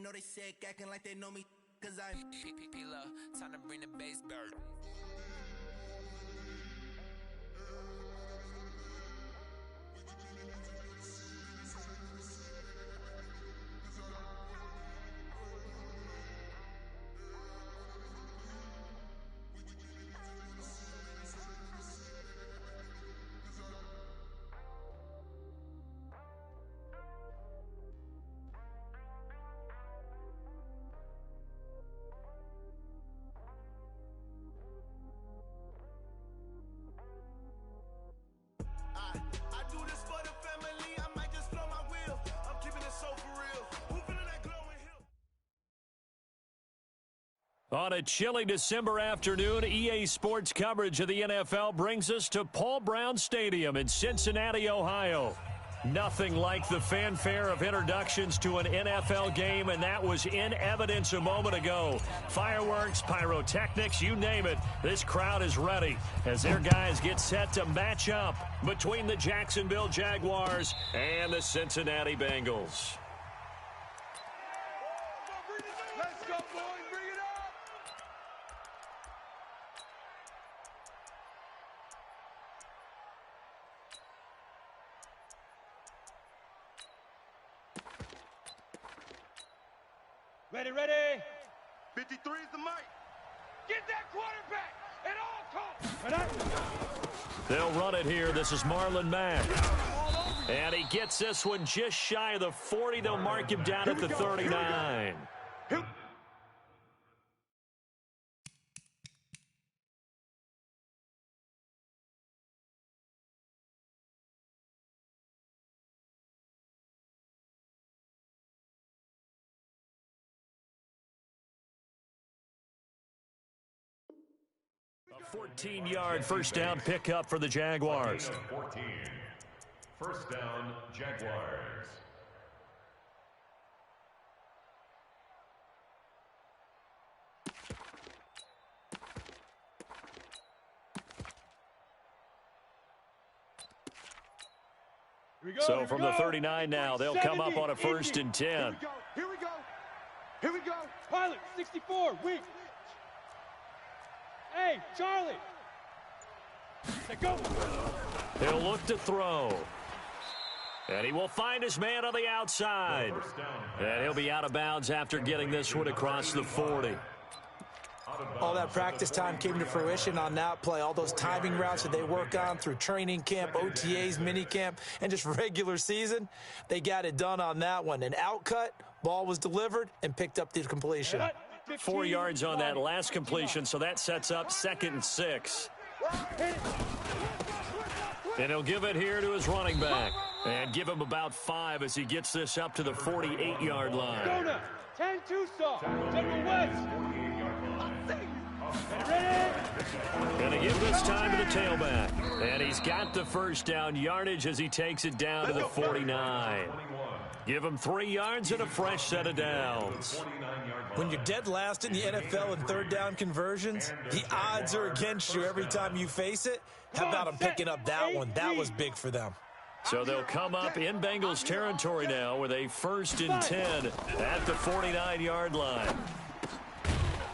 know they sick, acting like they know me, cause I'm time to bring the bass bird. On a chilly December afternoon, EA Sports coverage of the NFL brings us to Paul Brown Stadium in Cincinnati, Ohio. Nothing like the fanfare of introductions to an NFL game, and that was in evidence a moment ago. Fireworks, pyrotechnics, you name it. This crowd is ready as their guys get set to match up between the Jacksonville Jaguars and the Cincinnati Bengals. Ready. 53 is the mic. Get that quarterback at all costs. They'll run it here. This is Marlon Mack. And he gets this one just shy of the 40. They'll mark him down at the 39. A 14-yard first down pickup for the Jaguars. 14. First down, Jaguars. So from the 39 now, they'll come up on a 1st and 10. Here we go. Pilot, 64, weak. Hey, Charlie. Go. He'll look to throw. And he will find his man on the outside. And he'll be out of bounds after getting this one across the 40. All that practice time came to fruition on that play. All those timing routes that they work on through training camp, OTAs, minicamp, and just regular season, they got it done on that one. An outcut, ball was delivered, and picked up the completion. 4 yards on that last completion, so that sets up 2nd and 6. And he'll give it here to his running back. And give him about 5 as he gets this up to the 48-yard line. 10-2 saw. General West. Going to give this time to the tailback. And he's got the first down yardage as he takes it down to the 49. Give him 3 yards and a fresh set of downs. When you're dead last in the NFL in 3rd down conversions, the odds are against you every time you face it. How about him picking up that one? That was big for them. So they'll come up in Bengals territory now with a 1st and 10 at the 49-yard line.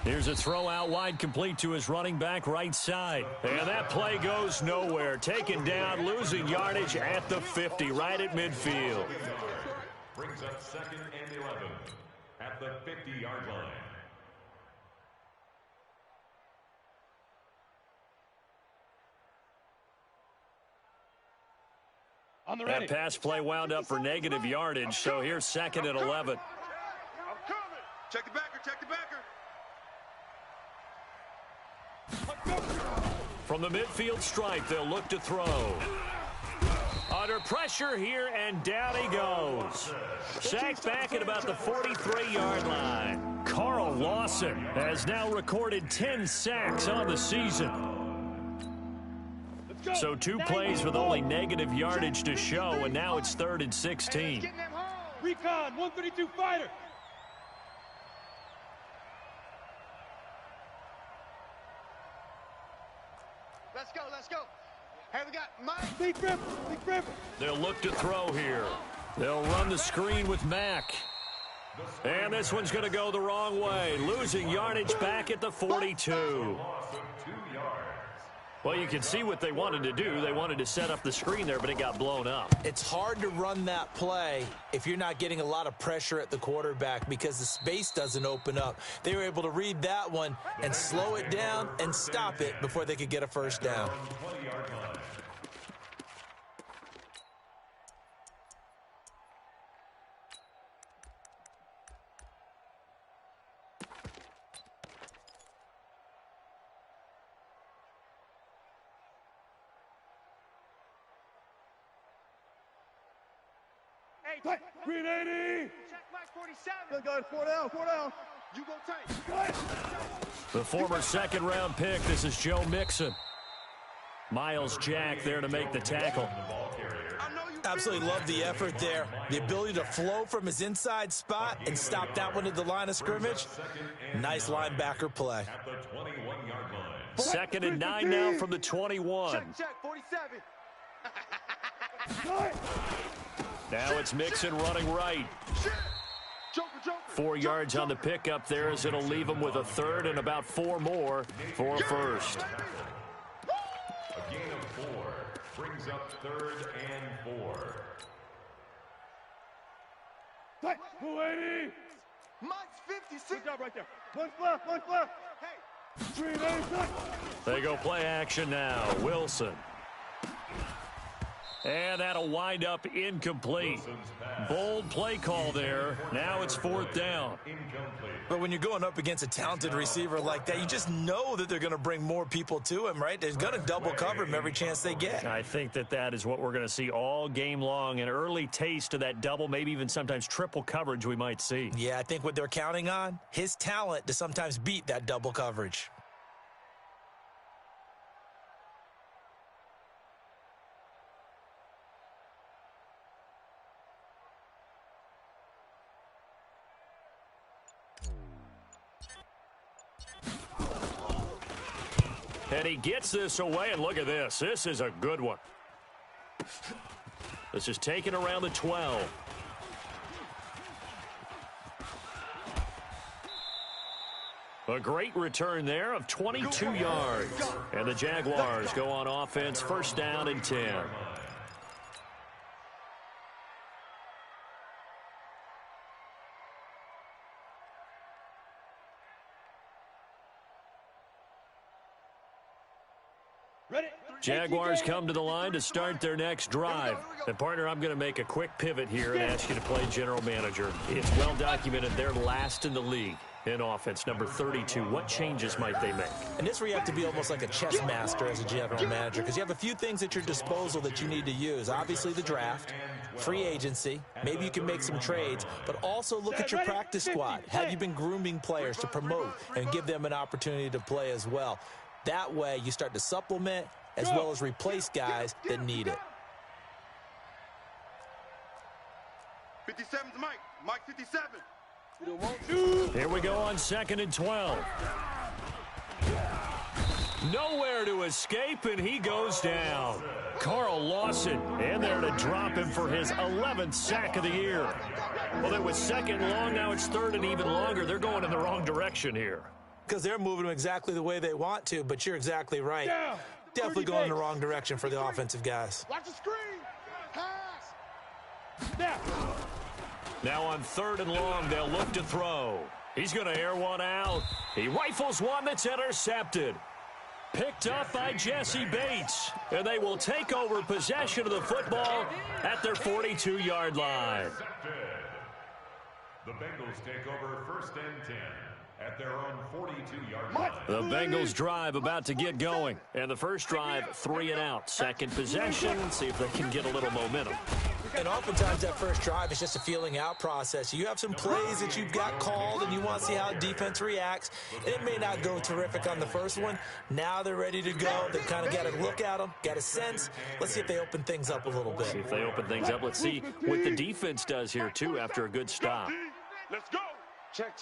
Here's a throw out wide, complete to his running back right side. And that play goes nowhere. Taken down, losing yardage at the 50, right at midfield. Brings up 2nd and 11 at the 50-yard line. That pass play wound up for negative yardage, so here's 2nd and 11. I'm coming. Check the backer. From the midfield stripe, they'll look to throw. Under pressure here, and down he goes. Sacked back at about the 43-yard line. Carl Lawson has now recorded 10 sacks on the season. So 2 plays with only negative yardage to show, and now it's 3rd and 16. Recon, 132 fighter. Let's go. Hey, we got Mike. Big Ripper. They'll look to throw here. They'll run the screen with Mack. And this one's going to go the wrong way, losing yardage back at the 42. Well, you can see what they wanted to do. They wanted to set up the screen there, but it got blown up. It's hard to run that play if you're not getting a lot of pressure at the quarterback because the space doesn't open up. They were able to read that one and slow it down and stop it before they could get a first down. Hey, 380. Check Mike 47. Good guys, 4 down. You go tight. The former second-round pick, this is Joe Mixon. Miles Jack there to make the tackle. Absolutely love the effort there. The ability to flow from his inside spot and stop that one at the line of scrimmage. Nice linebacker play. 2nd and 9 now from the 21. Check 47. Now it's Mixon running right. Joker. 4 yards on the pickup there as it'll leave him with a third and about 4 more for a first. A gain of 4 brings up 3rd and 4. Tight, 280. Mike's 56. Good job right there. One left. Hey. 380. They go play action now. Wilson. And that'll wind up incomplete. Bold play call there. Now it's 4th down. But when you're going up against a talented receiver like that, you just know that they're going to bring more people to him, right? They're going to double cover him every chance they get. I think that is what we're going to see all game long. An early taste of that double, maybe even sometimes triple coverage we might see. Yeah, I think what they're counting on, his talent to sometimes beat that double coverage. And he gets this away, and look at this. This is a good one. This is taken around the 12. A great return there of 22 yards. And the Jaguars go on offense, 1st down and 10. Jaguars come to the line to start their next drive. And, partner, I'm going to make a quick pivot here and ask you to play general manager. It's well documented they're last in the league in offense, number 32. What changes might they make? And this is where you have to be almost like a chess master as a general manager because you have a few things at your disposal that you need to use. Obviously, the draft, free agency, maybe you can make some trades, but also look at your practice squad. Have you been grooming players to promote and give them an opportunity to play as well? That way, you start to supplement as well as replace guys that need it. 57's Mike. Mike 57. Here we go on 2nd and 12. Nowhere to escape, and he goes down. Carl Lawson in there to drop him for his 11th sack of the year. Well, it was 2nd long, now it's 3rd and even longer. They're going in the wrong direction here. Because they're moving them exactly the way they want to, but you're exactly right. Definitely going in the wrong direction for the offensive guys. Watch the screen. Pass. Now on 3rd and long, they'll look to throw. He's going to air one out. He rifles one that's intercepted. Picked up by Jesse Bates. And they will take over possession of the football at their 42-yard line. The Bengals take over 1st and 10. At their own 42-yard line. The Bengals drive about to get going. And the first drive, 3 and out. Second possession, see if they can get a little momentum. And oftentimes that first drive is just a feeling out process. You have some plays that you've got called and you want to see how defense reacts. It may not go terrific on the first one. Now they're ready to go. They've kind of got to look at them, got a sense. Let's see if they open things up a little bit. See if they open things up. Let's see what the defense does here, too, after a good stop. Let's go. Check.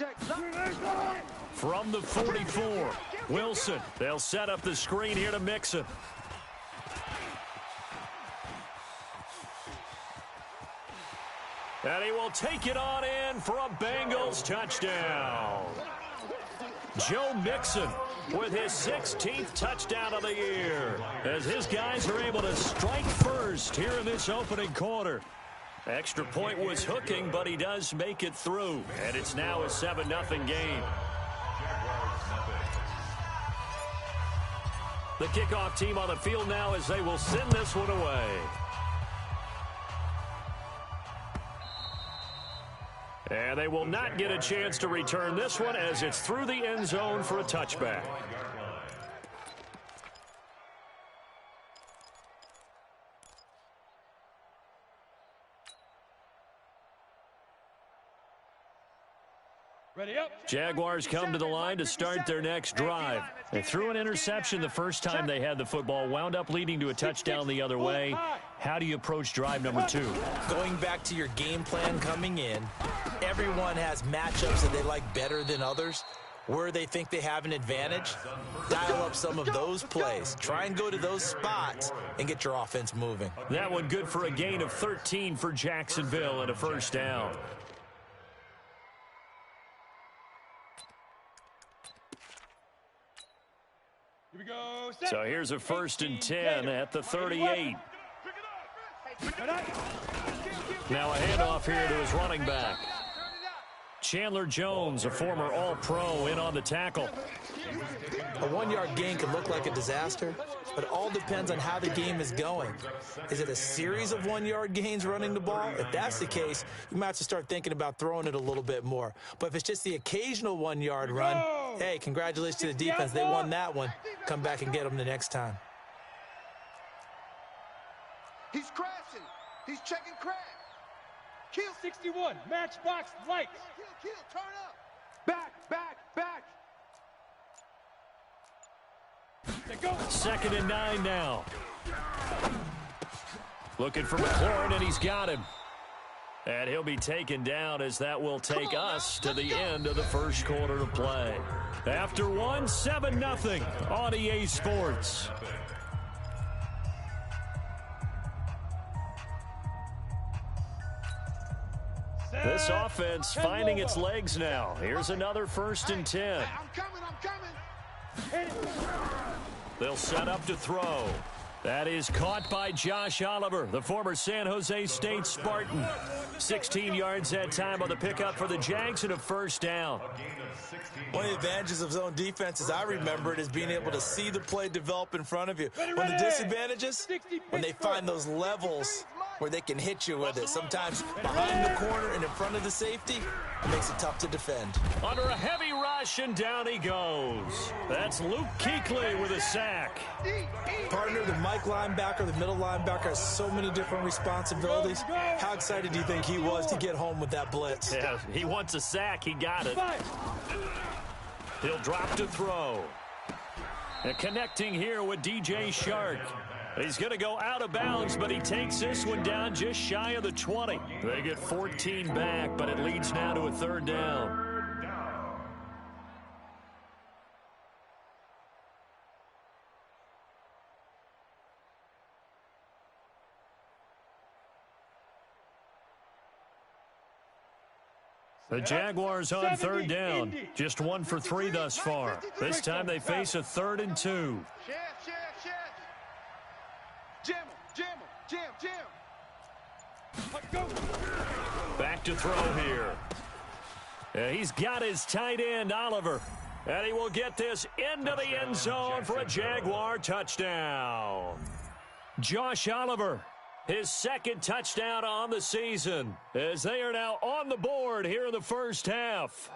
From the 44, Wilson. They'll set up the screen here to Mixon. And he will take it on in for a Bengals touchdown. Joe Mixon with his 16th touchdown of the year, as his guys are able to strike first here in this opening quarter. Extra point was hooking, but he does make it through, and it's now a 7-0 game. The kickoff team on the field now as they will send this one away. And they will not get a chance to return this one as it's through the end zone for a touchback. Ready up. Jaguars come to the line to start their next drive. They threw an interception the first time they had the football, wound up leading to a touchdown the other way. How do you approach drive number 2? Going back to your game plan coming in, everyone has matchups that they like better than others. Where they think they have an advantage, dial up some of those plays. Try and go to those spots and get your offense moving. That one good for a gain of 13 for Jacksonville and a first down. Here we go. So here's a 1st and 10 at the 38. Now a handoff here to his running back. Chandler Jones, a former All-Pro, in on the tackle. A 1-yard gain could look like a disaster, but it all depends on how the game is going. Is it a series of 1-yard gains running the ball? If that's the case, you might have to start thinking about throwing it a little bit more. But if it's just the occasional 1-yard run, hey, congratulations to the defense. They won that one. Come back and get them the next time. He's crashing. He's checking crash. Kill 61. Matchbox lights. Kill. Turn up. Back. 2nd and 9 now. Looking for McLaurin, and he's got him. And he'll be taken down as that will take us to the end of the first quarter of play. After 1, 7-0 on EA Sports. This offense finding its legs now. Here's another 1st and 10. I'm coming. They'll set up to throw. That is caught by Josh Oliver, the former San Jose State Spartan. 16 yards that time on the pickup for the Jags and a first down. One of the advantages of zone defense, as I remember it, is being able to see the play develop in front of you. One of the disadvantages, when they find those levels where they can hit you with it. Sometimes behind the corner and in front of the safety, it makes it tough to defend. Under a heavy rush, and down he goes. That's Luke Kuechly with a sack. Partner, the Mike linebacker, the middle linebacker, has so many different responsibilities. How excited do you think he was to get home with that blitz? Yeah, he wants a sack. He got it. He'll drop to throw. And connecting here with DJ Shark. He's going to go out of bounds, but he takes this one down just shy of the 20. They get 14 back, but it leads now to a 3rd down. The Jaguars on 3rd down. Just 1 for 3 thus far. This time they face a 3rd and 2. Jam. Back to throw here. He's got his tight end, Oliver. And he will get this into the end zone for a Jaguar touchdown. Josh Oliver, his 2nd touchdown on the season, as they are now on the board here in the first half.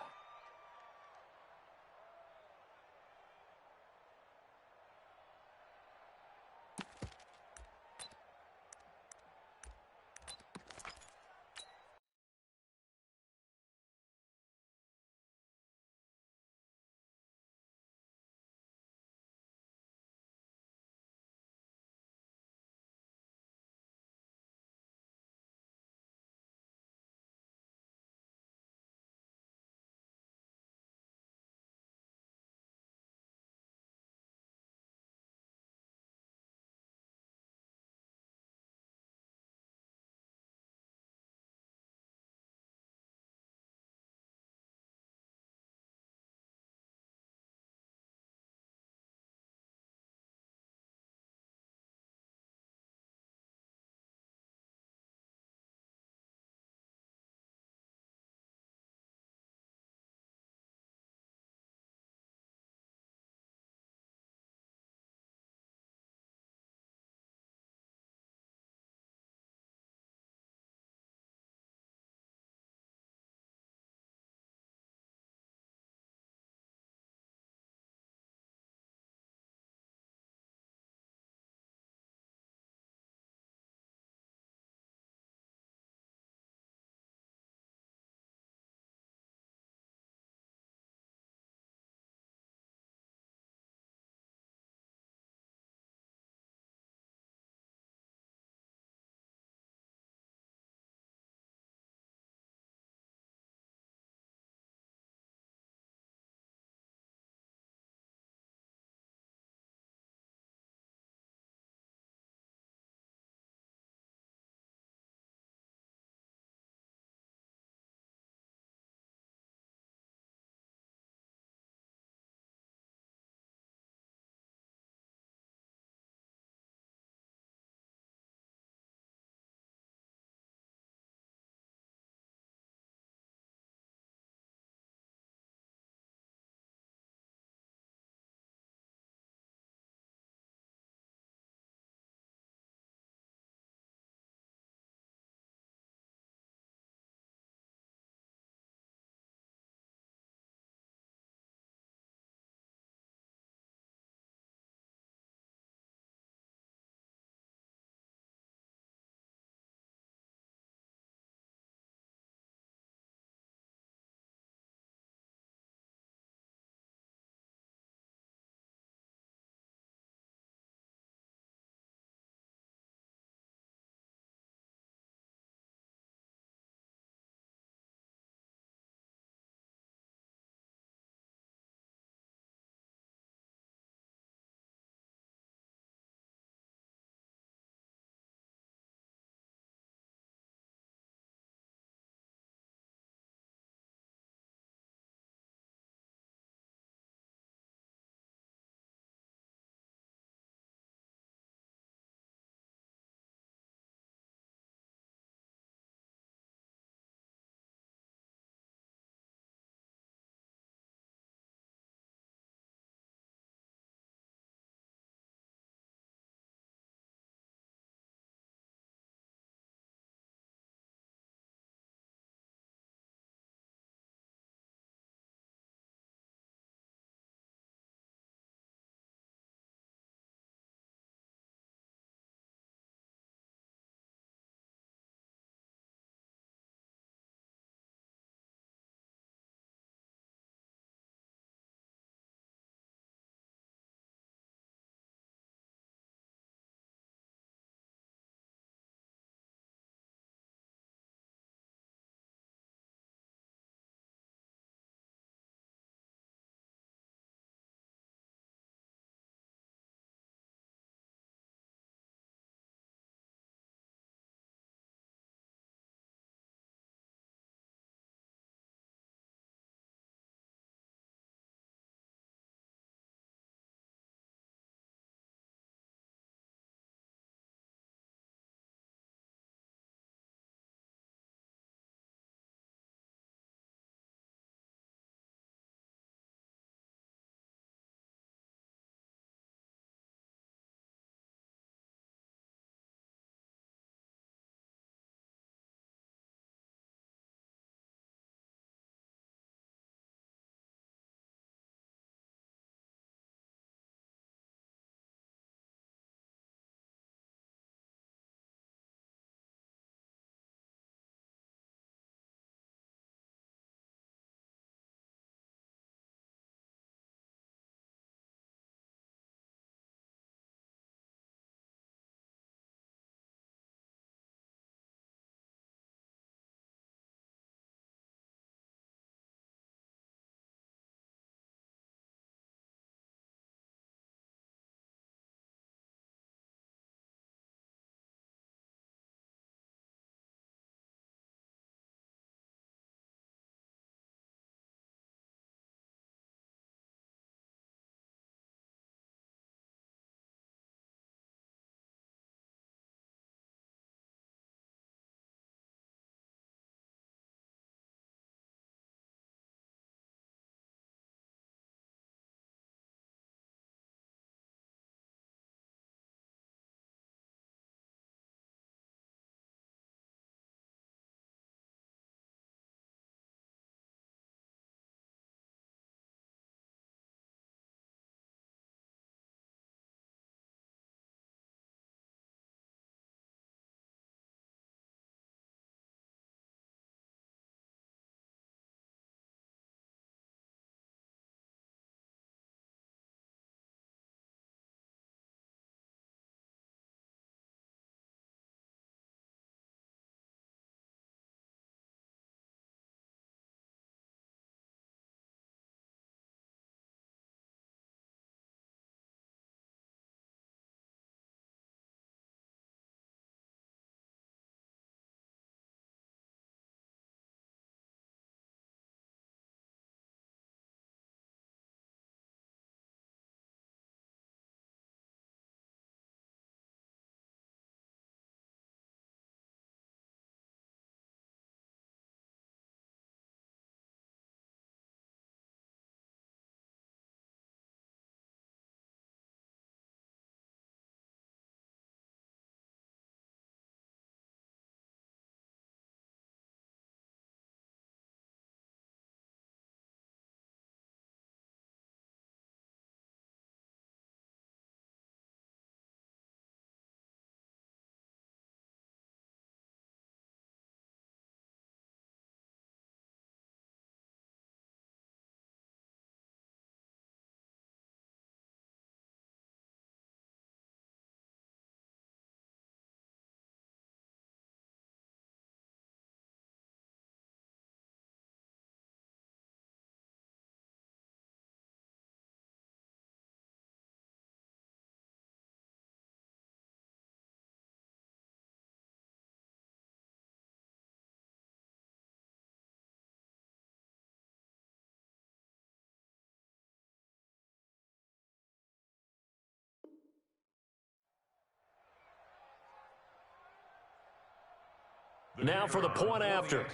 Now for the point after.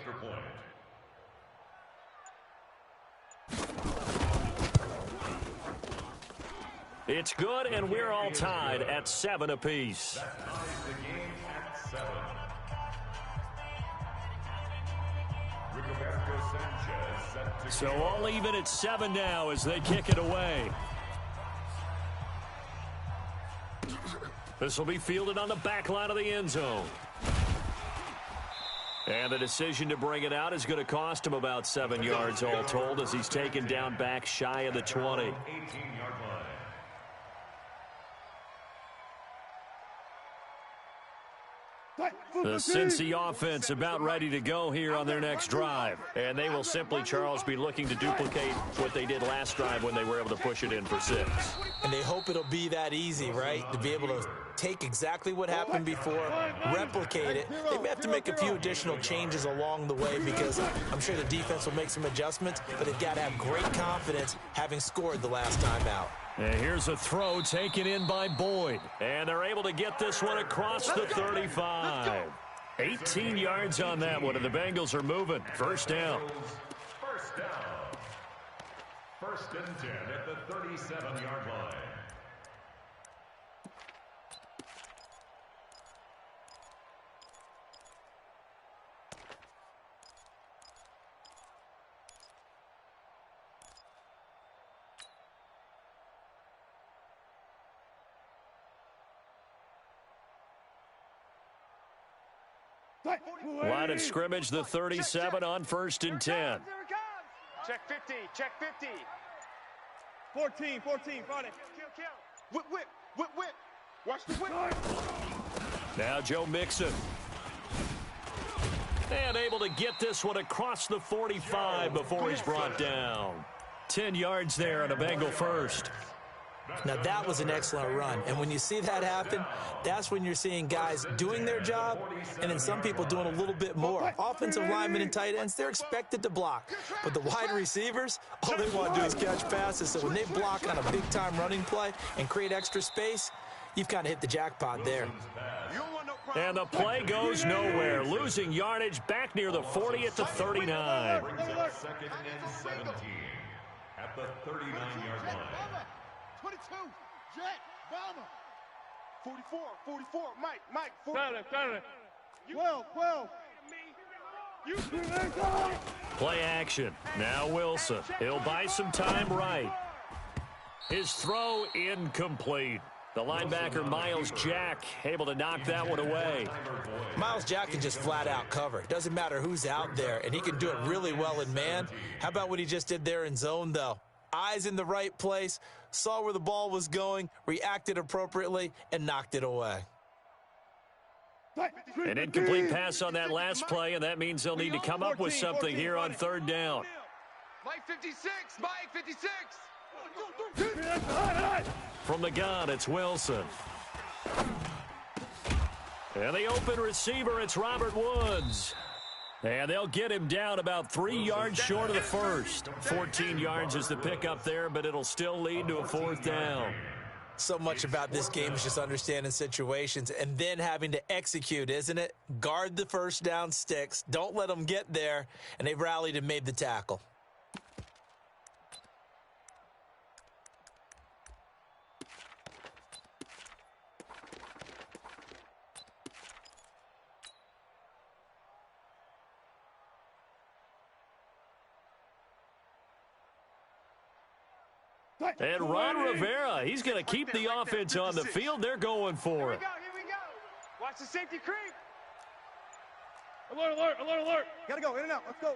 It's good, and we're all tied at 7 apiece. That ties the game at 7. Rigoberto Sanchez set to So all even at 7 now as they kick it away. This will be fielded on the back line of the end zone. And the decision to bring it out is going to cost him about 7 yards all told as he's taken down back shy of the 20. 18-yard line. The Cincy offense about ready to go here on their next drive. And they will simply, Charles, be looking to duplicate what they did last drive when they were able to push it in for 6. And they hope it'll be that easy, right? To be able to take exactly what happened before, replicate it. They may have to make a few additional changes along the way because I'm sure the defense will make some adjustments, but they've got to have great confidence having scored the last time out. And here's a throw taken in by Boyd. And they're able to get this one across the 35. 18 yards on that one, and the Bengals are moving. First down. First down. First and 10 at the 37-yard line. Line of scrimmage, the 37 on first and 10. Check 50, check 50. 14, front it. Whip, whip, whip, whip. Watch the whip. Now Joe Mixon. And able to get this one across the 45 before he's brought down. 10 yards there on a Bengal first. Now, that was an excellent run. And when you see that happen, that's when you're seeing guys doing their job and then some people doing a little bit more. Offensive linemen and tight ends, they're expected to block. But the wide receivers, all they want to do is catch passes. So when they block on a big-time running play and create extra space, you've kind of hit the jackpot there. And the play goes nowhere. Losing yardage back near the 40 at the 39. Brings up second and 17 at the 39-yard line. 22, Jet, Bama. 44, Mike, 12. Play action. Now Wilson. He'll buy some time right. His throw incomplete. The linebacker, Miles Jack, able to knock that one away. Miles Jack can just flat out cover. It doesn't matter who's out there, and he can do it really well in man. How about what he just did there in zone, though? Eyes in the right place, saw where the ball was going, reacted appropriately, and knocked it away. An incomplete pass on that last play, and that means they'll need to come up with something here on third down. Mike 56, Mike 56. From the gun, it's Wilson. And the open receiver, it's Robert Woods. And they'll get him down about 3 yards short of the first. 14 yards is the pickup there, but it'll still lead to a fourth down. So much about this game is just understanding situations and then having to execute, isn't it? Guard the first down sticks. Don't let them get there. And they've rallied and made the tackle. And Ron Rivera, he's going to keep the offense on the field. They're going for it. Here we go. Watch the safety creep. Alert. Gotta go, in and out, let's go.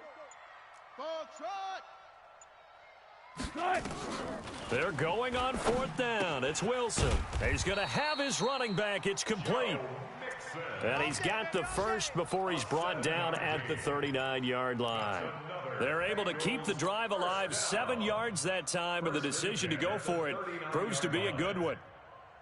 Trot. They're going on fourth down. It's Wilson. He's going to have his running back. It's complete. And he's got the first before he's brought down at the 39-yard line. They're able to keep the drive alive, 7 yards that time, and the decision to go for it proves to be a good one.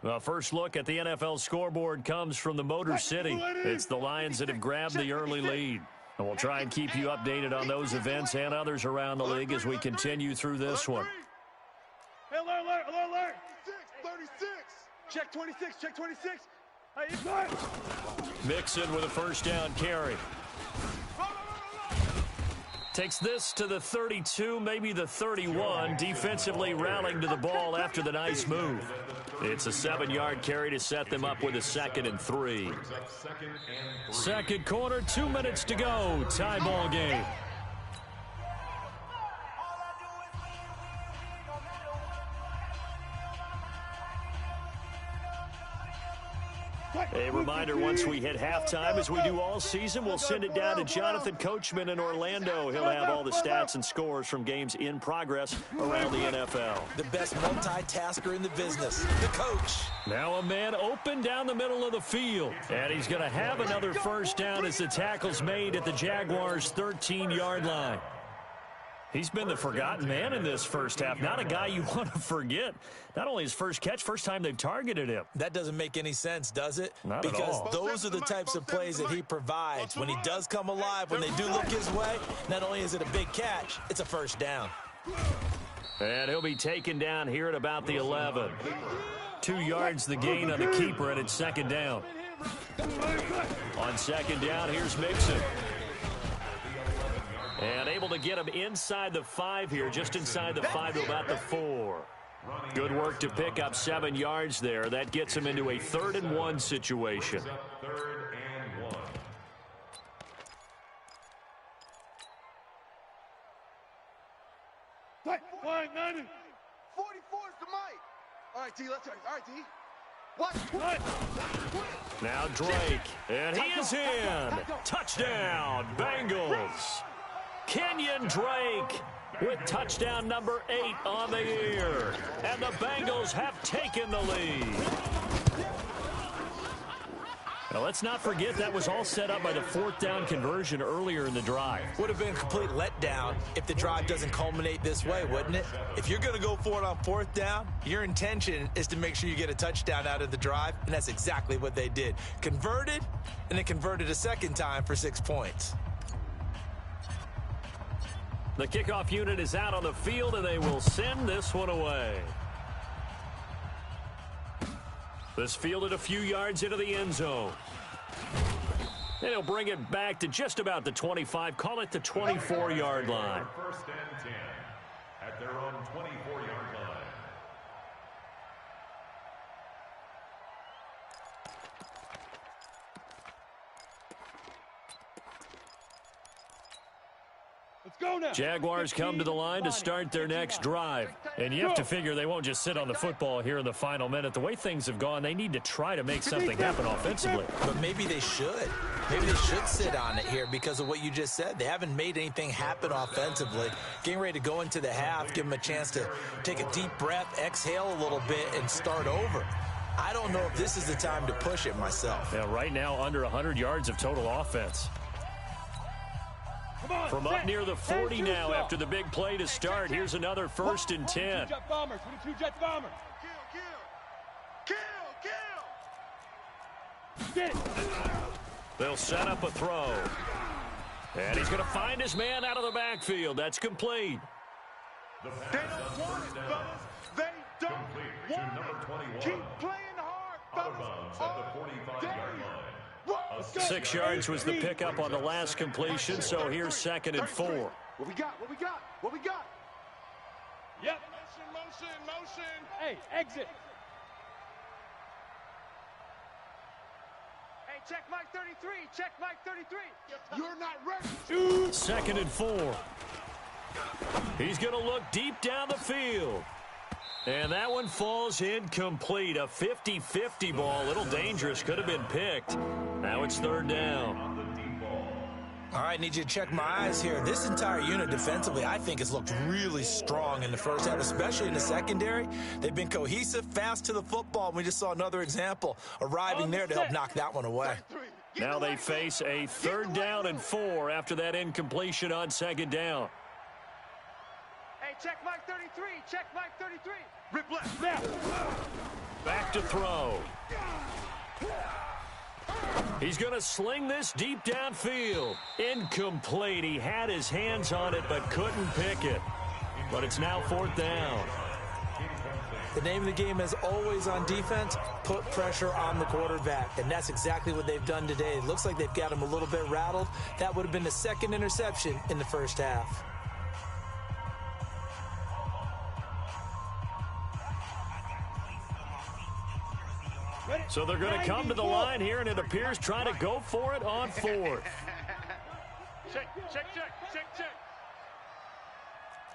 The first look at the NFL scoreboard comes from the Motor City. It's the Lions that have grabbed the early lead. And we'll try and keep you updated on those events and others around the league as we continue through this one. Hey, alert. 36. Check 26. Hey, Mixon with a first down carry. Takes this to the 32, maybe the 31, defensively rallying to the ball after the nice move. It's a 7-yard carry to set them up with a 2nd and 3. Second quarter, 2 minutes to go. Tie ball game. A reminder, once we hit halftime, as we do all season, we'll send it down to Jonathan Coachman in Orlando. He'll have all the stats and scores from games in progress around the NFL. The best multitasker in the business, the coach. Now a man open down the middle of the field. And he's going to have another first down as the tackle's made at the Jaguars' 13-yard line. He's been the forgotten man in this first half. Not a guy you want to forget. Not only his first catch, first time they've targeted him. That doesn't make any sense, does it? Not at all. Because those are the types of plays that he provides. When he does come alive, when they do look his way, not only is it a big catch, it's a first down. And he'll be taken down here at about the 11. 2 yards the gain on the keeper, and it's 2nd down. On 2nd down, here's Mixon. And able to get him inside the 5 here, just inside the 5 to about the 4. Good work to pick up 7 yards there. That gets him into a 3rd and 1 situation. 3rd and 1. Fine, 90. 44 is the mic. All right, T, let's go. All right, T. What? Now Drake, and he is in. Touchdown, Bengals. Kenyon Drake with touchdown number 8 on the year. And the Bengals have taken the lead. Now, let's not forget that was all set up by the 4th down conversion earlier in the drive. Would have been a complete letdown if the drive doesn't culminate this way, wouldn't it? If you're going to go for it on 4th down, your intention is to make sure you get a touchdown out of the drive, and that's exactly what they did. Converted, and then converted a 2nd time for 6 points. The kickoff unit is out on the field, and they will send this one away. This fielded a few yards into the end zone. And he'll bring it back to just about the 25, call it the 24-yard line. 1st and 10 at their own 24-yard line. Go now. Jaguars come to the line to start their next drive. And you have to figure they won't just sit on the football here in the final minute. The way things have gone, they need to try to make something happen offensively. But maybe they should. Maybe they should sit on it here because of what you just said. They haven't made anything happen offensively. Getting ready to go into the half, give them a chance to take a deep breath, exhale a little bit, and start over. I don't know if this is the time to push it myself. Yeah, right now under 100 yards of total offense. From up near the 40 now after the big play to start. Here's another 1st and 10. Jet bombers, 22 jet bombers. Kill. They'll set up a throw. And he's going to find his man out of the backfield. That's complete. They don't want it, fellas. They don't want it. Keep playing hard, fellas. At the 45-yard line. 6 yards was the pickup on the last completion, so here's 2nd and 4. What we got? Yep. Motion. Hey, exit. Hey, check Mike 33. Check Mike 33. You're not ready. 2nd and 4. He's going to look deep down the field. And that one falls incomplete. A 50-50 ball. A little dangerous. Could have been picked. Now it's 3rd down. All right, need you to check my eyes here. This entire unit defensively, I think, has looked really strong in the first half, especially in the secondary. They've been cohesive, fast to the football. We just saw another example arriving there to help knock that one away. Now they face a 3rd down and 4 after that incompletion on 2nd down. Hey, check Mike 33. Check Mike 33. Rip left. Now. Back to throw. He's going to sling this deep downfield. Incomplete. He had his hands on it but couldn't pick it. But it's now 4th down. The name of the game is always on defense, put pressure on the quarterback. And that's exactly what they've done today. It looks like they've got him a little bit rattled. That would have been the second interception in the first half. So they're going to come to the line here, and it appears trying to go for it on fourth. Check.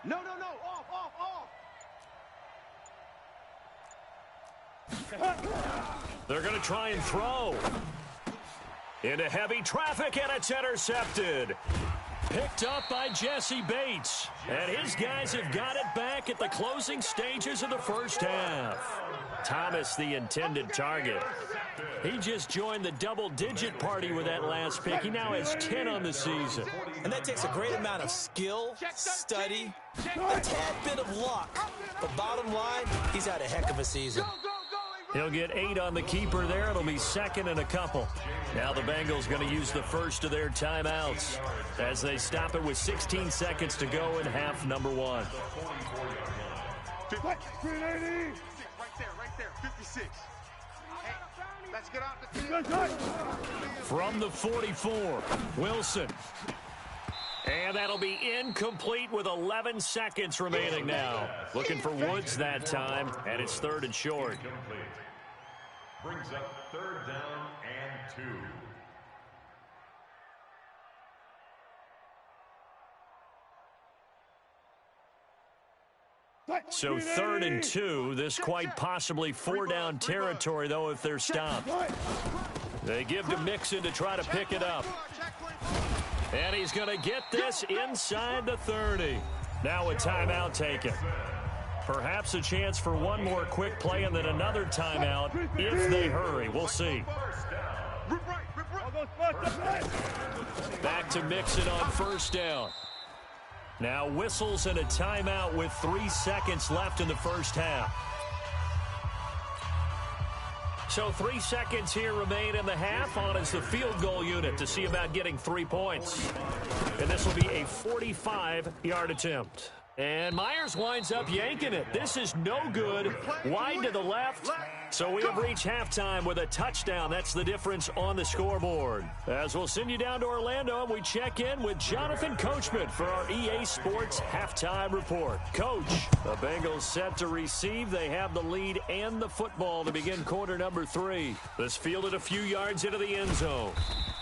No. Off. They're going to try and throw. Into heavy traffic, and it's intercepted. Picked up by Jesse Bates. And his guys have got it back at the closing stages of the first half. Thomas, the intended target. He just joined the double-digit party with that last pick. He now has 10 on the season. And that takes a great amount of skill, study, a tad bit of luck. But bottom line, he's had a heck of a season. He'll get 8 on the keeper there. It'll be second and a couple. Now the Bengals going to use the first of their timeouts as they stop it with 16 seconds to go in half number 1. Right there, 56. Hey, let's get out the From the 44, Wilson. And that'll be incomplete with 11 seconds remaining now. Looking for Woods that time, and it's third and short. Brings up third down and 2. So third and 2, this quite possibly 4-down territory, though, if they're stopped. They give to Mixon to try to pick it up. And he's going to get this inside the 30. Now a timeout taken. Perhaps a chance for one more quick play and then another timeout if they hurry. We'll see. Back to Mixon on first down. Now whistles and a timeout with 3 seconds left in the first half. So 3 seconds here remain in the half. On is the field goal unit to see about getting 3 points. And this will be a 45-yard attempt. And Myers winds up yanking it. This is no good. Wide to the left. So we have reached halftime with a touchdown. That's the difference on the scoreboard. As we'll send you down to Orlando, and we check in with Jonathan Coachman for our EA Sports Halftime Report. Coach, the Bengals set to receive. They have the lead and the football to begin quarter number 3. This fielded a few yards into the end zone.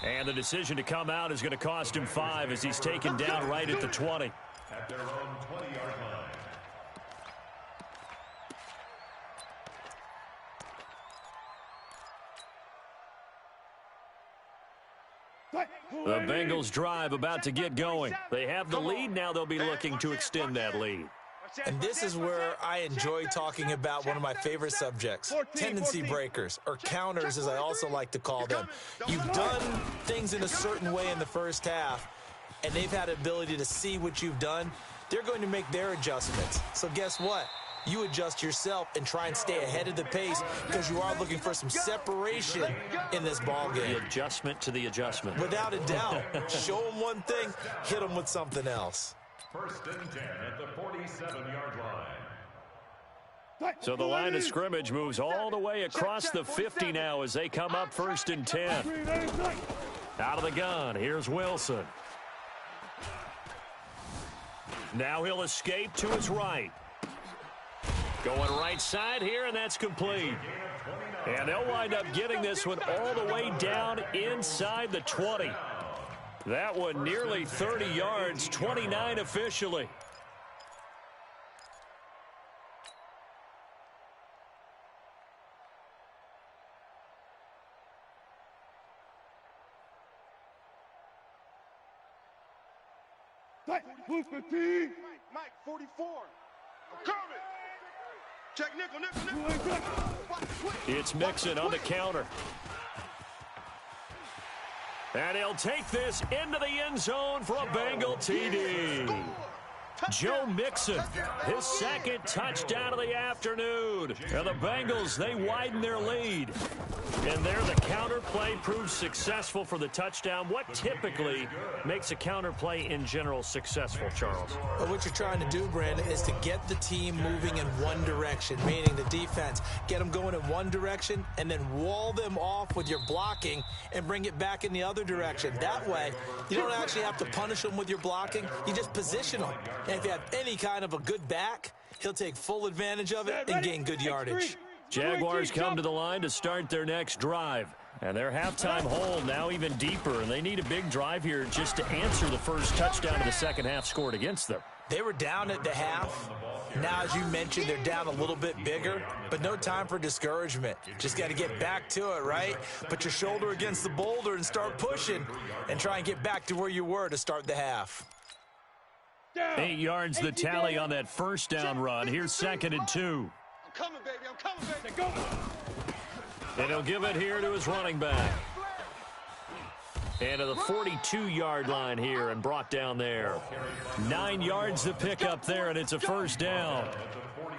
And the decision to come out is going to cost him 5 as he's taken down right at the 20. At their own 20-yard line. The Bengals drive about to get going. They have the lead. Now they'll be looking to extend that lead. And this is where I enjoy talking about one of my favorite subjects, tendency breakers, or counters as I also like to call them. You've done things in a certain way in the first half, and they've had the ability to see what you've done. They're going to make their adjustments. So guess what? You adjust yourself and try and stay ahead of the pace because you are looking for some separation in this ball game. The adjustment to the adjustment. Without a doubt. Show them one thing, hit them with something else. First and 10 at the 47-yard line. So the line of scrimmage moves all the way across the 50 now as they come up first and 10. Out of the gun, here's Wilson. Now he'll escape to his right. Going right side here, and that's complete. And they'll wind up getting this one all the way down inside the 20. That one nearly 30 yards, 29 officially. Move 15. Mike, 44. I'm coming. Check nickel. It's Mixon on the counter. And he'll take this into the end zone for a Bengal TD. Joe Mixon, his second touchdown of the afternoon. And the Bengals, they widen their lead. And there, the counter play proves successful for the touchdown. What typically makes a counter play in general successful, Charles? Well, what you're trying to do, Brandon, is to get the team moving in one direction, meaning the defense. Get them going in one direction and then wall them off with your blocking and bring it back in the other direction. That way, you don't actually have to punish them with your blocking. You just position them. And if you have any kind of a good back, he'll take full advantage of it and gain good yardage. Jaguars come to the line to start their next drive. And their halftime hole now even deeper, and they need a big drive here just to answer the first touchdown of the second half scored against them. They were down at the half. Now, as you mentioned, they're down a little bit bigger, but no time for discouragement. Just got to get back to it, right? Put your shoulder against the boulder and start pushing and try and get back to where you were to start the half. 8 yards the tally on that first down run. Here's 2nd and 2. I'm coming, baby. I'm coming, baby. Go. And he'll give it here to his running back. And to the 42-yard line here and brought down there. 9 yards to pick up there, and it's a first down.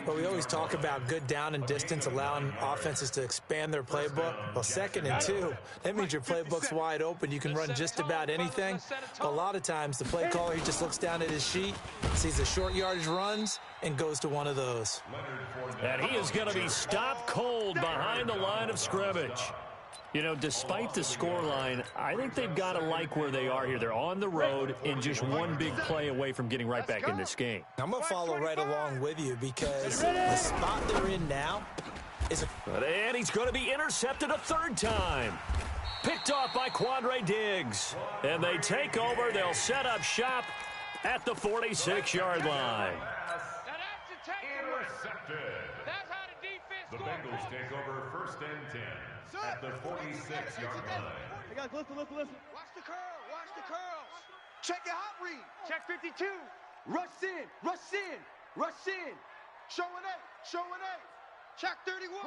Well, we always talk about good down and distance, allowing offenses to expand their playbook. Well, 2nd and 2, that means your playbook's wide open. You can run just about anything. But a lot of times, the play caller, he just looks down at his sheet, sees the short yardage runs, and goes to one of those. And he is going to be stopped cold behind the line of scrimmage. You know, despite the scoreline, I think they've got to like where they are here. They're on the road and just one big play away from getting right back in this game. I'm going to follow right along with you because the spot they're in now is and he's going to be intercepted a third time. Picked off by Quandre Diggs. And they take over. They'll set up shop at the 46-yard line. Intercepted. That's how the defense The Bengals take over 1st and 10 at the 46-yard line. Hey guys, listen. Watch the curl. Watch the curls. Check your hot read. Check 52. Rush in. Rush in. Rush in. Showing A. Showing A. Check 31.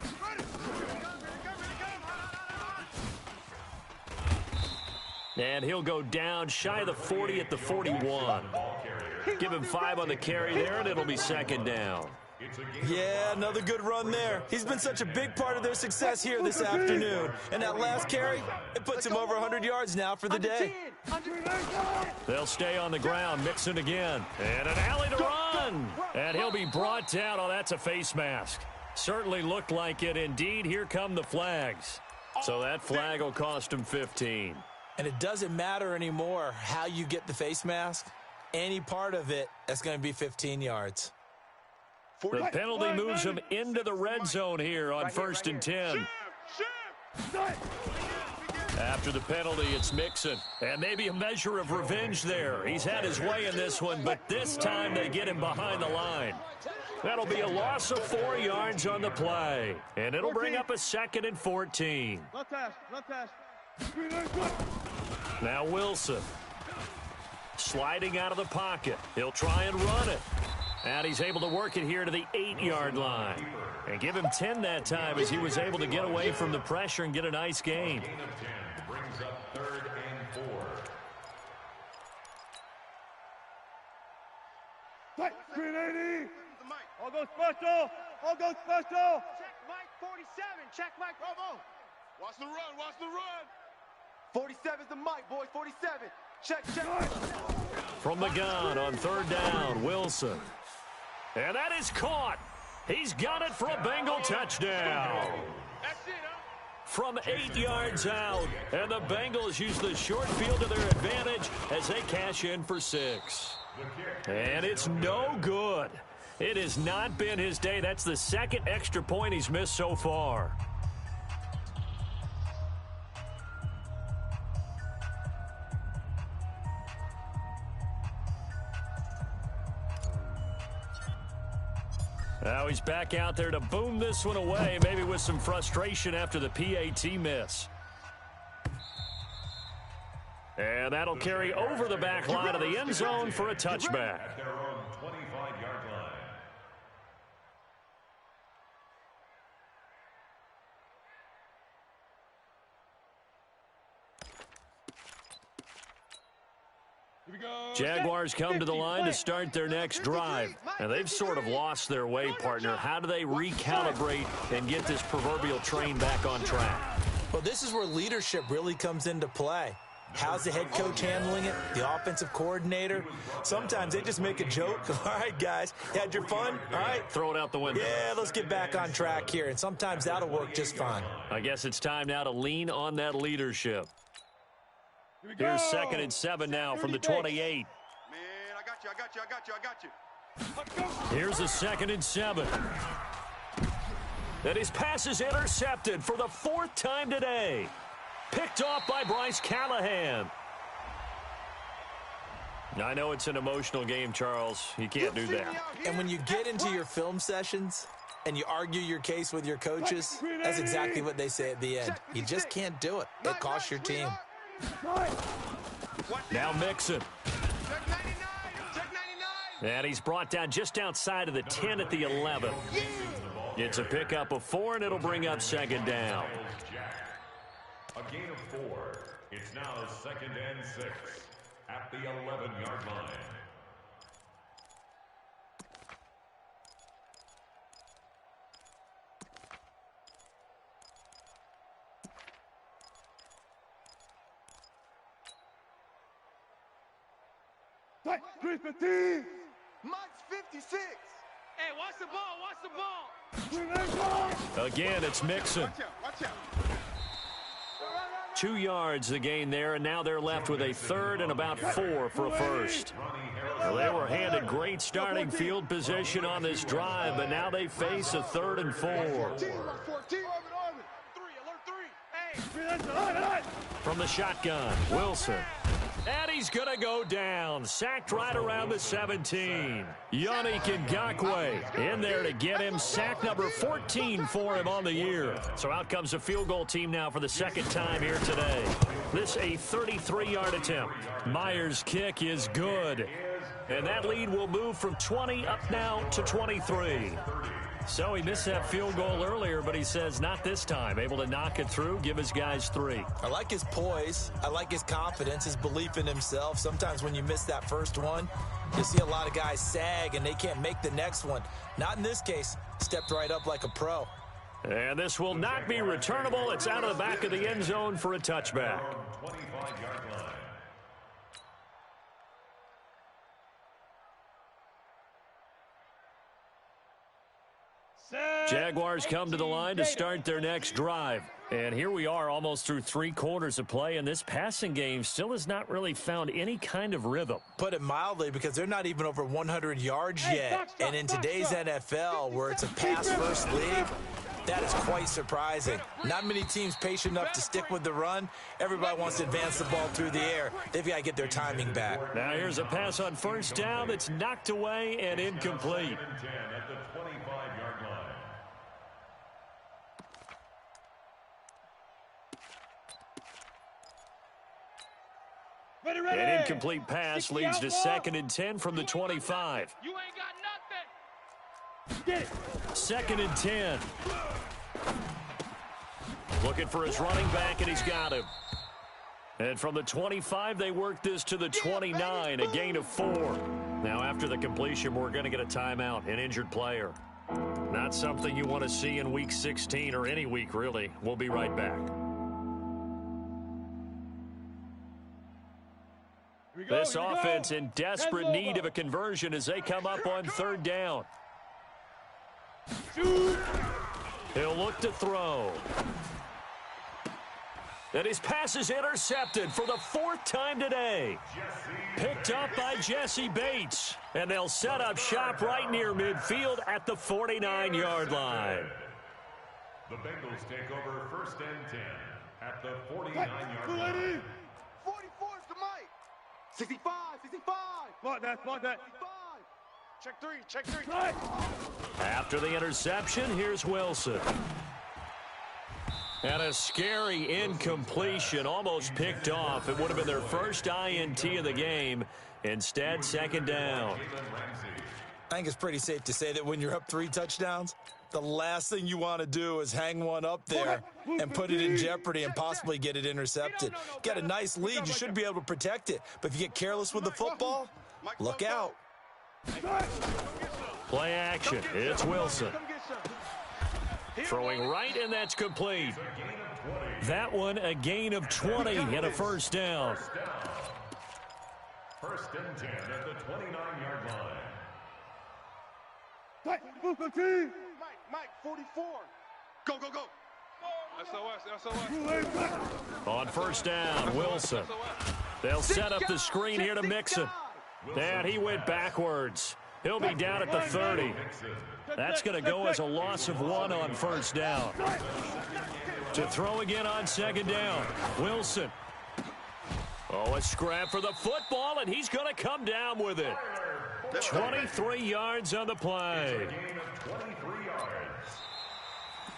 31. Ready. And he'll go down shy of the 40 at the 41. Give him 5 on the carry there, and it'll be 2nd down. Yeah, another good run there. He's been such a big part of their success here this afternoon. And that last carry, it puts him over 100 yards now for the day. They'll stay on the ground, Mixon again. And an alley to run. And he'll be brought down. Oh, that's a face mask. Certainly looked like it. Indeed, here come the flags. So that flag will cost him 15. And it doesn't matter anymore how you get the face mask. Any part of it, that's going to be 15 yards. The penalty moves him into the red zone here on 1st and 10. After the penalty, it's Mixon. And maybe a measure of revenge there. He's had his way in this one, but this time they get him behind the line. That'll be a loss of 4 yards on the play. And it'll bring up a 2nd and 14. Left pass. Now Wilson. Sliding out of the pocket. He'll try and run it. And he's able to work it here to the 8-yard line. And give him 10 that time as he was able to get away from the pressure and get a nice gain. Brings up 3rd and 4. 380. All goes special. Check Mike 47. Check Mike. Bravo. Watch the run. 47 is the mic, boys. 47. Check. From the gun on 3rd down, Wilson. And that is caught. He's got it for a Bengal touchdown. That's it, huh? From 8 yards out. And the Bengals use the short field to their advantage as they cash in for 6. And it's no good. It has not been his day. That's the 2nd extra point he's missed so far. Now he's back out there to boom this one away, maybe with some frustration after the PAT miss. And that'll carry over the back line of the end zone for a touchback. At their own 25-yard line. Jaguars come to the line to start their next drive. And they've sort of lost their way, partner. How do they recalibrate and get this proverbial train back on track? Well, this is where leadership really comes into play. How's the head coach handling it? The offensive coordinator? Sometimes they just make a joke. All right, guys, had your fun? All right. Throw it out the window. Yeah, let's get back on track here. And sometimes that'll work just fine. I guess it's time now to lean on that leadership. Here's 2nd and 7 now from the 28. Man, I got you. Here's a 2nd and 7. And his pass is intercepted for the 4th time today. Picked off by Bryce Callahan. I know it's an emotional game, Charles. You can't do that. And when you get into your film sessions and you argue your case with your coaches, that's exactly what they say at the end. You just can't do it. It costs your team. Now Mixon. And he's brought down just outside of the 10 at the 11. It's a pickup of 4, and it'll bring up 2nd down. A gain of 4. It's now 2nd and 6 at the 11-yard line. Mike's 56. Hey, watch the ball. Again, it's Mixon. Watch out. 2 yards the gain there, and now they're left with a 3rd and about 4 for a first. Well, they were handed great starting field position on this drive, but now they face a 3rd and 4. From the shotgun, Wilson. And he's going to go down. Sacked right around the 17. Yannick Ngakoue in there to get him. Sack number 14 for him on the year. So out comes a field goal team now for the 2nd time here today. This a 33-yard attempt. Myers' kick is good. And that lead will move from 20 up now to 23. So he missed that field goal earlier, but he says not this time. Able to knock it through, give his guys 3. I like his poise. I like his confidence, his belief in himself. Sometimes when you miss that first one, you see a lot of guys sag and they can't make the next one. Not in this case. Stepped right up like a pro. And this will not be returnable. It's out of the back of the end zone for a touchback. 25-yard line. Jaguars come to the line to start their next drive. And here we are almost through 3 quarters of play, and this passing game still has not really found any kind of rhythm. Put it mildly, because they're not even over 100 yards yet. And in today's NFL, where it's a pass-first league, that is quite surprising. Not many teams patient enough to stick with the run. Everybody wants to advance the ball through the air. They've got to get their timing back. Now here's a pass on 1st down that's knocked away and incomplete. An incomplete pass leads to 2nd and 10 from the 25. You ain't got nothing. Get it. 2nd and 10. Looking for his running back, and he's got him. And from the 25, they work this to the 29, a gain of 4. Now, after the completion, we're going to get a timeout, an injured player. Not something you want to see in Week 16 or any week, really. We'll be right back. This offense in desperate need of a conversion as they come up on 3rd down. He'll look to throw. And his pass is intercepted for the 4th time today. Picked up by Jesse Bates. And they'll set up shop right near midfield at the 49-yard line. The Bengals take over 1st and 10 at the 49-yard line. 44 is the Mike. 65. Block that. 65. Check 3. After the interception, here's Wilson. And a scary incompletion, almost picked off. It would have been their first INT of the game. Instead, 2nd down. I think it's pretty safe to say that when you're up 3 touchdowns, The last thing you want to do is hang one up there and put it in jeopardy and possibly get it intercepted. Get a nice lead, you should be able to protect it. But if you get careless with the football, look out. Play action. It's Wilson. Throwing right, and that's complete. That one, a gain of 20 and a first down. First and 10 at the 29-yard line. Mike, 44. Go. SOS. On first down, Wilson. They'll set up the screen here to Mixon. And he went backwards. He'll be down at the 30. That's going to go as a loss of 1 on first down. To throw again on second down, Wilson. Oh, a scrap for the football, and he's going to come down with it. 23 yards on the play.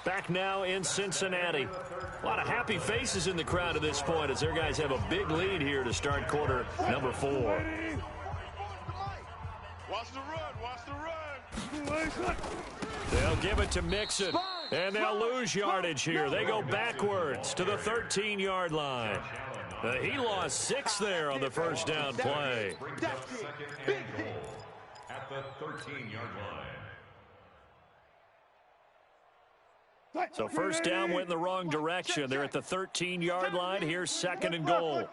Back now in Cincinnati. A lot of happy faces in the crowd at this point as their guys have a big lead here to start quarter number 4. Watch the run. They'll give it to Mixon, and they'll lose yardage here. They go backwards to the 13-yard line. He lost 6 there on the first down play. Second and goal at the 13-yard line. So first down went in the wrong direction. They're at the 13-yard line. Here's second and goal.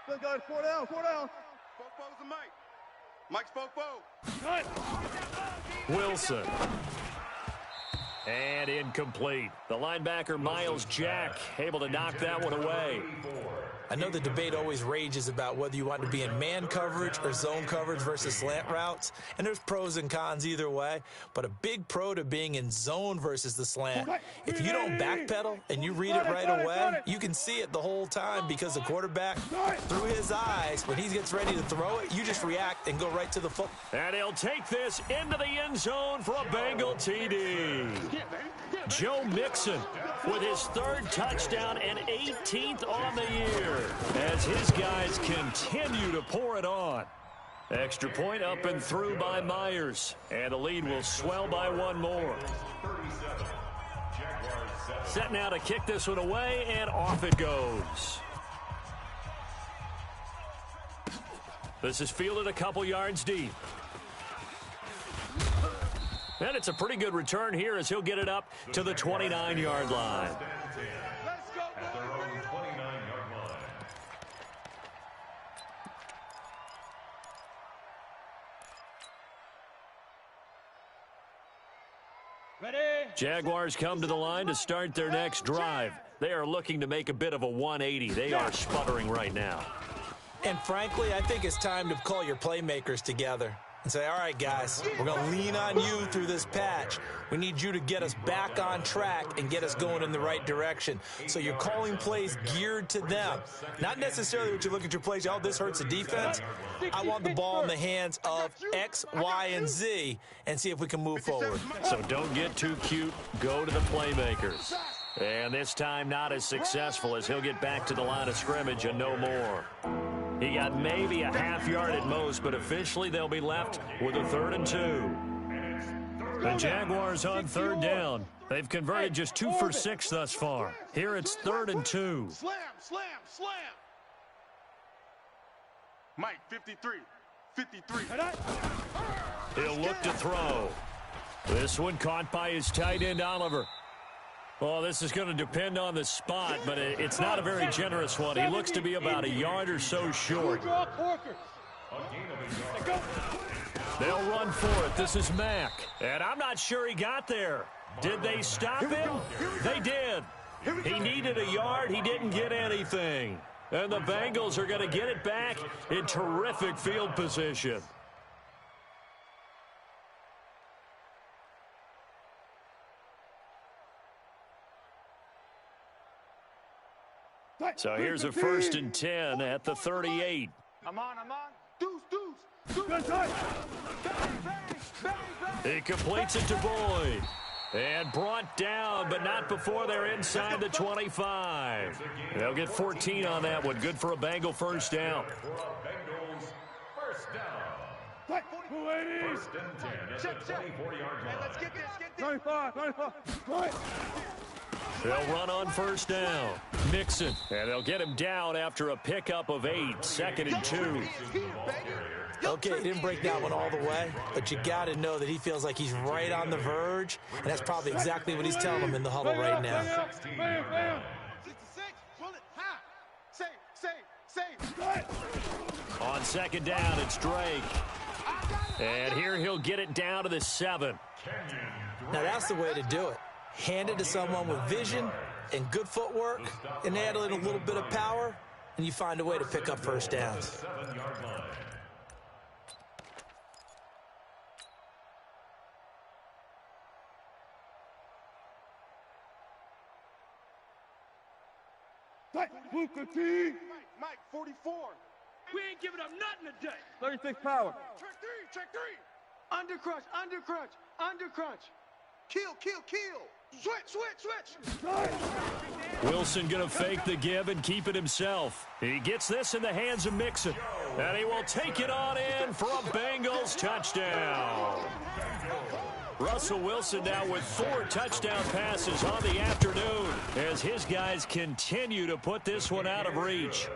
Good guys, 4 down. Spoke to Mike. Mike spoke. Wilson. And incomplete. The linebacker, Miles Jack, able to knock that one away. I know the debate always rages about whether you want to be in man coverage or zone coverage versus slant routes, and there's pros and cons either way, but a big pro to being in zone versus the slant. If you don't backpedal and you read it right away, you can see it the whole time because the quarterback, through his eyes, when he gets ready to throw it, you just react and go right to the foot. And he'll take this into the end zone for a Bengal TD. Joe Mixon with his 3rd touchdown and 18th on the year as his guys continue to pour it on. Extra point up and through by Myers, and the lead will swell by 1 more. Set now to kick this one away, and off it goes. This is fielded a couple yards deep. And it's a pretty good return here as he'll get it up to the 29-yard line. Let's go, At their own 29-yard line. Ready? Jaguars come to the line to start their next drive. They are looking to make a bit of a 180. They are sputtering right now. And frankly, I think it's time to call your playmakers together and say, all right, guys, we're going to lean on you through this patch. We need you to get us back on track and get us going in the right direction. So you're calling plays geared to them. Not necessarily what you look at your plays, oh, this hurts the defense. I want the ball in the hands of X, Y, and Z and see if we can move forward. So don't get too cute. Go to the playmakers. And this time not as successful as he'll get back to the line of scrimmage and no more. He got maybe a half yard at most, but officially they'll be left with a 3rd and 2. The Jaguars on 3rd down. They've converted just 2 for 6 thus far. Here it's 3rd and 2. Slam. Mike, 53. He'll look to throw. This one caught by his tight end, Oliver. Well, this is going to depend on the spot, but it's not a very generous one. He looks to be about a yard or so short. They'll run for it. This is Mack. And I'm not sure he got there. Did they stop him? They did. He needed a yard. He didn't get anything. And the Bengals are going to get it back in terrific field position. So here's a 1st and 10 at the 38. I'm on. Deuce. He completes it to Boyd. And brought down, but not before they're inside the 25. They'll get 14 on that one. Good for a Bengal first down. For a Bengals first down. First and 10 at the 24-yard line. Let's get this. 95. They'll run on first down. Mixon. And they'll get him down after a pickup of 8. 2nd and 2. Okay, he didn't break that one all the way, but you got to know that he feels like he's right on the verge, and that's probably exactly what he's telling him in the huddle right now. 66, pull it high. Save. On 2nd down, it's Drake. And here he'll get it down to the 7. Now that's the way to do it. Hand it to someone with vision and good footwork, and add in a little bit of power, and you find a way to pick up first downs. Mike, 44. We ain't giving up nothing today. 36 power. Check three. Under crunch. Kill. Switch. Wilson going to fake the give and keep it himself. He gets this in the hands of Mixon. And he will take it on in for a Bengals touchdown. Russell Wilson now with 4 touchdown passes on the afternoon as his guys continue to put this one out of reach.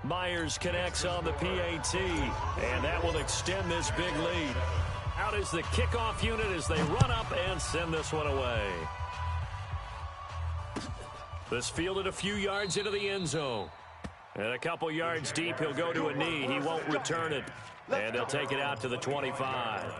Myers connects on the PAT, and that will extend this big lead. Out is the kickoff unit as they run up and send this one away. This fielded a few yards into the end zone. And a couple yards deep, he'll go to a knee. He won't return it. And they'll take it out to the 25.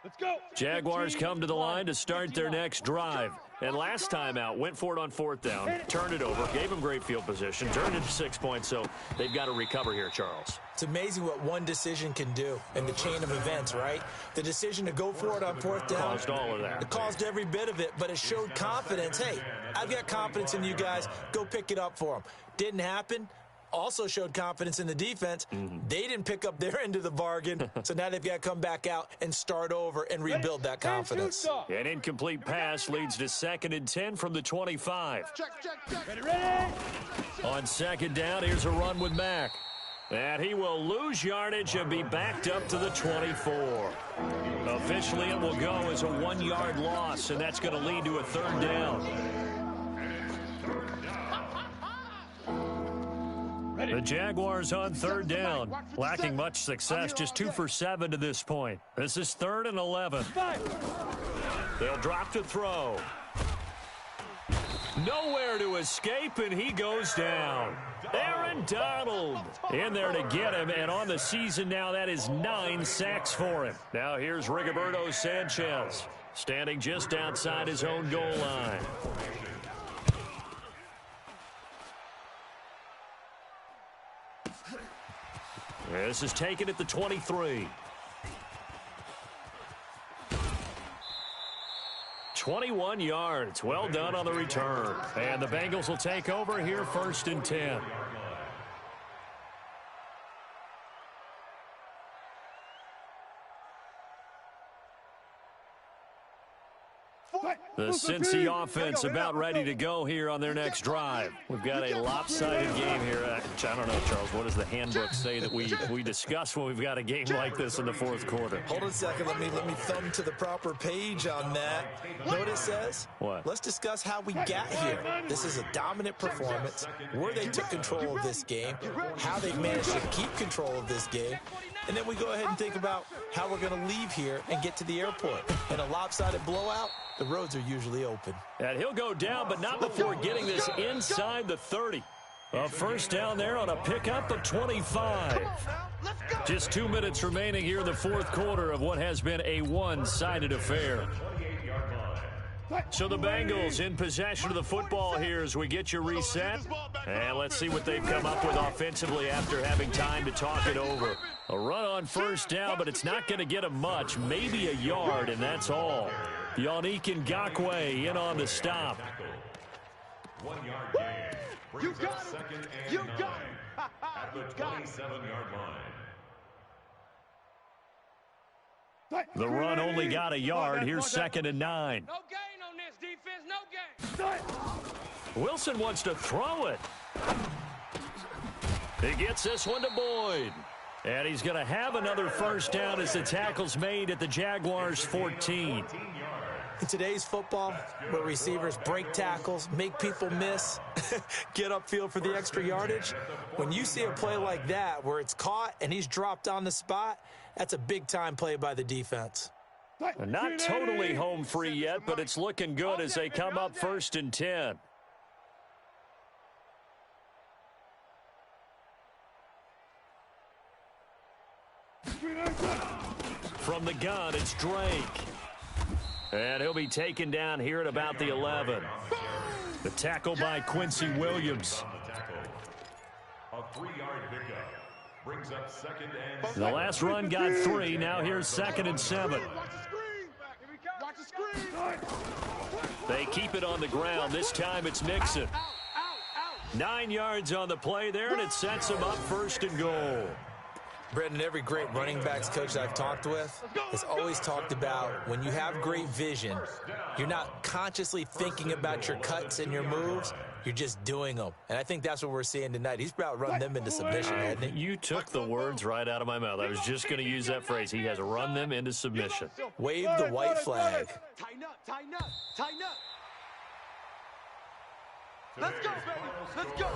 Let's go. Jaguars come to the line to start their next drive. And last time out, went for it on 4th down, turned it over, gave them great field position, turned it to 6 points, so they've got to recover here, Charles. It's amazing what one decision can do in the chain of events, right? The decision to go for it on 4th down. Caused all of that. It caused every bit of it, but it showed confidence. Hey, I've got confidence in you guys. Go pick it up for them. Didn't happen. Also showed confidence in the defense. They didn't pick up their end of the bargain, so now they've got to come back out and start over and rebuild that confidence. An incomplete pass leads to 2nd and 10 from the 25. Check. Ready. On 2nd down, here's a run with Mack. And he will lose yardage and be backed up to the 24. Officially, it will go as a 1-yard loss, and that's going to lead to a 3rd down. The Jaguars on 3rd down, lacking much success, just 2 for 7 to this point. This is 3rd and 11. They'll drop to throw. Nowhere to escape, and he goes down. Aaron Donald in there to get him, and on the season now, that is 9 sacks for him. Now here's Rigoberto Sanchez, standing just outside his own goal line. This is taken at the 23. 21 yards. Well done on the return. And the Bengals will take over here 1st and 10. The Cincy offense about ready to go here on their next drive. We've got a lopsided game here. I don't know, Charles, what does the handbook say that we discuss when we've got a game like this in the 4th quarter? Hold on a second. Let me thumb to the proper page on that. Know what it says? What? Let's discuss how we got here. This is a dominant performance, where they took control of this game, how they managed to keep control of this game, and then we go ahead and think about how we're going to leave here and get to the airport. In a lopsided blowout, the roads are usually open. And he'll go down, but not before getting this inside the 30. A 1st down there on a pickup of 25. Just 2 minutes remaining here in the 4th quarter of what has been a one-sided affair. So the Bengals in possession of the football here as we get you reset. And let's see what they've come up with offensively after having time to talk it over. A run on 1st down, but it's not going to get them much. Maybe a yard, and that's all. Yannick Ngakoue in on the stop. 1 yard gain. You got him. You got him. At the 27-yard line. The run only got a yard. Here's 2nd and 9. No gain on this defense. No gain. Wilson wants to throw it. He gets this one to Boyd. And he's going to have another first down as the tackle's made at the Jaguars' 14. In today's football, where receivers break tackles, make people miss, get upfield for the extra yardage, when you see a play like that where it's caught and he's dropped on the spot, that's a big-time play by the defense. Not totally home free yet, but it's looking good as they come up 1st and 10. From the gun, it's Drake. And he'll be taken down here at about the 11. The tackle by Quincy Williams. A 3-yard pickup brings up 2nd and 7. The last run got 3. Now here's 2nd and 7. Watch the screen. They keep it on the ground. This time it's Nixon. 9 yards on the play there, and it sets him up 1st and goal. Brendan, every great running backs coach I've talked with has always talked about when you have great vision, you're not consciously thinking about your cuts and your moves, you're just doing them. And I think that's what we're seeing tonight. He's about run them into submission, hasn't he? You took the words right out of my mouth. I was just going to use that phrase. He has run them into submission. Wave the white flag. Tighten up, tighten up, tighten up. Let's go, baby. Let's go.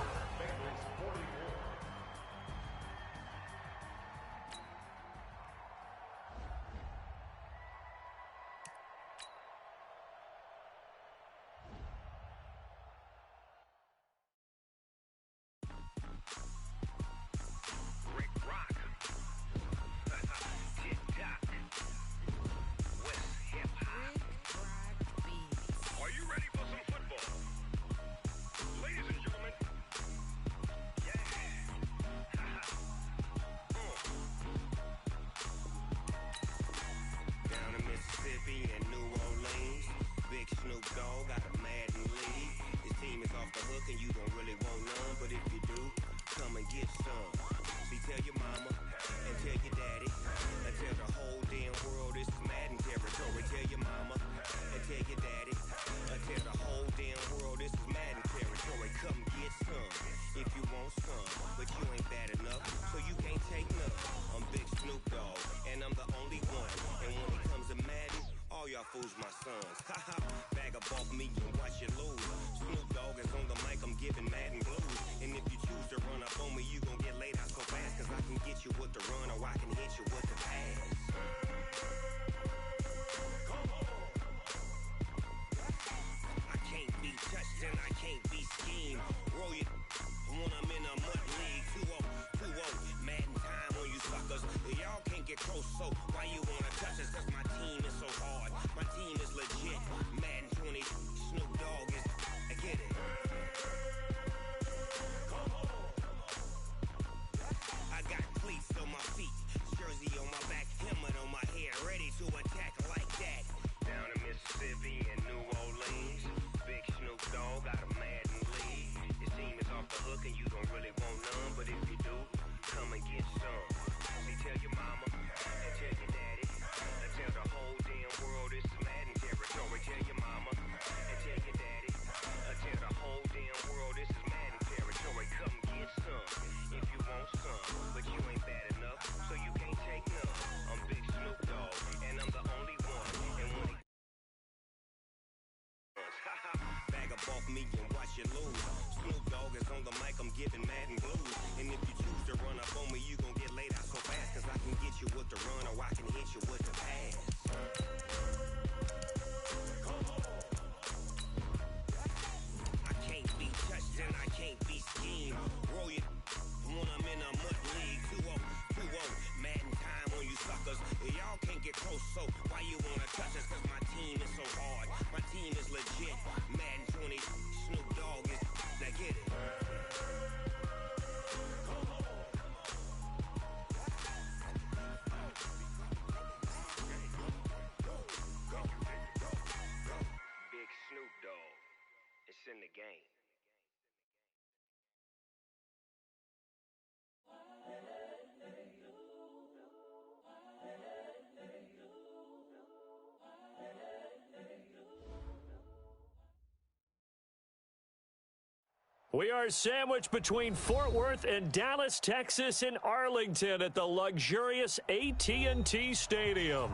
We are sandwiched between Fort Worth and Dallas, Texas, and Arlington at the luxurious AT&T Stadium.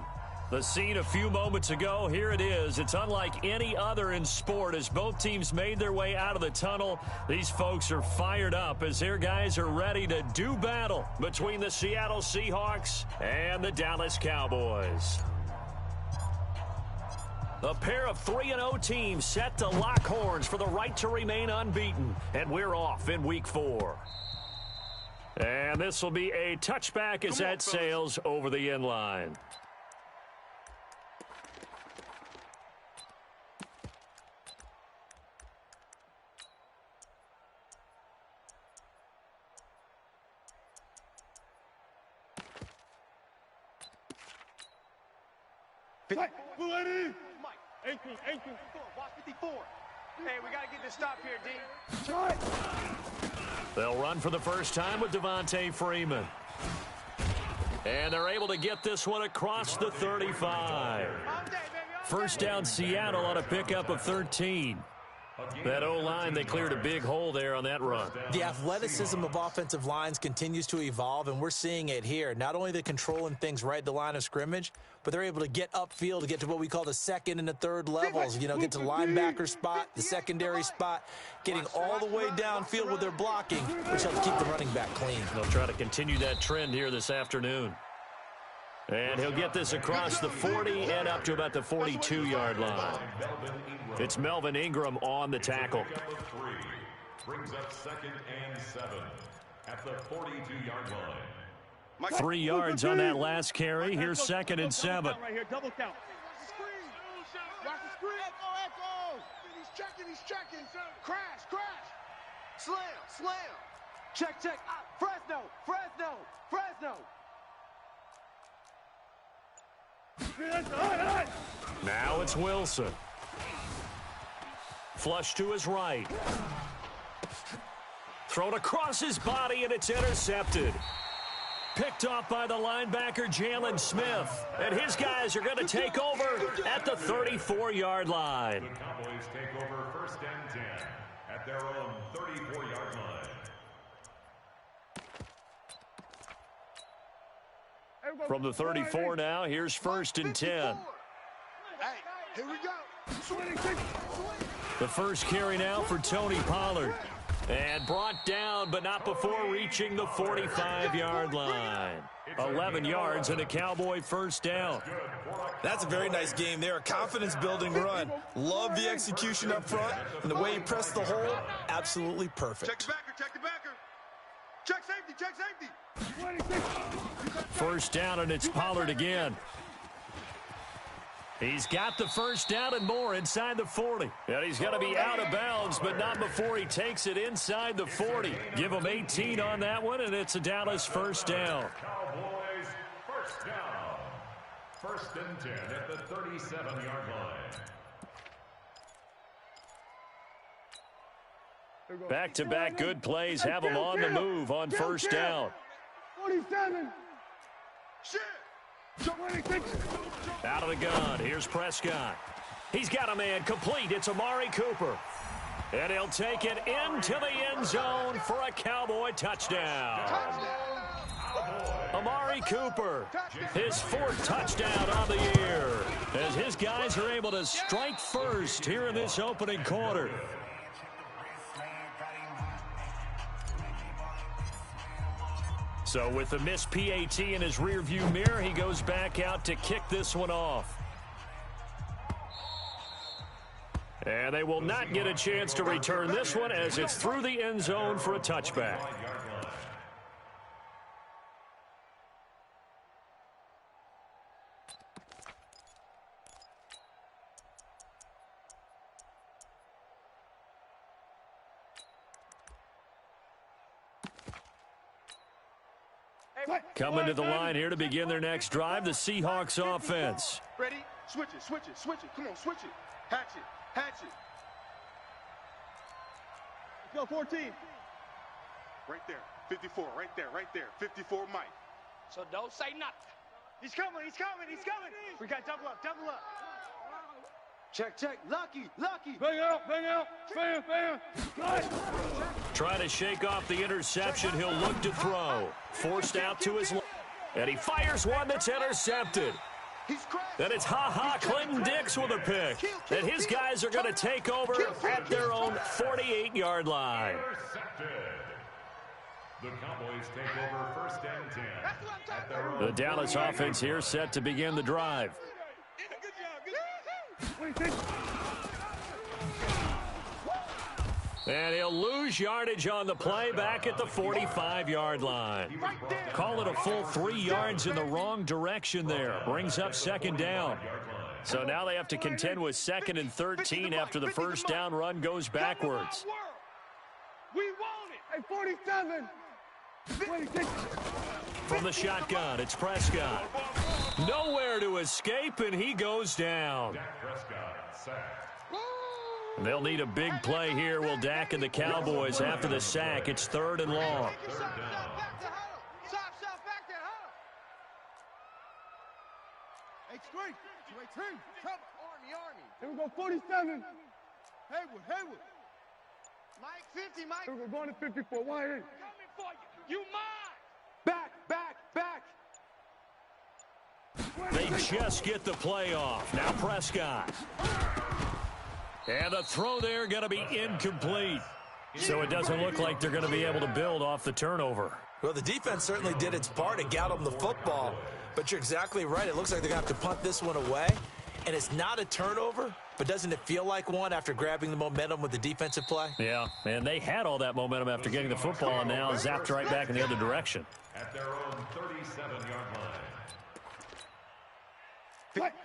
The scene a few moments ago, here it is. It's unlike any other in sport as both teams made their way out of the tunnel. These folks are fired up as their guys are ready to do battle between the Seattle Seahawks and the Dallas Cowboys. A pair of 3-0 teams set to lock horns for the right to remain unbeaten. And we're off in week 4. And this will be a touchback as that sails over the end line. Mike, 18, watch 54. Hey, we got to get this stop here, D. They'll run for the first time with Devontae Freeman. And they're able to get this one across the 35. First down Seattle on a pickup of 13. That O-line, they cleared a big hole there on that run. The athleticism of offensive lines continues to evolve, and we're seeing it here. Not only they're controlling things right at the line of scrimmage, but they're able to get upfield to get to what we call the second and the third levels. You know, get to the linebacker spot, the secondary spot, getting all the way downfield with their blocking, which helps keep the running back clean. They'll try to continue that trend here this afternoon. And he'll get this across the 40 and up to about the 42-yard line. It's Melvin Ingram on the tackle. Brings up 2nd and 7 at the 42-yard line. 3 yards on that last carry. Here's 2nd and 7. Right here, double count. Watch the screen. Echo. He's checking. Crash. Slam. Check. Fresno. Now it's Wilson. Flush to his right. Thrown across his body, and it's intercepted. Picked off by the linebacker, Jalen Smith. And his guys are going to take over at the 34-yard line. The Cowboys take over 1st and 10 at their own 34-yard line. From the 34 now, here's 1st and 10. Hey, here we go. The first carry now for Tony Pollard. And brought down, but not before reaching the 45-yard line. 11 yards and a Cowboy first down. That's a very nice game there. A confidence-building run. Love the execution up front. And the way he pressed the hole, absolutely perfect. Check the backer. Check safety. First down, and it's Pollard again. He's got the first down and more inside the 40. And he's going to be out of bounds, but not before he takes it inside the 40. Give him 18 on that one, and it's a Dallas first down. Cowboys first down. 1st and 10 at the 37-yard line. Back-to-back good plays have him on the move on first down. 47. Shit. 26. Out of the gun. Here's Prescott. He's got a man complete. It's Amari Cooper. And he'll take it into the end zone for a Cowboy touchdown. Amari Cooper, his 4th touchdown on the year, as his guys are able to strike first here in this opening quarter. So with the missed PAT in his rearview mirror, he goes back out to kick this one off. And they will not get a chance to return this one as it's through the end zone for a touchback. Coming to the line here to begin their next drive, the Seahawks offense. Ready? Switch it. Come on, switch it. Hatch it. Let's go, 14. Right there. 54, right there. 54, Mike. So don't say nothing. He's coming. We got double up. Check, check. Lucky. Bang out. Fan. Trying to shake off the interception. He'll look to throw. Forced out to his left. And he fires one that's intercepted. Then it's Clinton Dix with a pick. And his guys are going to take over at their own 48-yard line. The Cowboys take over 1st and 10. At their own The Dallas offense here set to begin the drive. And he'll lose yardage on the play back at the 45-yard line. Call it a full 3 yards in the wrong direction there. Brings up 2nd down. So now they have to contend with 2nd and 13 after the first down run goes backwards. We want it. Hey, 47. 26. From the shotgun, it's Prescott. Nowhere to escape, and he goes down. They'll need a big play here, will Dak and the Cowboys. After the sack, it's 3rd and long. Here we go, 47. Haywood. Mike, 50, Mike. Here we go, going to 54. Why ain't? Coming for you. You mine. Back. They just get the play off. Now Prescott. And the throw there going to be incomplete. So it doesn't look like they're going to be able to build off the turnover. Well, the defense certainly did its part to get them the football. But you're exactly right. It looks like they're going to have to punt this one away. And it's not a turnover, but doesn't it feel like one after grabbing the momentum with the defensive play? Yeah, and they had all that momentum after getting the football and now zapped right back in the other direction. At their own 37-yard line.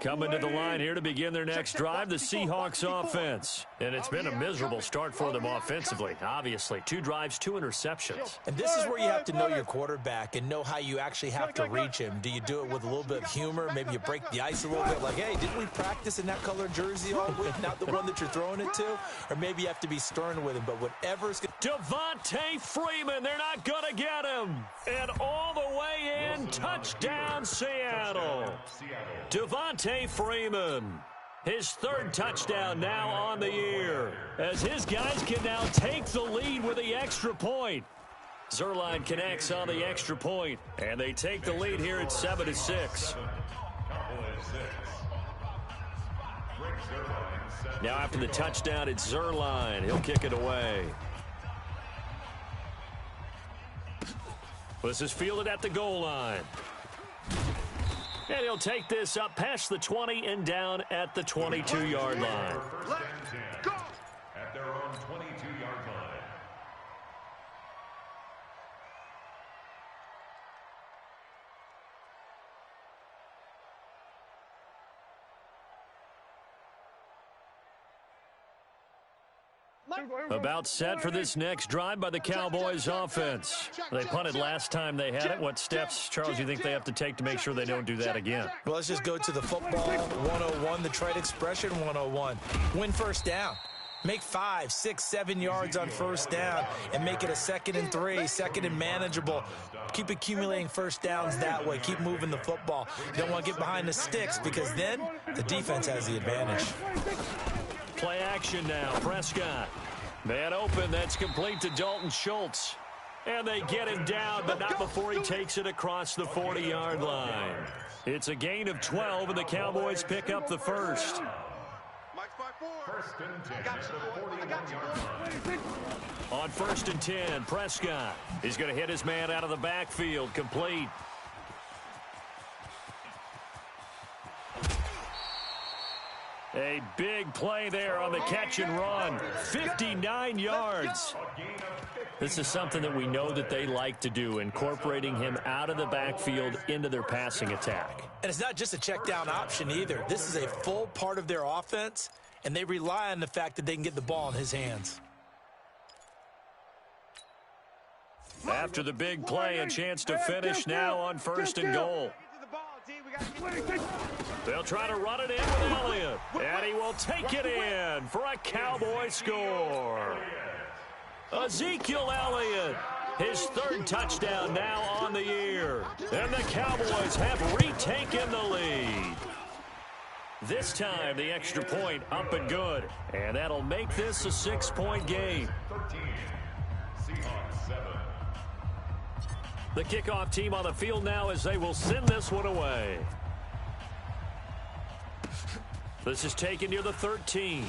Coming to the line here to begin their next drive, the Seahawks offense. And it's been a miserable start for them offensively, obviously. 2 drives, 2 interceptions. And this is where you have to know your quarterback and know how you actually have to reach him. Do you do it with a little bit of humor? Maybe you break the ice a little bit, like, hey, didn't we practice in that color jersey all week, not the one that you're throwing it to? Or maybe you have to be stern with him, but whatever's going to... Devontae Freeman, they're not going to get him. And all the way in, touchdown Seattle. Devontae Freeman, his 3rd touchdown now on the year, as his guys can now take the lead with the extra point. Zerline connects on the extra point, and they take the lead here at 7-6. Now after the touchdown, it's Zerline. He'll kick it away. This is fielded at the goal line. And he'll take this up past the 20 and down at the 22-yard line. Go. At their own 22-yard line. About set for this next drive by the Cowboys offense. They punted last time they had it. What steps, Charles, do you think they have to take to make sure they don't do that again? Well, let's just go to the football 101, the trade expression 101. Win first down. Make 5, 6, 7 yards on first down and make it a 2nd and 3, 2nd and manageable. Keep accumulating first downs that way. Keep moving the football. You don't want to get behind the sticks because then the defense has the advantage. Play action now. Prescott. Man open. That's complete to Dalton Schultz. And they get him down, but not before he takes it across the 40-yard line. It's a gain of 12, and the Cowboys pick up the first. First and 10 at the 41-yard line. On 1st and 10, Prescott. He's going to hit his man out of the backfield. Complete. A big play there on the catch and run. 59 yards. This is something that we know that they like to do, incorporating him out of the backfield into their passing attack. And it's not just a check down option either. This is a full part of their offense, and they rely on the fact that they can get the ball in his hands. After the big play, a chance to finish now on 1st and goal. They'll try to run it in with Elliott, and he will take it in for a Cowboy score. Ezekiel Elliott, his 3rd touchdown now on the year, and the Cowboys have retaken the lead. This time, the extra point up and good. And that'll make this a 6-point game. 13. Seahawks 7. The kickoff team on the field now as they will send this one away. This is taken near the 13.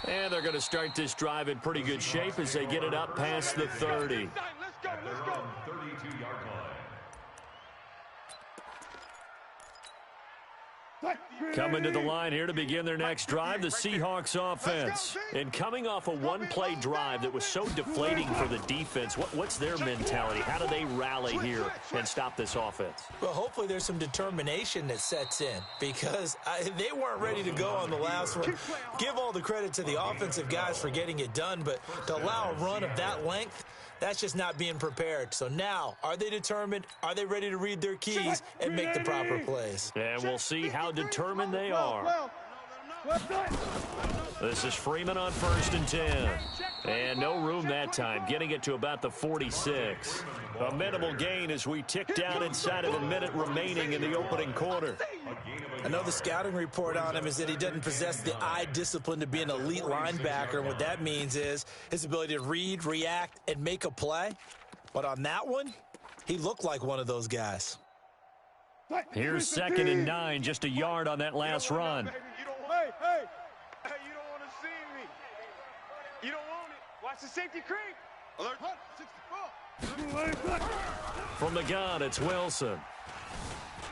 And they're going to start this drive in pretty good shape as they get it up past the 30. At their own 32-yard line. Coming to the line here to begin their next drive, the Seahawks offense. And coming off a one-play drive that was so deflating for the defense, what's their mentality? How do they rally here and stop this offense? Well, hopefully there's some determination that sets in because they weren't ready to go on the last one. Give all the credit to the offensive guys for getting it done, but to allow a run of that length, that's just not being prepared. So now, are they determined? Are they ready to read their keys and make the proper plays? And we'll see how determined they are. This is Freeman on 1st and 10. And no room that time, getting it to about the 46. A minimal gain as we tick down inside of a minute remaining in the opening quarter. I know the scouting report on him is that he doesn't possess the eye discipline to be an elite linebacker. And what that means is his ability to read, react, and make a play. But on that one, he looked like one of those guys. Here's 2nd and 9, just a yard on that last run. Hey, you don't want to see me. You don't want it. Watch the safety creep. Alert. 64. From the gun, it's Wilson.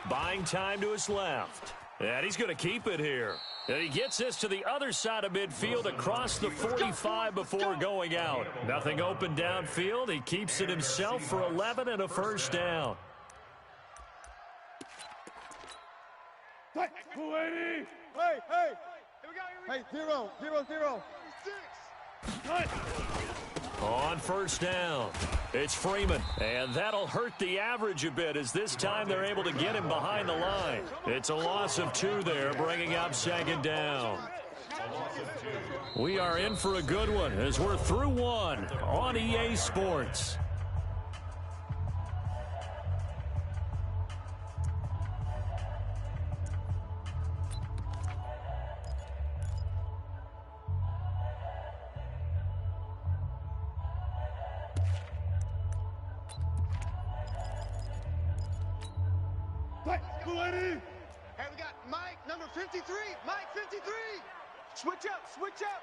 Buying time to his left. And he's going to keep it here. And he gets this to the other side of midfield across the 45 before going out. Nothing open downfield. He keeps it himself for 11 and a first down. Hey, Hey, 0, 0, 0. 6. On 1st down, it's Freeman. And that'll hurt the average a bit as this time they're able to get him behind the line. It's a loss of 2 there, bringing up 2nd down. We are in for a good one as we're through one on EA Sports. Hey, we got Mike, number 53. Mike, 53. Switch up, switch up.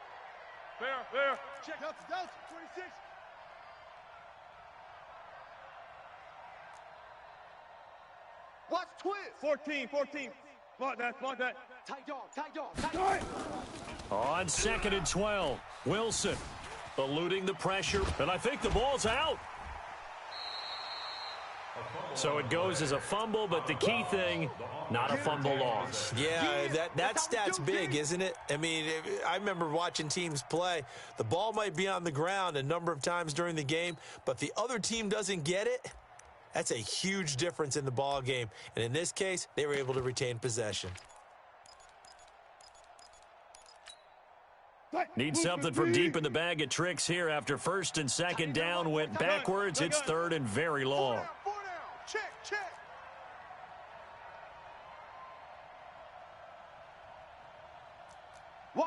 there. Check up, Delta, 26. Watch twist. 14. Block that. Tight dog. On 2nd and 12, Wilson eluding the pressure, and I think the ball's out. So it goes as a fumble, but the key thing, not a fumble loss. Yeah, that stat's big, isn't it? I mean, I remember watching teams play. The ball might be on the ground a number of times during the game, but the other team doesn't get it. That's a huge difference in the ball game. And in this case, they were able to retain possession. Need something from deep in the bag of tricks here after 1st and 2nd down went backwards. It's 3rd and very long. 4 down. Check. Wide,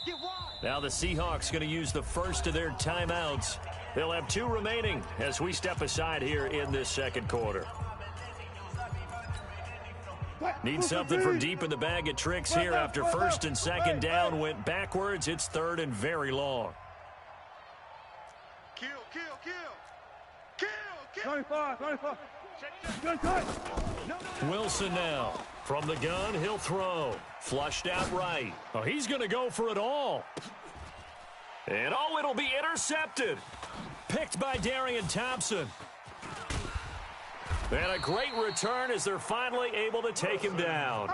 get wide. Now the Seahawks going to use the first of their timeouts. They'll have 2 remaining as we step aside here in this 2nd quarter. Need something from deep in the bag of tricks here after 1st and 2nd down went backwards. It's 3rd and very long. Kill. 25. Wilson now. From the gun, he'll throw. Flushed out right. Oh, he's going to go for it all. And it'll be intercepted. Picked by Darian Thompson. And a great return as they're finally able to take him down.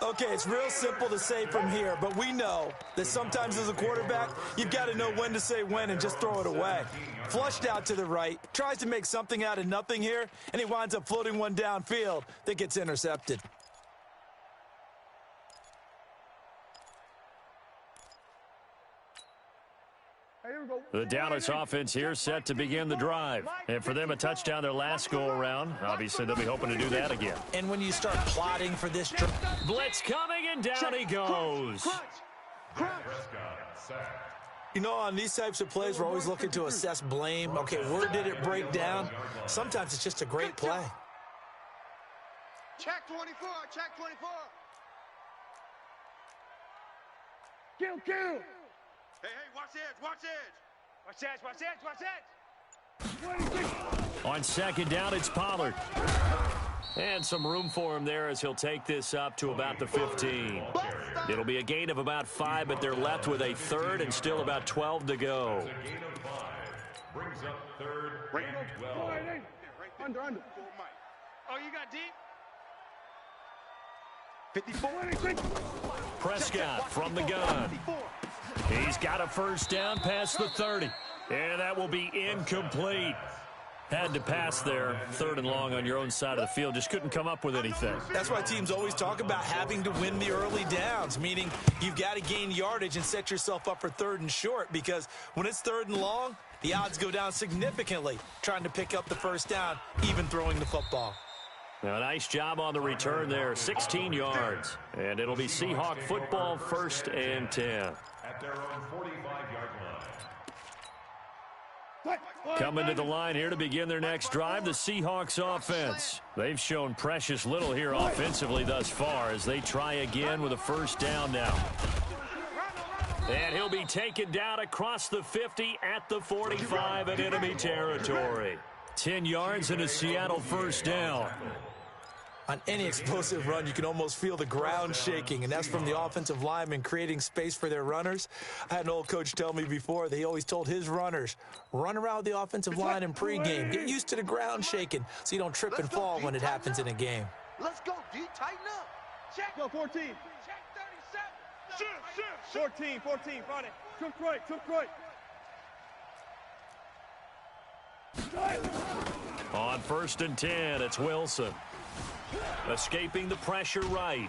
Okay, it's real simple to say from here, but we know that sometimes as a quarterback, you've got to know when to say when and just throw it away. Flushed out to the right, tries to make something out of nothing here, and he winds up floating one downfield that gets intercepted. The Dallas offense here set to begin the drive. And for them, a touchdown their last go-around. Obviously, they'll be hoping to do that again. And when you start plotting for this... Blitz coming, and down he goes. You know, on these types of plays, we're always looking to assess blame. Okay, where did it break down? Sometimes it's just a great play. Check 24, check 24. Kill. Hey, watch the edge, watch the edge. Watch edge. On second down, it's Pollard. And some room for him there as he'll take this up to about the 15. It'll be a gain of about 5, but they're left with a third and still about 12 to go. A gain of 5. Brings up third and 12. Under. Oh, you got deep? 54. Prescott from the gun. He's got a first down past the 30. And that will be incomplete. Had to pass there, third and long on your own side of the field. Just couldn't come up with anything. That's why teams always talk about having to win the early downs, meaning you've got to gain yardage and set yourself up for third and short, because when it's third and long, the odds go down significantly trying to pick up the first down, even throwing the football. Now, nice job on the return there, 16 yards. And it'll be Seahawk football, first and 10. At their own 45-yard line. Coming to the line here to begin their next drive, the Seahawks offense. They've shown precious little here offensively thus far as they try again with a first down now. And he'll be taken down across the 50 at the 45 in enemy territory. 10 yards and a Seattle first down. On any explosive run, you can almost feel the ground shaking, and that's from the offensive linemen creating space for their runners. I had an old coach tell me before that he always told his runners, run around the offensive line in pregame. Get used to the ground shaking so you don't trip and fall when it happens in a game. Let's go, D. Tighten up. Check. Go, 14. Check 37. Shoot. 14. Friday. Took right. On first and 10, it's Wilson. Escaping the pressure right.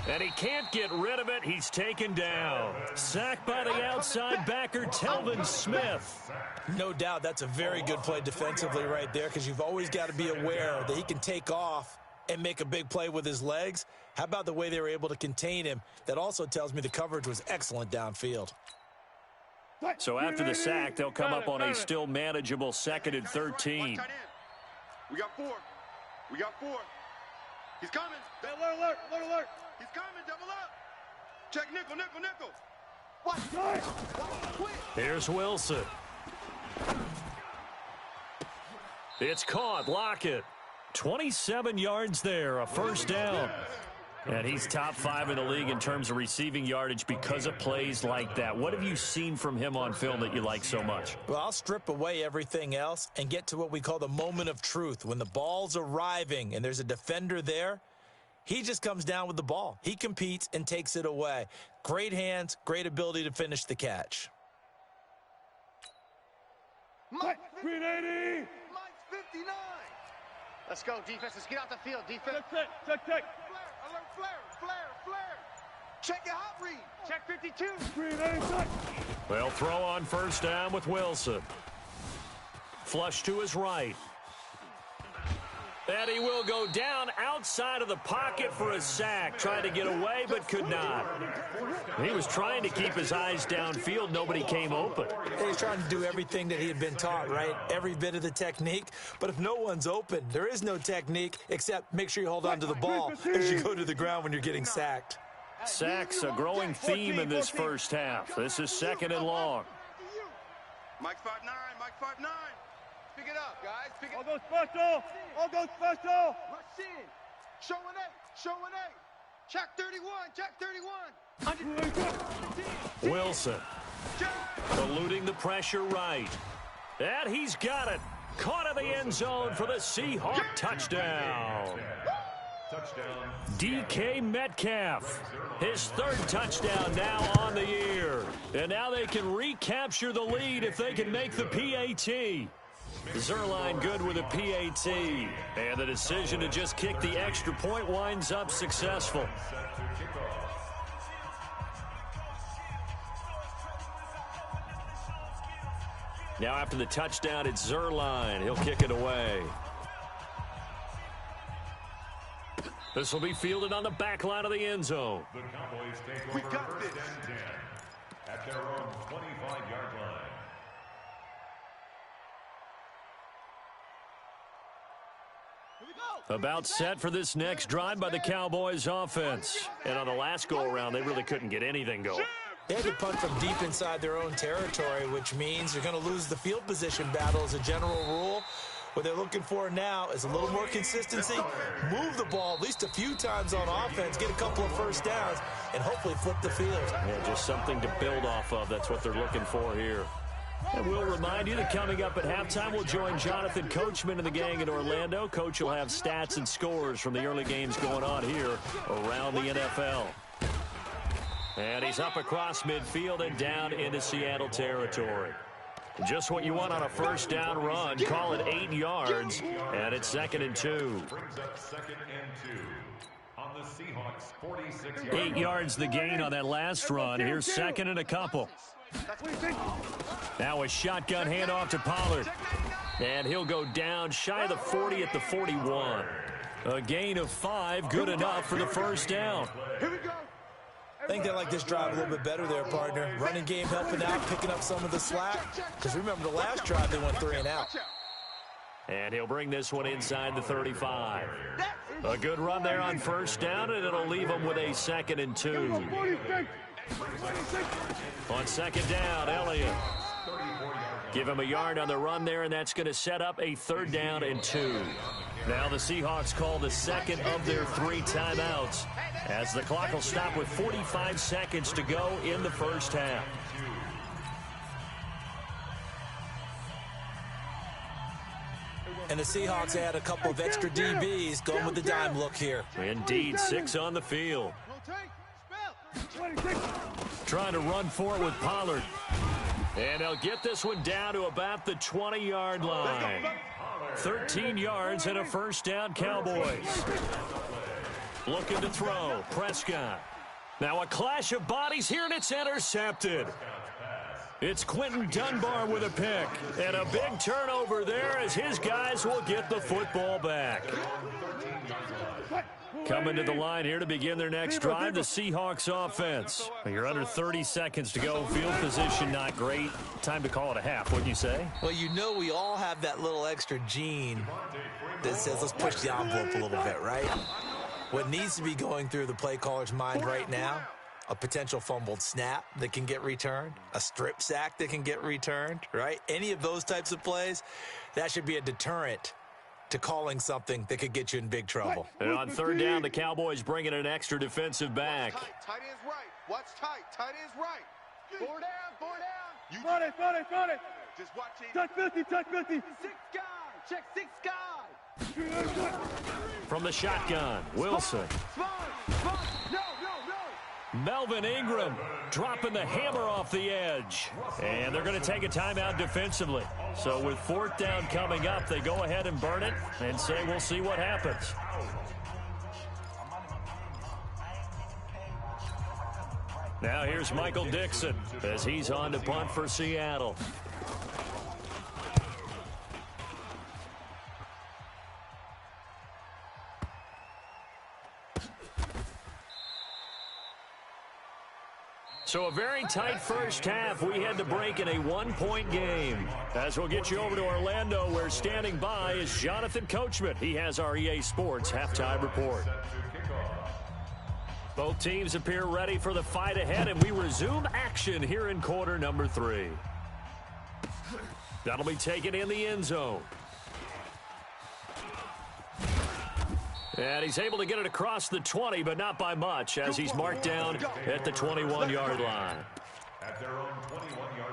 And he can't get rid of it. He's taken down. Sacked by the outside backer, Telvin Smith. No doubt that's a very good play defensively right there, because you've always got to be aware that he can take off and make a big play with his legs. How about the way they were able to contain him? That also tells me the coverage was excellent downfield. So after the sack, they'll come up on a still manageable second and 13. We got 4. He's coming. Alert. He's coming. Double up. Check nickel. What? Here's Wilson. It's caught. Lockett. 27 yards there. A first down. And he's top 5 in the league in terms of receiving yardage because of plays like that. What have you seen from him on film that you like so much? Well, I'll strip away everything else and get to what we call the moment of truth. When the ball's arriving and there's a defender there, he just comes down with the ball. He competes and takes it away. Great hands, great ability to finish the catch. Mike 380. Mike's 59. Let's go, defense. Let's get out the field, defense. Check. Flare. Check your hot read. Check 52. 380. They'll throw on first down with Wilson. Flush to his right. And he will go down outside of the pocket for a sack. Tried to get away, but could not. He was trying to keep his eyes downfield. Nobody came open. He's trying to do everything that he had been taught, right? Every bit of the technique. But if no one's open, there is no technique except make sure you hold on to the ball as you go to the ground when you're getting sacked. Sacks, a growing theme in this first half. This is second and long. Mike's 5'9". Pick it up, guys. Pick it All up. goes special. Rush in. Show an 8. Check 31. Wilson eluding the pressure right. And he's got it. Caught in the end zone for the Seahawk touchdown. DK Metcalf, his third touchdown now on the year. And now they can recapture the lead if they can make the PAT. Zerline good with a PAT. And the decision to just kick the extra point winds up successful. Now after the touchdown, it's Zerline. He'll kick it away. This will be fielded on the back line of the end zone. The Cowboys take over first and 10 at their own 25-yard line. About set for this next drive by the Cowboys offense. And on the last go-around, they really couldn't get anything going. They had to punt from deep inside their own territory, which means you're going to lose the field position battle as a general rule. What they're looking for now is a little more consistency, move the ball at least a few times on offense, get a couple of first downs, and hopefully flip the field. Yeah, just something to build off of. That's what they're looking for here. And we'll remind you that coming up at halftime, we'll join Jonathan Coachman and the gang in Orlando. Coach will have stats and scores from the early games going on here around the NFL. And he's up across midfield and down into Seattle territory. Just what you want on a first down run. Call it 8 yards, and it's 2nd and 2. Brings up 2nd and 2 on the Seahawks' 46-yard 8 yards the gain on that last run. Here's 2nd and a couple. Now a shotgun handoff to Pollard. And he'll go down shy of the 40 at the 41. A gain of 5, good enough for the first down. Here we go. I think they like this drive a little bit better there, partner. Running game helping out, picking up some of the slack. Because remember, the last drive, they went 3 and out. And he'll bring this one inside the 35. A good run there on first down, and it'll leave him with a 2nd and 2. On 2nd down, Elliott. Give him a yard on the run there, and that's going to set up a 3rd down and 2. Now the Seahawks call the second of their 3 timeouts as the clock will stop with 45 seconds to go in the first half. And the Seahawks add a couple of extra DBs going with the dime look here. Indeed, 6 on the field. Trying to run for it with Pollard. And they'll get this one down to about the 20-yard line. 13 yards and a first down, Cowboys. Looking to throw, Prescott. Now a clash of bodies here, and it's intercepted. It's Quentin Dunbar with a pick. And a big turnover there as his guys will get the football back. Coming to the line here to begin their next drive, the Seahawks offense. You're under 30 seconds to go. Field position not great. Time to call it a half, wouldn't you say? Well, you know we all have that little extra gene that says let's push the envelope a little bit, right? What needs to be going through the play caller's mind right now, a potential fumbled snap that can get returned, a strip sack that can get returned, right? Any of those types of plays, that should be a deterrent to calling something that could get you in big trouble. And on 3rd down, the Cowboys bring in an extra defensive back. Tight end's right. Watch tight. Tight end's right. 4 down. Front it. Just watch it. Touch 50. 6 guy. Check 6 guy. From the shotgun, Wilson. Spot. No. Melvin Ingram dropping the hammer off the edge. And they're going to take a timeout defensively. So with 4th down coming up, they go ahead and burn it and say we'll see what happens. Now here's Michael Dixon as he's on to punt for Seattle. So a very tight first half. We had to break in a 1-point game. As we'll get you over to Orlando, where standing by is Jonathan Coachman. He has our EA Sports halftime report. Both teams appear ready for the fight ahead, and we resume action here in quarter number 3. That'll be taken in the end zone. And he's able to get it across the 20, but not by much, as he's marked down at the 21-yard line. At their own 21-yard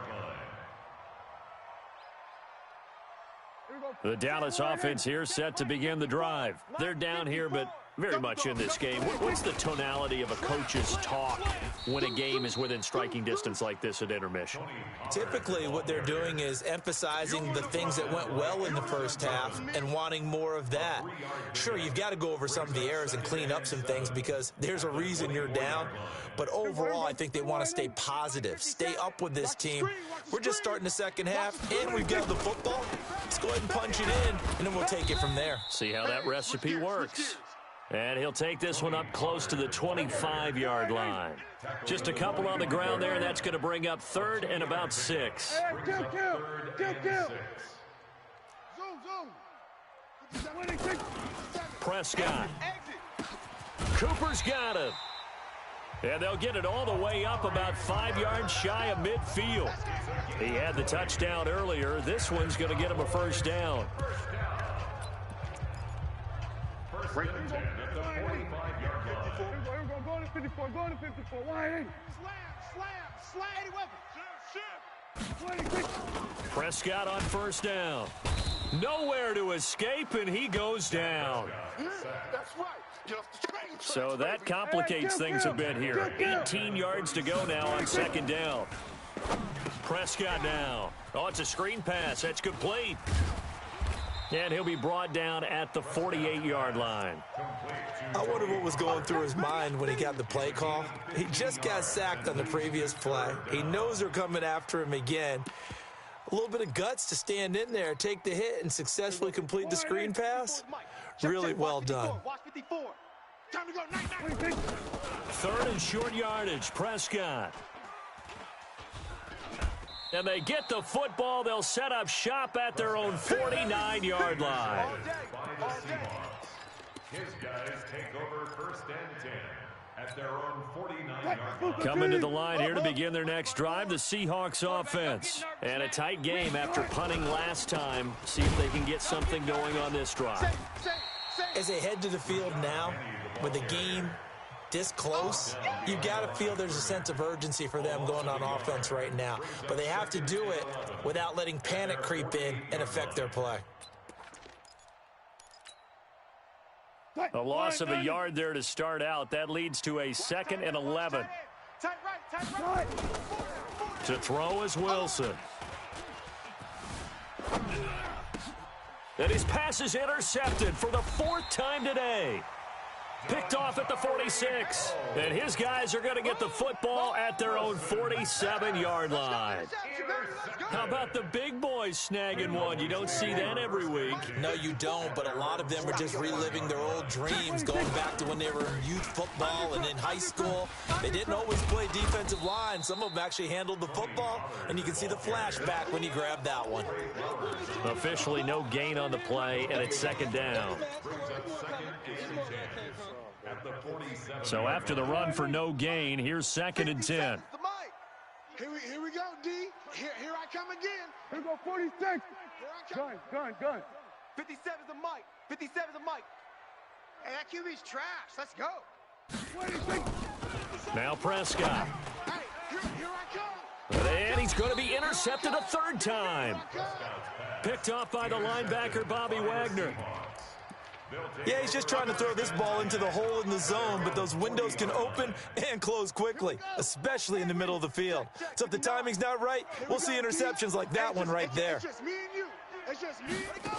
line. The Dallas offense here set to begin the drive. They're down here, but Very much in this game. What's the tonality of a coach's talk when a game is within striking distance like this at intermission? Typically, what they're doing is emphasizing the things that went well in the first half and wanting more of that. Sure, you've got to go over some of the errors and clean up some things because there's a reason you're down. But overall, I think they want to stay positive, stay up with this team. We're just starting the second half, and we've got the football. Let's go ahead and punch it in, and then we'll take it from there. See how that recipe works. And he'll take this one up close to the 25-yard line. Just a couple on the ground there, and that's going to bring up 3rd and about 6. Prescott. Cooper's got it. And they'll get it all the way up about 5 yards shy of midfield. He had the touchdown earlier. This one's going to get him a first down. First and 10 at the 45-yard line. Go to 54, go to 54. Wide. Slam. Prescott on first down. Nowhere to escape, and he goes down. That's right. Get off the train. So that complicates things a bit here. 18 yards to go now on second down. Prescott now. Oh, it's a screen pass. That's complete. And he'll be brought down at the 48-yard line. I wonder what was going through his mind when he got the play call. He just got sacked on the previous play. He knows they're coming after him again. A little bit of guts to stand in there, take the hit, and successfully complete the screen pass. Really well done. Time to go. 3rd and short yardage, Prescott. And they get the football. They'll set up shop at their own 49-yard line. His guys take over 1st and 10 at their own 49-yard line. Coming to the line here to begin their next drive, the Seahawks offense. And a tight game after punting last time. See if they can get something going on this drive. As they head to the field now, with the game this close, you've got to feel there's a sense of urgency for them going on offense right now. But they have to do it without letting panic creep in and affect their play. A loss of a yard there to start out. That leads to a 2nd and 11. To throw is Wilson. And his pass is intercepted for the 4th time today. Picked off at the 46. And his guys are going to get the football at their own 47-yard line. How about the big boys snagging one? You don't see that every week. No, you don't, but a lot of them are just reliving their old dreams, going back to when they were in youth football and in high school. They didn't always play defensive line. Some of them actually handled the football, and you can see the flashback when he grabbed that one. Officially no gain on the play, and it's 2nd down. So after the run for no gain, here's 2nd and 10. Here we go, D. Here I come again. Here go 46. Here I come. Gun. 57's the mic. 57's the mic. Hey, that QB's trash. Let's go. 26. Now Prescott. Hey, here I come. And he's going to be intercepted a 3rd time. Picked off by the linebacker, Bobby Wagner. Yeah, he's just trying to throw this ball into the hole in the zone, but those windows can open and close quickly, especially in the middle of the field. So if the timing's not right, we'll see interceptions like that one right there. It's just me and you. It's just me and you.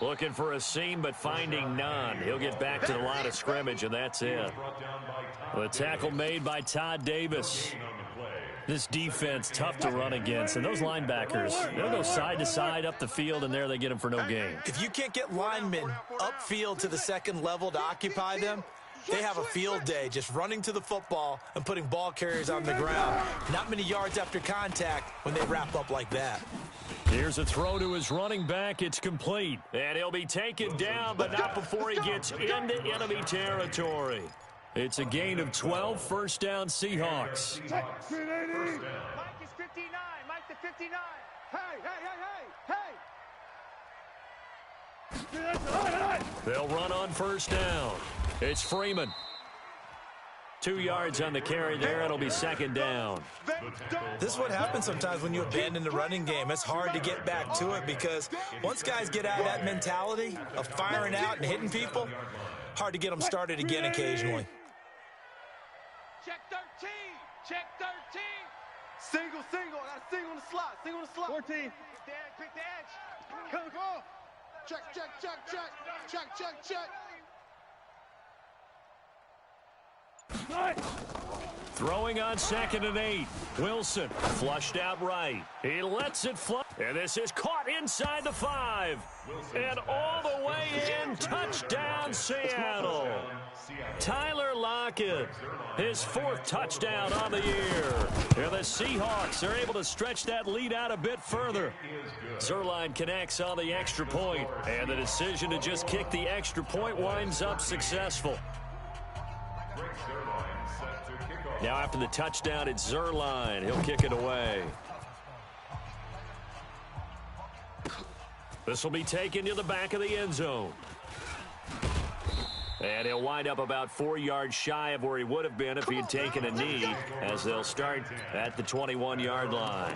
Looking for a seam, but finding none. He'll get back to the line of scrimmage, and that's it. The tackle made by Todd Davis. This defense, tough to run against. And those linebackers, they'll go side to side up the field, and there they get them for no gain. If you can't get linemen upfield to the 2nd level to occupy them, they have a field day just running to the football and putting ball carriers on the ground. Not many yards after contact when they wrap up like that. Here's a throw to his running back. It's complete. And he'll be taken down, but not before he gets into enemy territory. It's a gain of 12, 1st down Seahawks. Mike is 59. Mike to 59. Hey. They'll run on 1st down. It's Freeman. 2 yards on the carry there. It'll be second down. This is what happens sometimes when you abandon the running game. It's hard to get back to it because once guys get out of that mentality of firing out and hitting people, hard to get them started again occasionally. Check 13. Check 13. Single. I got a single on the slot. 14. Pick the edge. Come. Check. Throwing on 2nd and 8. Wilson flushed out right. He lets it fly. And this is caught inside the 5. And all the way in. Touchdown, Seattle. Tyler Lockett, his 4th touchdown on the year. And the Seahawks are able to stretch that lead out a bit further. Zerline connects on the extra point, and the decision to just kick the extra point winds up successful. Now after the touchdown, it's Zerline. He'll kick it away. This will be taken to the back of the end zone. And he'll wind up about 4 yards shy of where he would have been if he had taken a knee, as they'll start at the 21-yard line.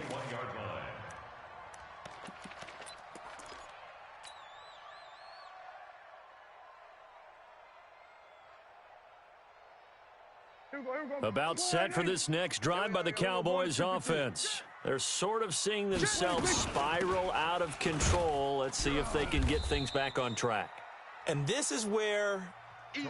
About set for this next drive by the Cowboys offense. They're sort of seeing themselves spiral out of control. Let's see if they can get things back on track. And this is where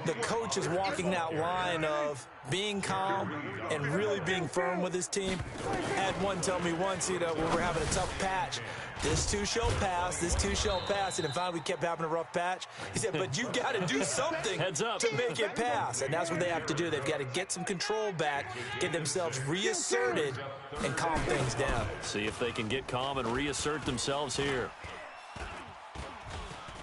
the coach is walking that line of being calm and really being firm with his team. I had one tell me once, when we're having a tough patch, this too shall pass, this too shall pass. And finally we kept having a rough patch. He said, but you've got to do something Heads up. to make it pass. And that's what they have to do. They've got to get some control back, get themselves reasserted, and calm things down. See if they can get calm and reassert themselves here.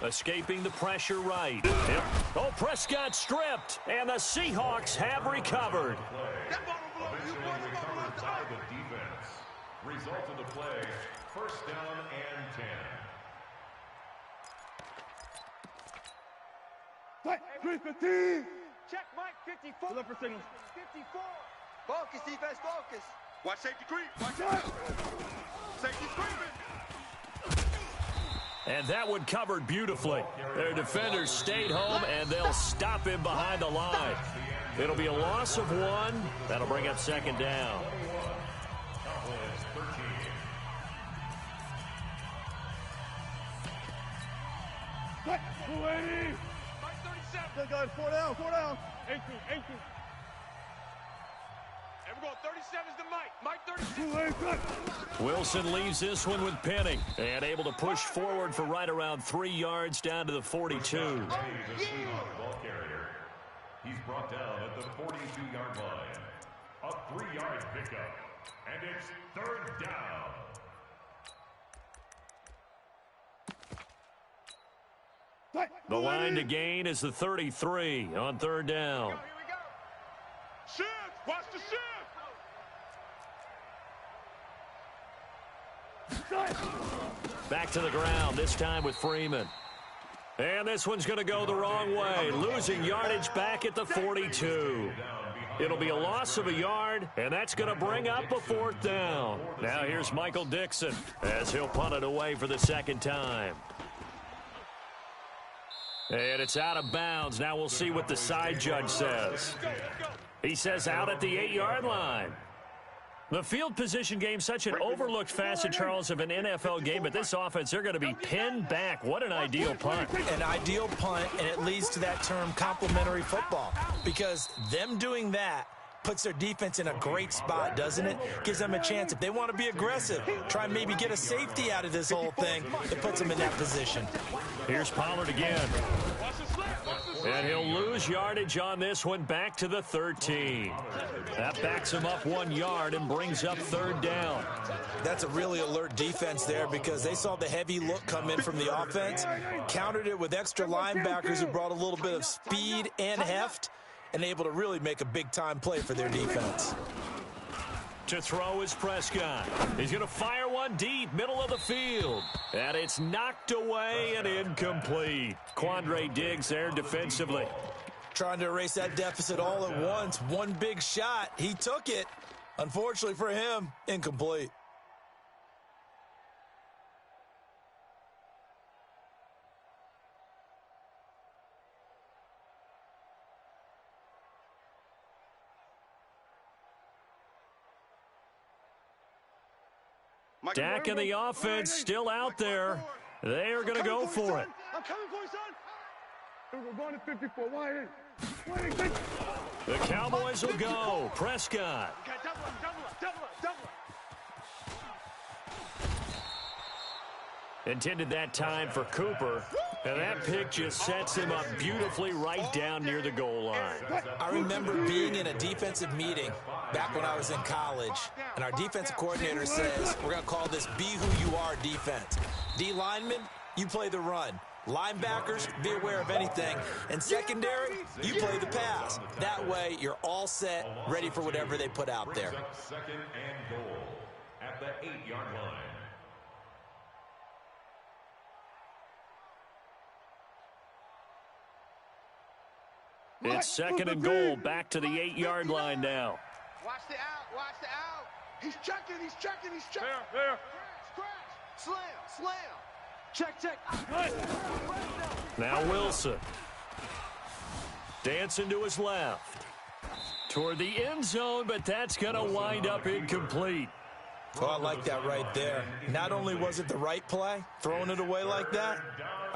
Escaping the pressure right. Yep. Oh, Prescott stripped, and the Seahawks have recovered. Result of the play, 1st down and 10. 315. Check Mike 54. Look for signals. 54. Focus, defense, focus. Watch safety creep. Watch out. Safety creeping. And that one covered beautifully. Their defenders stayed home, and they'll stop him behind the line. It'll be a loss of 1. That'll bring up 2nd down. Mike 37. Good guys, 4 down. 18. And we're going 37's to Mike. Mike 37. Wilson leaves this one with Penning, and able to push forward for right around 3 yards down to the 42. Ball carrier. He's brought down at the 42-yard line. A 3-yard pickup, and it's 3rd down. The line to gain is the 33 on 3rd down. Here we go. Shift. Watch the shift. Back to the ground, this time with Freeman. And this one's going to go the wrong way, losing yardage back at the 42. It'll be a loss of a yard, and that's going to bring up a 4th down. Now here's Michael Dixon as he'll punt it away for the 2nd time. And it's out of bounds. Now we'll see what the side judge says. He says out at the 8-yard line. The field position game, such an overlooked facet, Charles, of an NFL game, but this offense, they're going to be pinned back. What an ideal punt. An ideal punt, and it leads to that term complementary football, because them doing that puts their defense in a great spot, doesn't it? Gives them a chance. If they want to be aggressive, try and maybe get a safety out of this whole thing, it puts them in that position. Here's Pollard again. And he'll lose yardage on this one back to the 13. That backs him up 1 yard and brings up 3rd down. That's a really alert defense there because they saw the heavy look come in from the offense, countered it with extra linebackers who brought a little bit of speed and heft, and able to really make a big-time play for their defense. To throw is Prescott. He's going to fire one deep, middle of the field. And it's knocked away and incomplete. Quandre Diggs there defensively. trying to erase that deficit all at once. One big shot. He took it. Unfortunately for him, incomplete. Dak and the offense still out there. They are going to go for it. I'm coming for you, son. We're going to 54. Why? The Cowboys will go. Prescott. Okay, double up. Intended that time for Cooper. And that pick just sets him up beautifully right down near the goal line. I remember being in a defensive meeting back when I was in college, and our defensive coordinator says, we're going to call this be who you are defense. D linemen, you play the run. Linebackers, be aware of anything. And secondary, you play the pass. That way, you're all set, ready for whatever they put out there. Second and goal at the 8-yard line. It's second and goal, back to the 8-yard line now. Watch the out. He's checking. There. Scratch. Slam. Check. Now Wilson. Dancing to his left. Toward the end zone, but that's going to wind up incomplete. Oh, I like that right there. Not only was it the right play, throwing it away like that,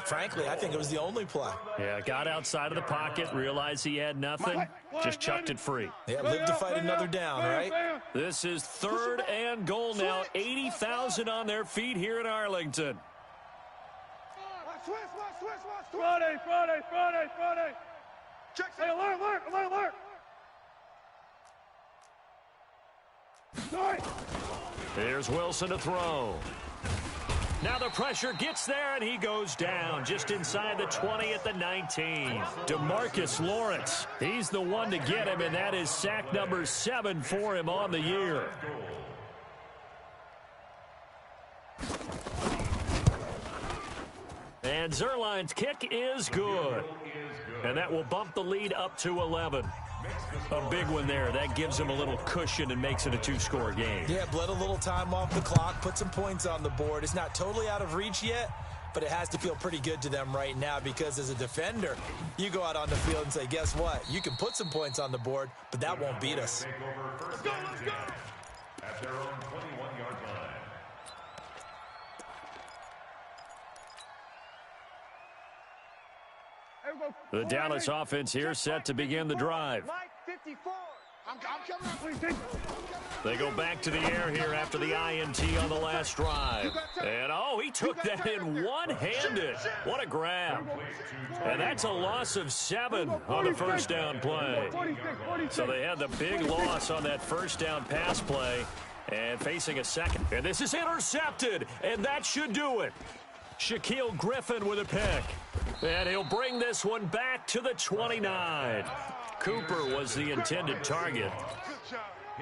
frankly, I think it was the only play. Yeah, got outside of the pocket, realized he had nothing, just chucked it free. Yeah, live to fight another down, right? This is third and goal now. 80,000 on their feet here in Arlington. Switch. Friday. Check. Hey, alert. Sorry. There's Wilson to throw. Now the pressure gets there, and he goes down just inside the 20 at the 19. DeMarcus Lawrence, he's the one to get him, and that is sack number 7 for him on the year. And Zerline's kick is good. And that will bump the lead up to 11. A big one there. That gives him a little cushion and makes it a 2-score game. Yeah, bled a little time off the clock, put some points on the board. It's not totally out of reach yet, but it has to feel pretty good to them right now because as a defender, you go out on the field and say, guess what? You can put some points on the board, but that won't beat us. Let's go. At their own 21-yard line. The Dallas offense here set to begin the drive. Mike, 54. I'm coming up. They go back to the air here after the INT on the last drive. And, he took that in one-handed. What a grab. And that's a loss of 7 on the first down play. So they had the big loss on that first down pass play and facing a second. And this is intercepted, and that should do it. Shaquille Griffin with a pick. And he'll bring this one back to the 29. Cooper was the intended target.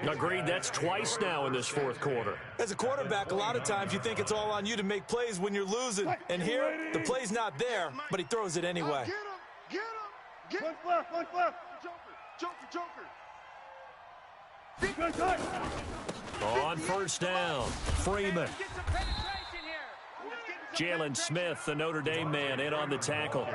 Agreed, that's twice now in this fourth quarter. As a quarterback, a lot of times you think it's all on you to make plays when you're losing. And here, the play's not there, but he throws it anyway. Get him. Look left. Joker. On first down, Freeman. Jalen Smith, the Notre Dame man, in on the tackle.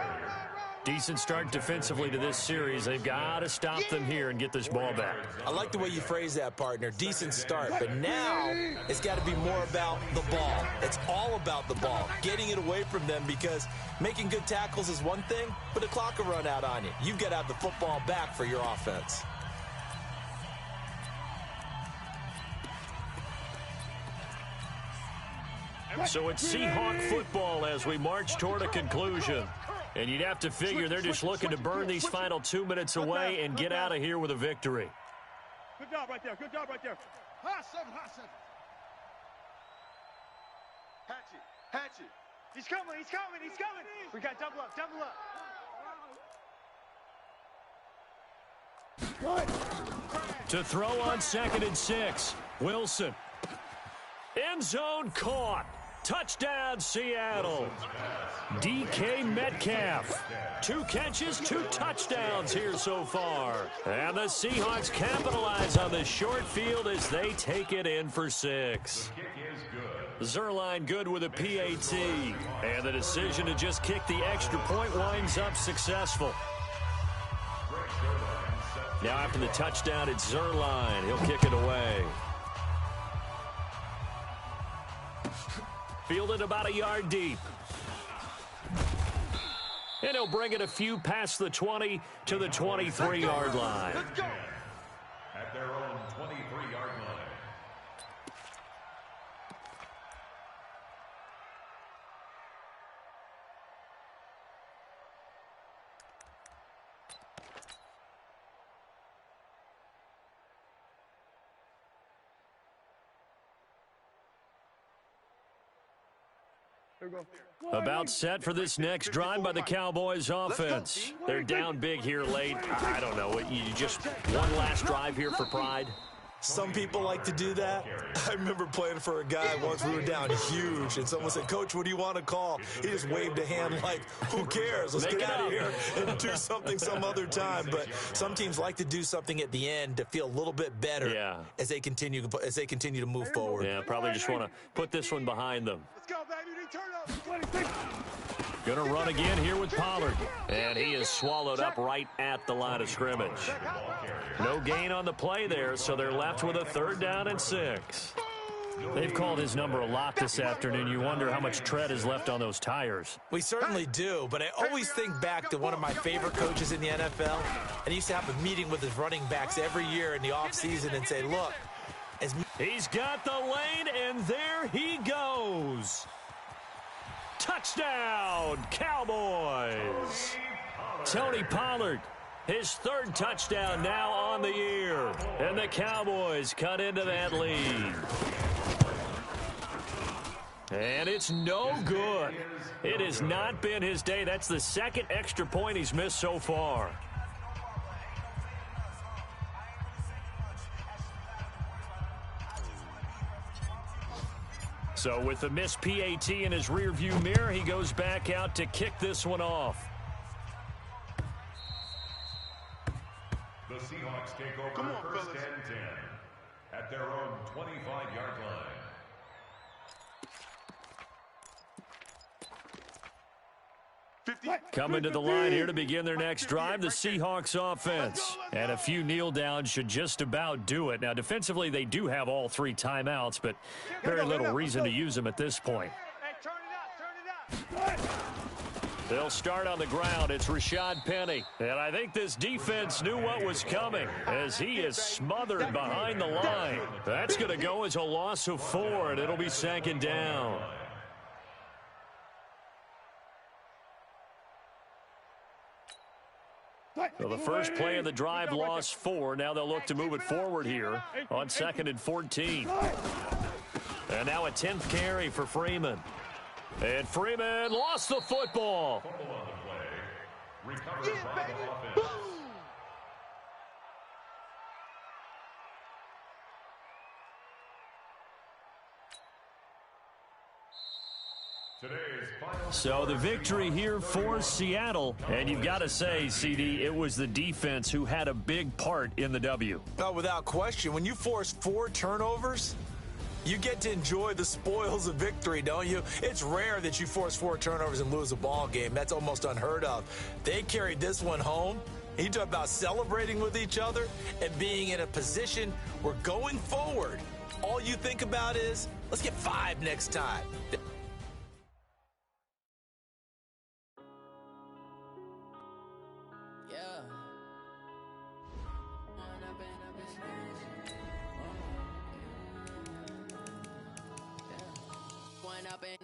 Decent start defensively to this series. They've got to stop them here and get this ball back. I like the way you phrase that, partner. Decent start. But now it's got to be more about the ball. It's all about the ball. Getting it away from them because making good tackles is one thing, but the clock will run out on you. You've got to have the football back for your offense. So it's Seahawk football as we march toward a conclusion. And you'd have to figure they're just looking to burn these final 2 minutes away and get out of here with a victory. Good job right there. Hot seven. Hatchet. He's coming. We got double up. To throw on 2nd and 6. Wilson. End zone caught. Touchdown, Seattle. DK Metcalf. 2 catches, 2 touchdowns here so far. And the Seahawks capitalize on the short field as they take it in for 6. Zerline good with a PAT. And the decision to just kick the extra point winds up successful. Now after the touchdown, it's Zerline. He'll kick it away. Fielded about a yard deep. And he'll bring it a few past the 20 to the 23-yard line. At their own 23-yard line. About set for this next drive by the Cowboys offense. They're down big here late. I don't know. You just one last drive here for pride? Some people like to do that. I remember playing for a guy once. We were down huge, and someone said, "Coach, what do you want to call?" He just waved a hand like, "Who cares? Let's get out of here and do something some other time." But some teams like to do something at the end to feel a little bit better as they continue to move forward. Yeah, probably just want to put this one behind them. Let's go, baby. They turn up. Going to run again here with Pollard. And he is swallowed up right at the line of scrimmage. No gain on the play there, so they're left with a 3rd down and 6. They've called his number a lot this afternoon. You wonder how much tread is left on those tires. We certainly do, but I always think back to one of my favorite coaches in the NFL. And he used to have a meeting with his running backs every year in the offseason and say, look. He's got the lane, and there he goes. Touchdown, Cowboys. Tony Pollard, his 3rd touchdown now on the year. And the Cowboys cut into that lead. And it's no good. It has not been his day. That's the 2nd extra point he's missed so far. So with the missed PAT in his rearview mirror, he goes back out to kick this one off. The Seahawks take over first and 10 at their own 25-yard line. Coming to the line here to begin their next drive, the Seahawks offense. And a few kneel downs should just about do it. Now, defensively, they do have all 3 timeouts, but very little reason to use them at this point. They'll start on the ground. It's Rashad Penny. And I think this defense knew what was coming as he is smothered behind the line. That's going to go as a loss of 4, and it'll be 2nd down. So the first play of the drive lost 4. Now they'll look to move it forward here on 2nd and 14. And now a 10th carry for Freeman. And Freeman lost the football. Recovered by the offense. So the victory here for Seattle. And you've got to say, CD, it was the defense who had a big part in the W. Oh, without question. When you force 4 turnovers, you get to enjoy the spoils of victory, don't you? It's rare that you force 4 turnovers and lose a ball game. That's almost unheard of. They carried this one home. You talk about celebrating with each other and being in a position where going forward, all you think about is, let's get 5 next time.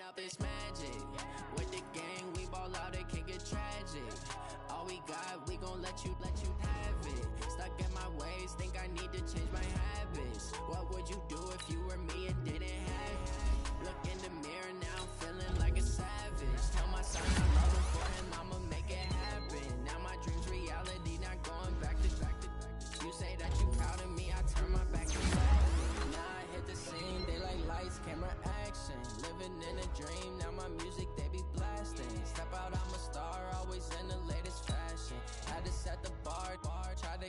Up is magic. With the gang, we ball out, it can get tragic. All we got, we gon' let you have it. Stuck in my ways, think I need to change my habits. What would you do if you were me and didn't have it? Look in the mirror now, I'm feeling like a savage. Tell my son I love him for him, I'ma make it happen. Now my dreams reality, not going back to. You say that you proud of me, I turn my back to that. Now I hit the scene, they like lights, camera, action. Living in a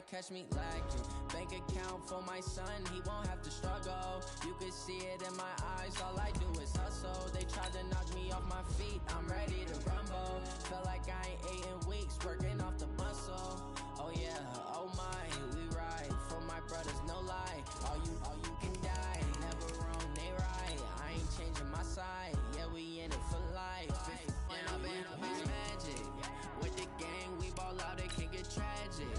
they catch me lacking. Bank account for my son, he won't have to struggle. You can see it in my eyes, all I do is hustle. They tried to knock me off my feet, I'm ready to rumble. Felt like I ain't ate in weeks, working off the muscle. Oh yeah, oh my, we ride for my brothers, no lie. All you can die, never wrong, they right. I ain't changing my side, yeah, we in it for life. And I've been magic. With the gang, we ball out, it can get tragic.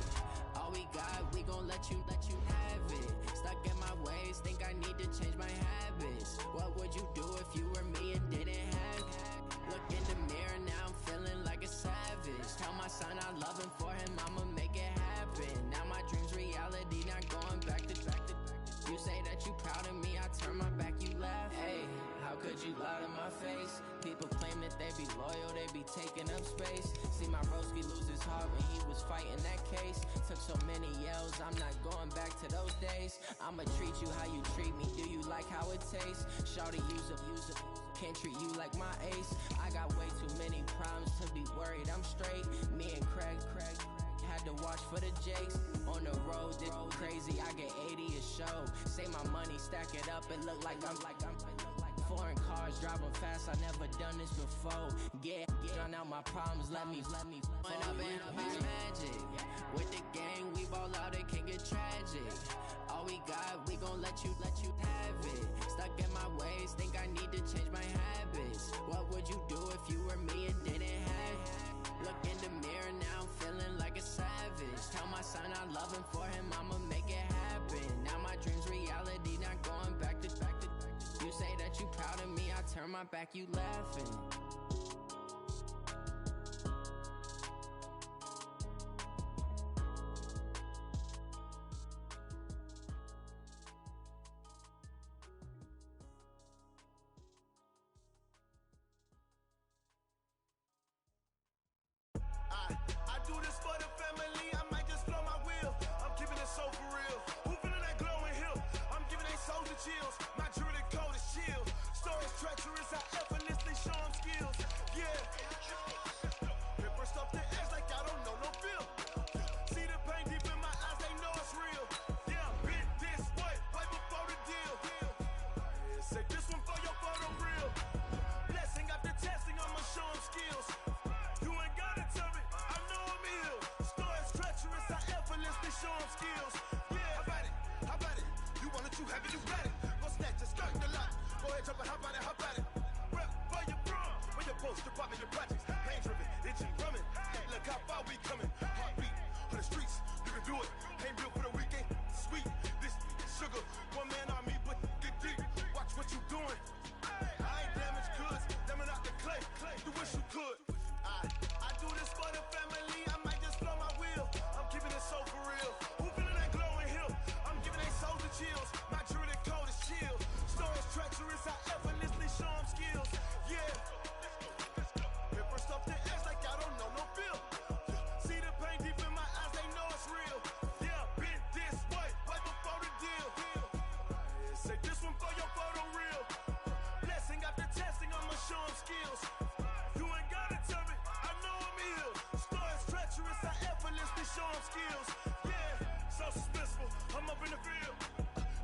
All we got, we gon' let you have it. Stuck in my ways, think I need to change my habits. What would you do if you were me and didn't have it? Look in the mirror, now I'm feeling like a savage. Tell my son I love him, for him I'ma make it happen. Now my dream's reality, not going back to. You say that you proud of me, I turn my back, you laugh. Hey, how could you lie to my face? People claim that they be loyal, they be taking up space. See my broski lose his heart when he was fighting that case. Took so many yells, I'm not going back to those days. I'ma treat you how you treat me, do you like how it tastes? Shawty, use up, can't treat you like my ace. I got way too many problems to be worried, I'm straight. Me and Craig had to watch for the Jakes. On the road, this crazy, I get 80 a show. Say my money, stack it up, it look like I'm foreign cars, driving fast, I never done this before. Get drown out my problems, let me When I've been magic. With the gang, we ball out, it can get tragic. All we got, we gon' let you have it. Stuck in my ways, think I need to change my habits. What would you do if you were me and didn't have it? Look in the mirror, now I'm feeling like a savage. Tell my son I love him, for him I'ma make it happen. Now my dream's reality, not going back to. You say that you proud of me, I turn my back, you laughing. I do this for the family, I might just blow my wheel. I'm keeping it so for real. Who feeling that glowing hill? I'm giving they soldier chills. My jewelry coat is chill. Stories treacherous, I effortlessly show them skills. Yeah. Paper stuff the edge like I don't know no feel. See the pain deep in my eyes, they know it's real. Yeah, been this way, right before the deal. Say this one for your photo real. Blessing after testing, I'ma show them skills. You ain't gotta tell me, I know I'm ill. Stories treacherous, I effortlessly show them skills. Yeah, how about it? You want it, you have it, you got it. Go snatch it, skirt the lot. Go ahead, jump it, how about it? Rep for your bro, when your post, your poppin', your projects. Pain driven, itchy, drumming. Look how far we coming. Heartbeat for the streets, you can do it. Ain't built for the weekend, sweet. This sugar, one man army, but get deep. Watch what you doing. I ain't damaged goods, damn it out the clay. You wish you could. I do this for the family, I might just blow my wheel. I'm keeping it so for real. Who feeling that glowing hill? I'm giving they soldier chills. My jewelry coat is chill. Stories treacherous, I effortlessly show them skills. Yeah. Paper stuff the edge like I don't know no feel. See the pain deep in my eyes, they know it's real. Yeah, been this way, right before the deal. Say this one for your photo real. Blessing after testing, I'ma show them skills. You ain't gotta tell me, I know I'm ill. Stories treacherous, I effortlessly show them skills. Yeah, so suspenseful, I'm up in the field.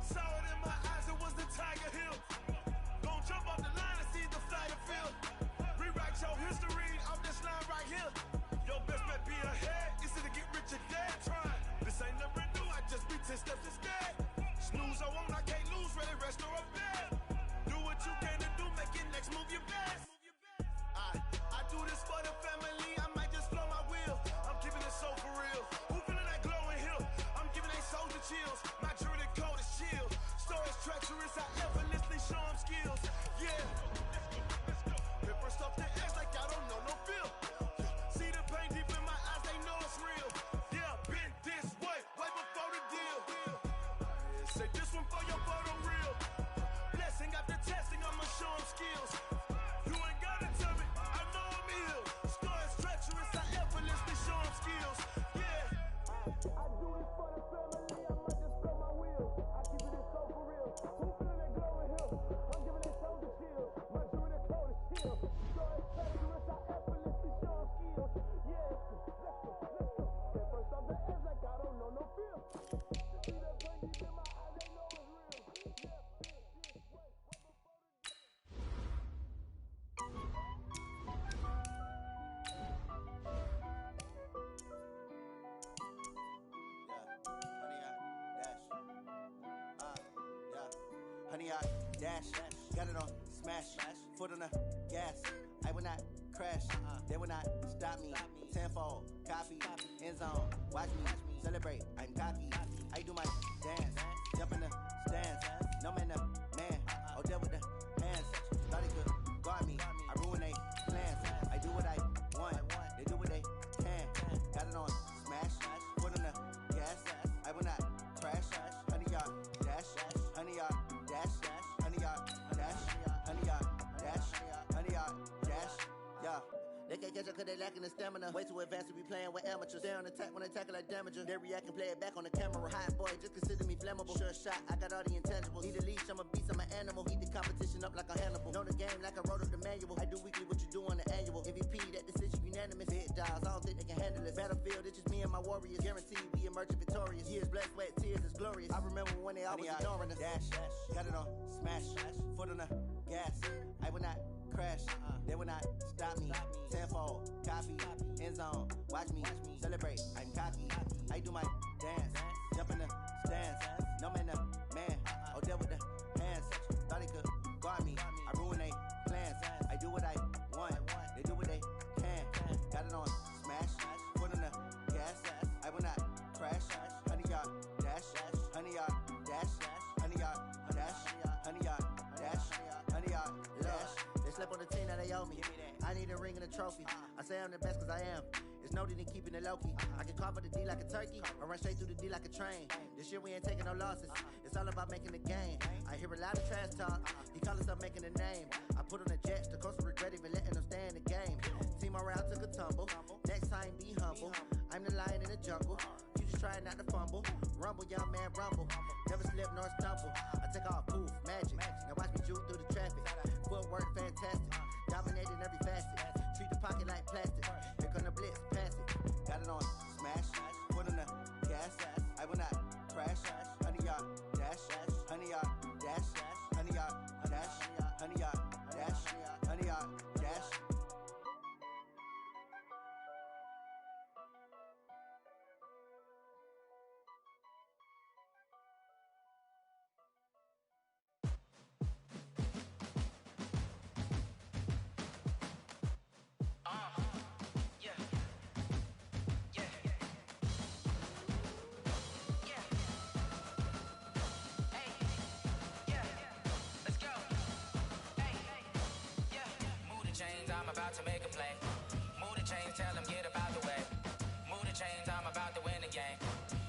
Saw it in my eyes, it was the Tiger Hill. Gon' jump off the line and see the flyer field. Rewrite your history off this line right here. Your best bet be ahead, easy to get rich or dead trying. This ain't never new, I just be 10 steps instead. Snooze I won't, I can't lose, ready, rest or a bed. Do what you can to do, make your next move your best. I do this for the family, I might just blow my wheel. I'm keeping it so for real. Who feeling that glowing hill? I'm giving they soldier chills. My jewelry coat is chill. Stories treacherous, I effortlessly show them skills. Yeah. Paper stuff the edge like I don't know no feel. See the pain deep in my eyes, they know it's real. Yeah, been this way, right before the deal. Say this one for your photo real. Blessing after testing, I'ma show them skills. You ain't gotta tell me, I know I'm ill. Stories treacherous, I effortlessly show them skills. Yeah. I do this for the family, I might just blow my wheel. I keep it so for real. Who feeling that glowing hill? I'm giving it soldier chills. My jewelry coat is chill. Stories treacherous, I effortlessly show them skills. Yeah. Let's go. Get first off the edge like I don't know no yard, dash. Got it on, smash. Foot on the gas. I will not crash. They will not stop me. Tenfold, copy, end zone. Watch me celebrate. I'm cocky. I do my dance. Jump in the stands. No man, the man. Oh, deal with the hands. Thought he could guard me. I ruin they plans. I do what I want. They do what they can. Got it on, smash. Foot on the gas. I will not crash. 100 yard dash. 100 yard dash. 100 yard dash. 100 yard dash. 100 yard dash. Yeah. They can't catch up cause they lacking the stamina. Way too advanced to be playing with amateurs. Stay on attack when they tackle like damager. They react and play it back on the camera. Hot boy, just consider me flammable. Sure shot, I got all the intangibles. Need a leash, I'm a beast, I'm an animal. Heat the competition up like a Hannibal. Know the game like I wrote up the manual. I do weekly what you do on the annual. MVP, that decision unanimous. Hit dials, I don't think they can handle it. Battlefield, it's just me and my warriors. Guaranteed we emerge victorious. Years, blood, sweat, tears, it's glorious. I remember when they always ignoring us. Dash, got it on, smash. Foot on the gas. I will not crash. They will not stop me. Tenfold, copy, end zone. Watch me celebrate. I'm cocky. I do my dance. Jump in the stands. No man, the man. Oh, deal with the hands. Thought he could guard me. I ruin they plans. I do what I want. They do what they can. Got it on smash. Foot on the gas. I will not crash. 100 yard dash. 100 yard dash. 100 yard dash. 100 yard dash. 100 yard dash. They slept on the team that they owe me. I need a ring and a trophy. I say I'm the best cause I am. It's no need in keeping it low-key. I can carve up the D like a turkey or run straight through the D like a train. This year we ain't taking no losses. It's all about making the game. I hear a lot of trash talk. He call himself making a name. I put on the Jets. The coach regret even letting them stay in the game. Team morale took a tumble. Next time be humble. I'm the lion in the jungle. You just trying not to fumble. Rumble, young man, rumble. Never slip nor stumble. I take off, poof, magic. Now watch me juke through the traffic. Footwork fantastic. Dominating every facet. Treat the pocket like plastic. Here come the blitz, pass it. Got it on, smash. Foot on the gas. I will not crash. 100 yard dash. 100 yard dash. 100 yard dash. 100 yard dash. 100 yard dash. I'm about to make a play. Move the chains, tell them get up out the way. Move the chains, I'm about to win the game.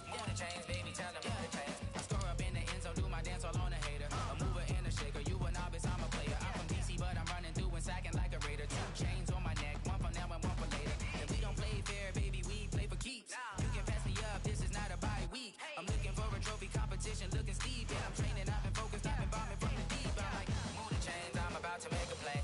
Move the chains, baby, tell them move the chains. I score up in the end zone, do my dance all on a hater. A mover and a shaker, you a novice, I'm a player. I'm from DC, but I'm running through and sacking like a raider. 2 chains on my neck, one for now and one for later. And we don't play fair, baby, we play for keeps. You can pass me up, this is not a bye week. I'm looking for a trophy competition, looking steep. Yeah, I'm training, I've been focused, I've been bombing from the deep. I'm like, move the chains, I'm about to make a play.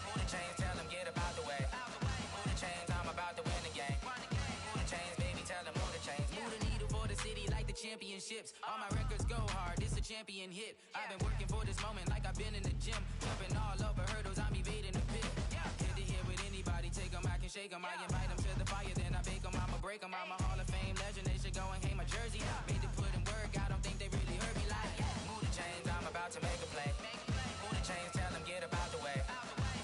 Move the chains, tell them get up out the way. Move the chains, I'm about to win the game. Move the chains, baby, tell them move the chains. Move the needle for the city like the championships. All my records go hard, this a champion hit. I've been working for this moment like I've been in the gym. Jumping all over hurdles, I'm evading the pit. Hit to hit with anybody, take them, I can shake them. I invite them to the fire, then I bake them, I'ma break them. I'm a Hall of Fame legend, they should go and hang my jersey. Made to put in work, I don't think they really heard me like. Move the chains, I'm about to make a play. Move the chains, tell them get up out the way.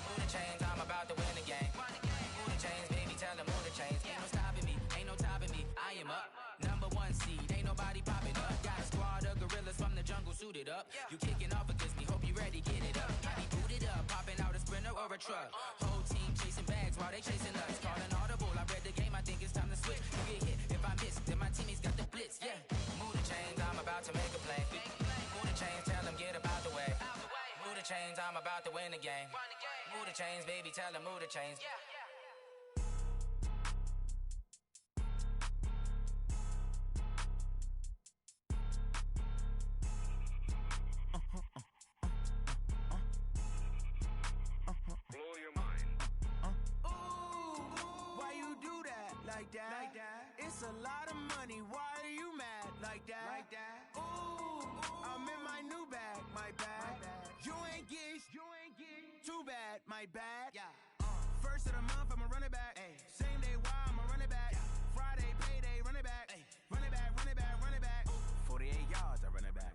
Move the chains, I'm about to win the game. Move the chains, baby, tell them move the chains. Ain't no stopping me, ain't no topping me. I am up, #1 seed, ain't nobody popping up. Got a squad of gorillas from the jungle suited up. You kicking off against me, hope you ready, get it up. I be booted up, popping out a Sprinter or a truck. Whole team chasing bags while they chasing us. Calling audible, I read the game, I think it's time to switch. You get hit, if I miss, then my teammates got the blitz, yeah. Move the chains, I'm about to make a play. Move the chains, tell them get up out the way. Move the chains, I'm about to win the game. Move the chains, baby, tell them move the chains. Blow your mind. Why you do that? Like that? It's a lot of money. Why are you mad? Like that? Ooh, I'm in my new bag. My bad. You ain't get. Too bad. My bad. First of the month, I'ma run it back. Same day, why I'ma run it back. Friday, payday, run it back. Run it back. 48 yards, I run it back.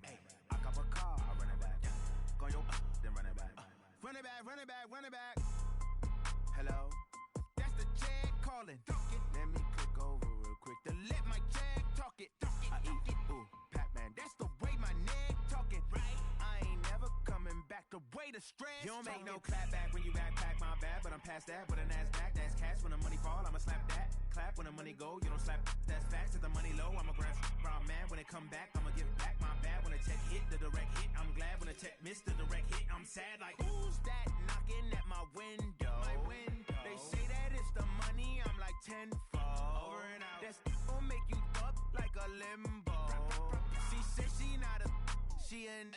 I cop a car, I run it back. ballin'. Let me click over real quick to let my jag talk it. I eat it, ooh, Pac-Man, that's the way my neck talking. Right? I ain't never coming back the way the stress. You don't make no clap back when you backpack, my bad, but I'm past that. With a NASDAQ, that's cash. When the money fall, I'ma slap that. Clap when the money go, you don't slap. That's facts. If the money low, I'ma grab brown man. When it come back, I'ma give back. My bad when the tech hit, the direct hit. I'm glad when the tech missed the direct hit. I'm sad like, who's that knocking at my window? They say that it's the money, I'm like tenfold. Over and out. That's gon' make you up like a limbo. She said she not a, she an.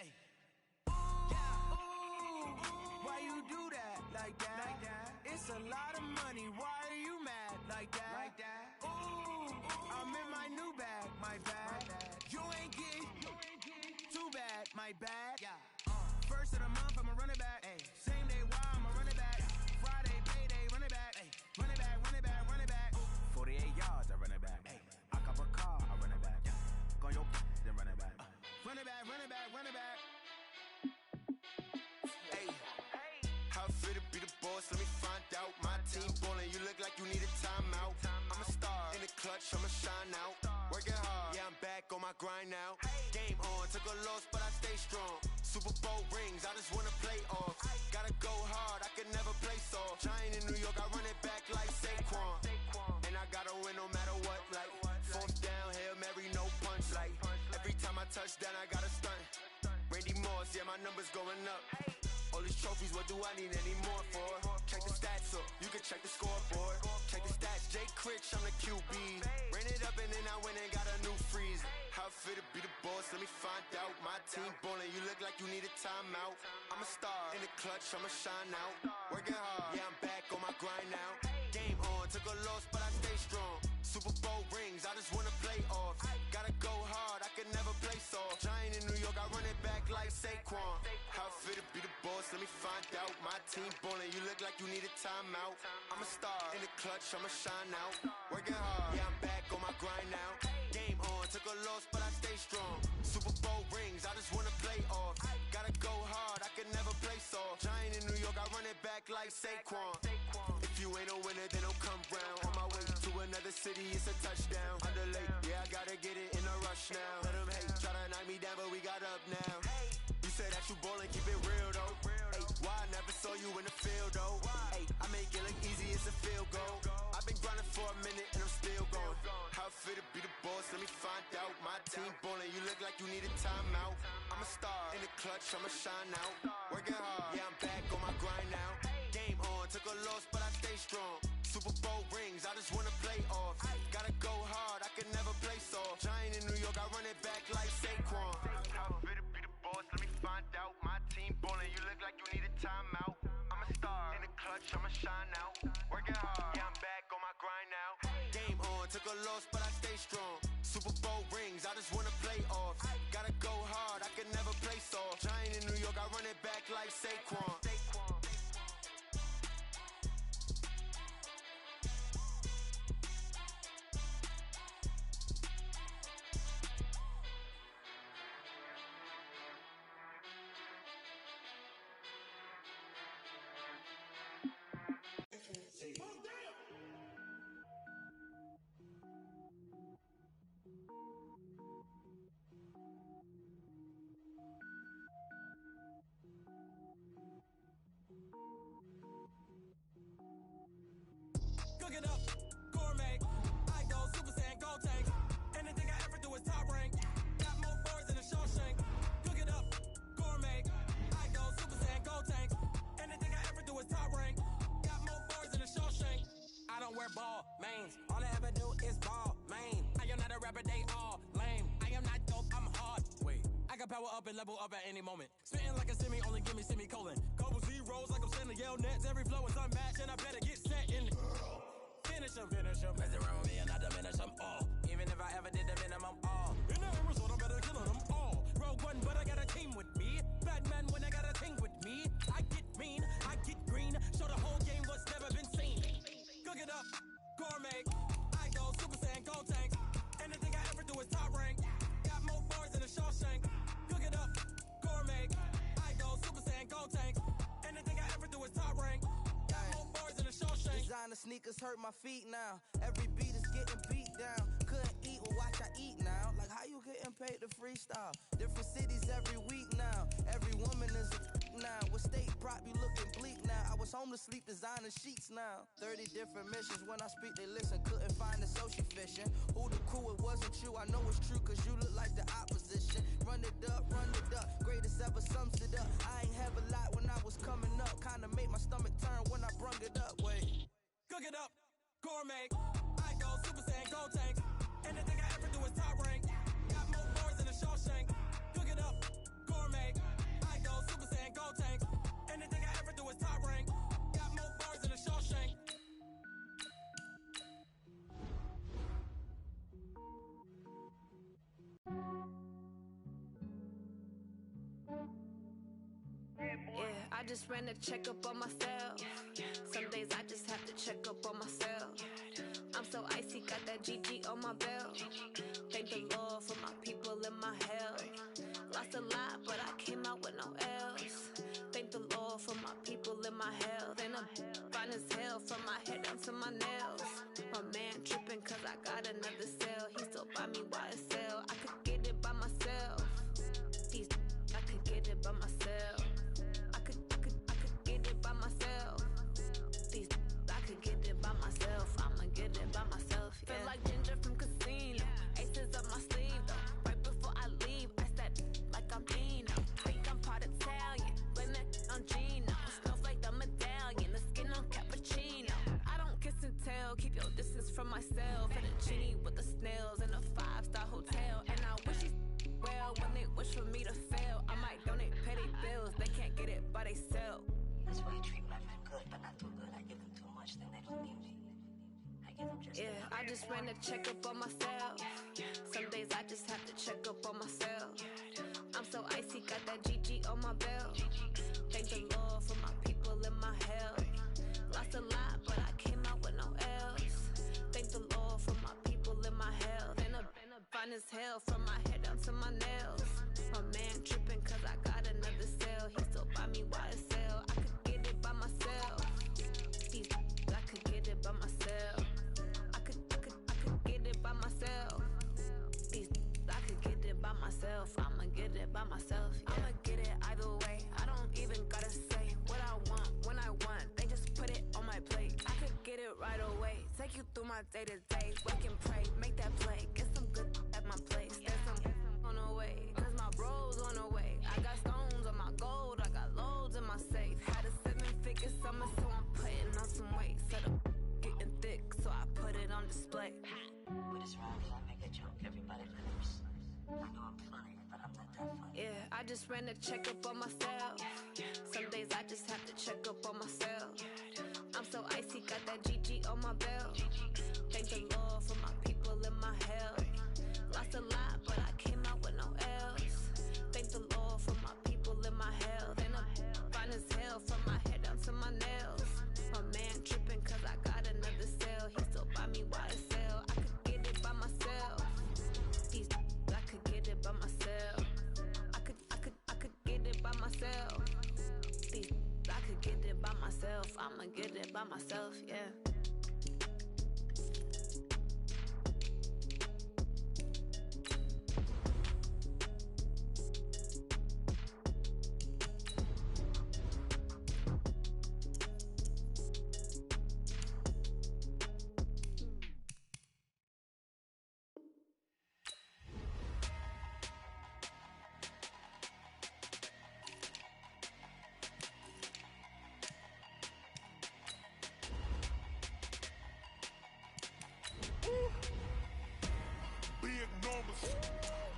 Why you do that like that? It's a lot of money. Why are you mad like that? Ooh, I'm in my new bag, my bad. You ain't getting too bad, my bad. First of the month, I'ma run it back. Same day, why I'ma run it back. Friday, payday, run it back. Run it back, run it back, run it back. 48 yards, I run it back. I cop a car, I run it back. Go your then run it back. Run it back, run it back, run it back. How I feel to be the boss, let me find out. My team ballin', you look like you need a timeout. I'm a star, in the clutch, I'ma shine out. Working hard, yeah, I'm back on my grind now. Game on, took a loss, but I stay strong. Super Bowl rings, I just wanna play off. Gotta go hard, I can never play soft. Giant in New York, I run it back like Saquon. And I gotta win no matter what, like fourth down, Hail Mary, no punch. Like every time I touch down, I gotta stunt. Randy Moss, yeah, my numbers going up. All these trophies, what do I need any more for? Check the stats up, you can check the scoreboard. Check the stats, Jay Critch, I'm the QB. Ran it up and then I went and got a new freeze. How I feel to be the boss, let me find out. My team ballin', you look like you need a timeout. I'm a star, in the clutch, I'ma shine out. Working hard, yeah, I'm back on my grind now. Game on, took a loss, but I stay strong. Super Bowl rings, I just wanna play off. Gotta go hard, I can never play soft. Giant in New York, I run it back like Saquon. How I feel to be the boss, let me find out. My team ballin', you look like you need a timeout. I'm a star, in the clutch, I'ma shine out. Working hard, yeah, I'm back on my grind now. Game on, took a loss, but I stay strong. Super Bowl rings, I just wanna play off. Gotta go hard, I can never play soft. Giant in New York, I run it back like Saquon. If you ain't a winner, then don't come round. On my way to another city, it's a touchdown. Underlay, yeah, I gotta get it in a rush now. Let them hate, try to knock me down, but we got up now. You said that you ballin', keep it real though. Ay, why I never saw you in the field though? Ay, I make it look easy, it's a field goal. I've been grinding for a minute and I'm still going. How I feel to be the boss, let me find out. My team ballin', you look like you need a timeout. I'm a star, in the clutch, I'ma shine out. Working hard, yeah, I'm back on my grind now. Game on, took a loss, but I stay strong. Super Bowl rings, I just wanna play off. Gotta go hard, I can never play soft. Giant in New York, I run it back like Saquon. How I feel to be the boss, let me find out. My team ballin', you look like you need a timeout. I'm a star, in the clutch, I'ma shine out. Working hard, yeah, I'm back on my grind now. Game on, took a loss, but I stay strong. Super Bowl rings, I just wanna play off. Gotta go hard, I can never play soft. Giant in New York, I run it back like Saquon. Cook it up, gourmet. I go Super Saiyan, gold tank. Anything I ever do is top rank. Got more boards than a Shawshank. Cook it up, gourmet. I go Super Saiyan, gold tank. Anything I ever do is top rank. Got more boards than a Shawshank. I don't wear ball mains. All I ever do is ball main. I am not a rapper, they all lame. I am not dope, I'm hard. Wait, I can power up and level up at any moment. Spitting like a semi, only give me semicolon. Couple zeros like I'm sending yell nets. Every flow is unmatched and I better get set in. Finish them. Mess around with me and I diminish them all. Even if I ever did the minimum all. In the result, I'm better killing them all. Rogue One, but I got a team with me. Batman when I got a thing with me. I get mean, I get green. Show the whole game what's never been seen. Cook it up, gourmet. I go Super Saiyan, gold tank. Anything I ever do is top rank. Got more bars than a Shawshank. Cook it up, gourmet. I go Super Saiyan, gold tank. Anything I ever do is top rank. Got more bars than a Shawshank. Designer sneakers hurt my feet now. Every beat is getting beat down. Couldn't eat, well watch I eat now. Like how you getting paid to freestyle? Different cities every week now. Every woman is a now. With state prop, you looking bleak now. I was home to sleep, designer sheets now. 30 different missions. When I speak, they listen. Couldn't find the social fishing. Who the crew, it wasn't you. I know it's true, cause you look like the opposition. Run it up, greatest ever sums it up. I ain't have a lot when I was coming up. Kinda made my stomach turn when I brung it up. Wait. Cook it up, gourmet. I go Super Saiyan, gold tank. Anything I ever do is top rank. Got more bars than a Shawshank. Cook it up, gourmet. I go Super Saiyan, gold tank. Anything I ever do is top rank. Got more bars than a Shawshank. Yeah, I just ran a checkup on myself. Some days I just have to check up on myself. I'm so icy, got that GG on my belt. Thank the Lord for my people and my health. Lost a lot, but I came out with no else. Thank the Lord for my people and my health. And I'm fine as hell from my head down to my nails. My man tripping cause I got another cell. He still buy me YSL. I could get it by myself. I could get it by myself. I could get it by myself. I could get it by myself. I'ma get it by myself. Yeah. Feel like Ginger from Casino. Aces up my sleeve though. Right before I leave, I said like I'm Dino. Think I'm part Italian. Blame it on Gino. Smells like the medallion. The skin on cappuccino. I don't kiss and tell. Keep your distance from myself. And a genie with the snails in a 5-star hotel. And I wish you well when they wish for me to fail. I might donate petty bills. They can't get it by they self. That's why you treat my men good, but not too good. I give them too much, then they don't need me. I give them just yeah, I just ran a checkup on myself. Some days I just have to check up on myself. I'm so icy, got that GG on my belt. Thank the Lord for my people and my health. Lost a lot, but I came out with no else. Thank the Lord for my people and my health. And I'm fine as hell from my head down to my nails. My man tripping cause I got another cell. He still buy me YSL. I could get it by myself. I could get it by myself. I could get it by myself. I could get it by myself. I'ma get it by myself. Yeah. I'ma get it either way. I don't even gotta say what I want when I want. They just put it on my plate. I could get it right away. Take you through my day to day. Wake and pray, make that play. Get some good at my place. There's some on the way, cause my bros on the way. I got stones on my gold. I got loads in my safe. Had a 7-figure summer, so I'm putting on some weight. Set up getting thick, so I put it on display. With this round, I make a joke. Everybody laughs. I know I'm funny, but I'm not that funny. Yeah, I just ran a checkup on myself. Some days I just have to check up on myself. I'm so icy, got that GG on my belt. Thank the Lord for my people and my health. Lost a lot, but I came out with no else. Thank the Lord for my people and my health. And I'm fine as hell from my head down to my nails. My man tripping cause I got another cell. He still buy me YSL. I could get it by myself. I could get it by myself. I could get it by myself. I could get it by myself. I'ma get it by myself, yeah.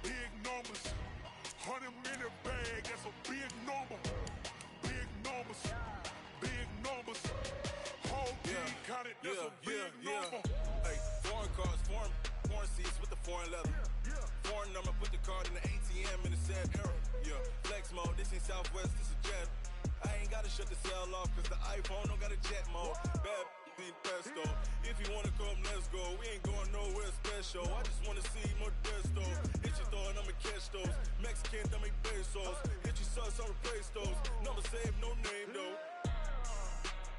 Big numbers, 100 in a bag, that's a big number. Big numbers, whole team counted, that's a big number. Hey, foreign cars, foreign seats with the foreign leather. Foreign number, put the card in the ATM in the sad era. Yeah, flex mode, this ain't Southwest, this is jet. I ain't gotta shut the cell off, cause the iPhone don't got a jet mode. Bad ain't pesto. If you wanna come, let's go. We ain't going nowhere special. I just wanna see Modesto. Hit your thought, I'ma catch those. Mexican, dummy pesos. Hit your sus, I'll replace those. Number saved, no name though.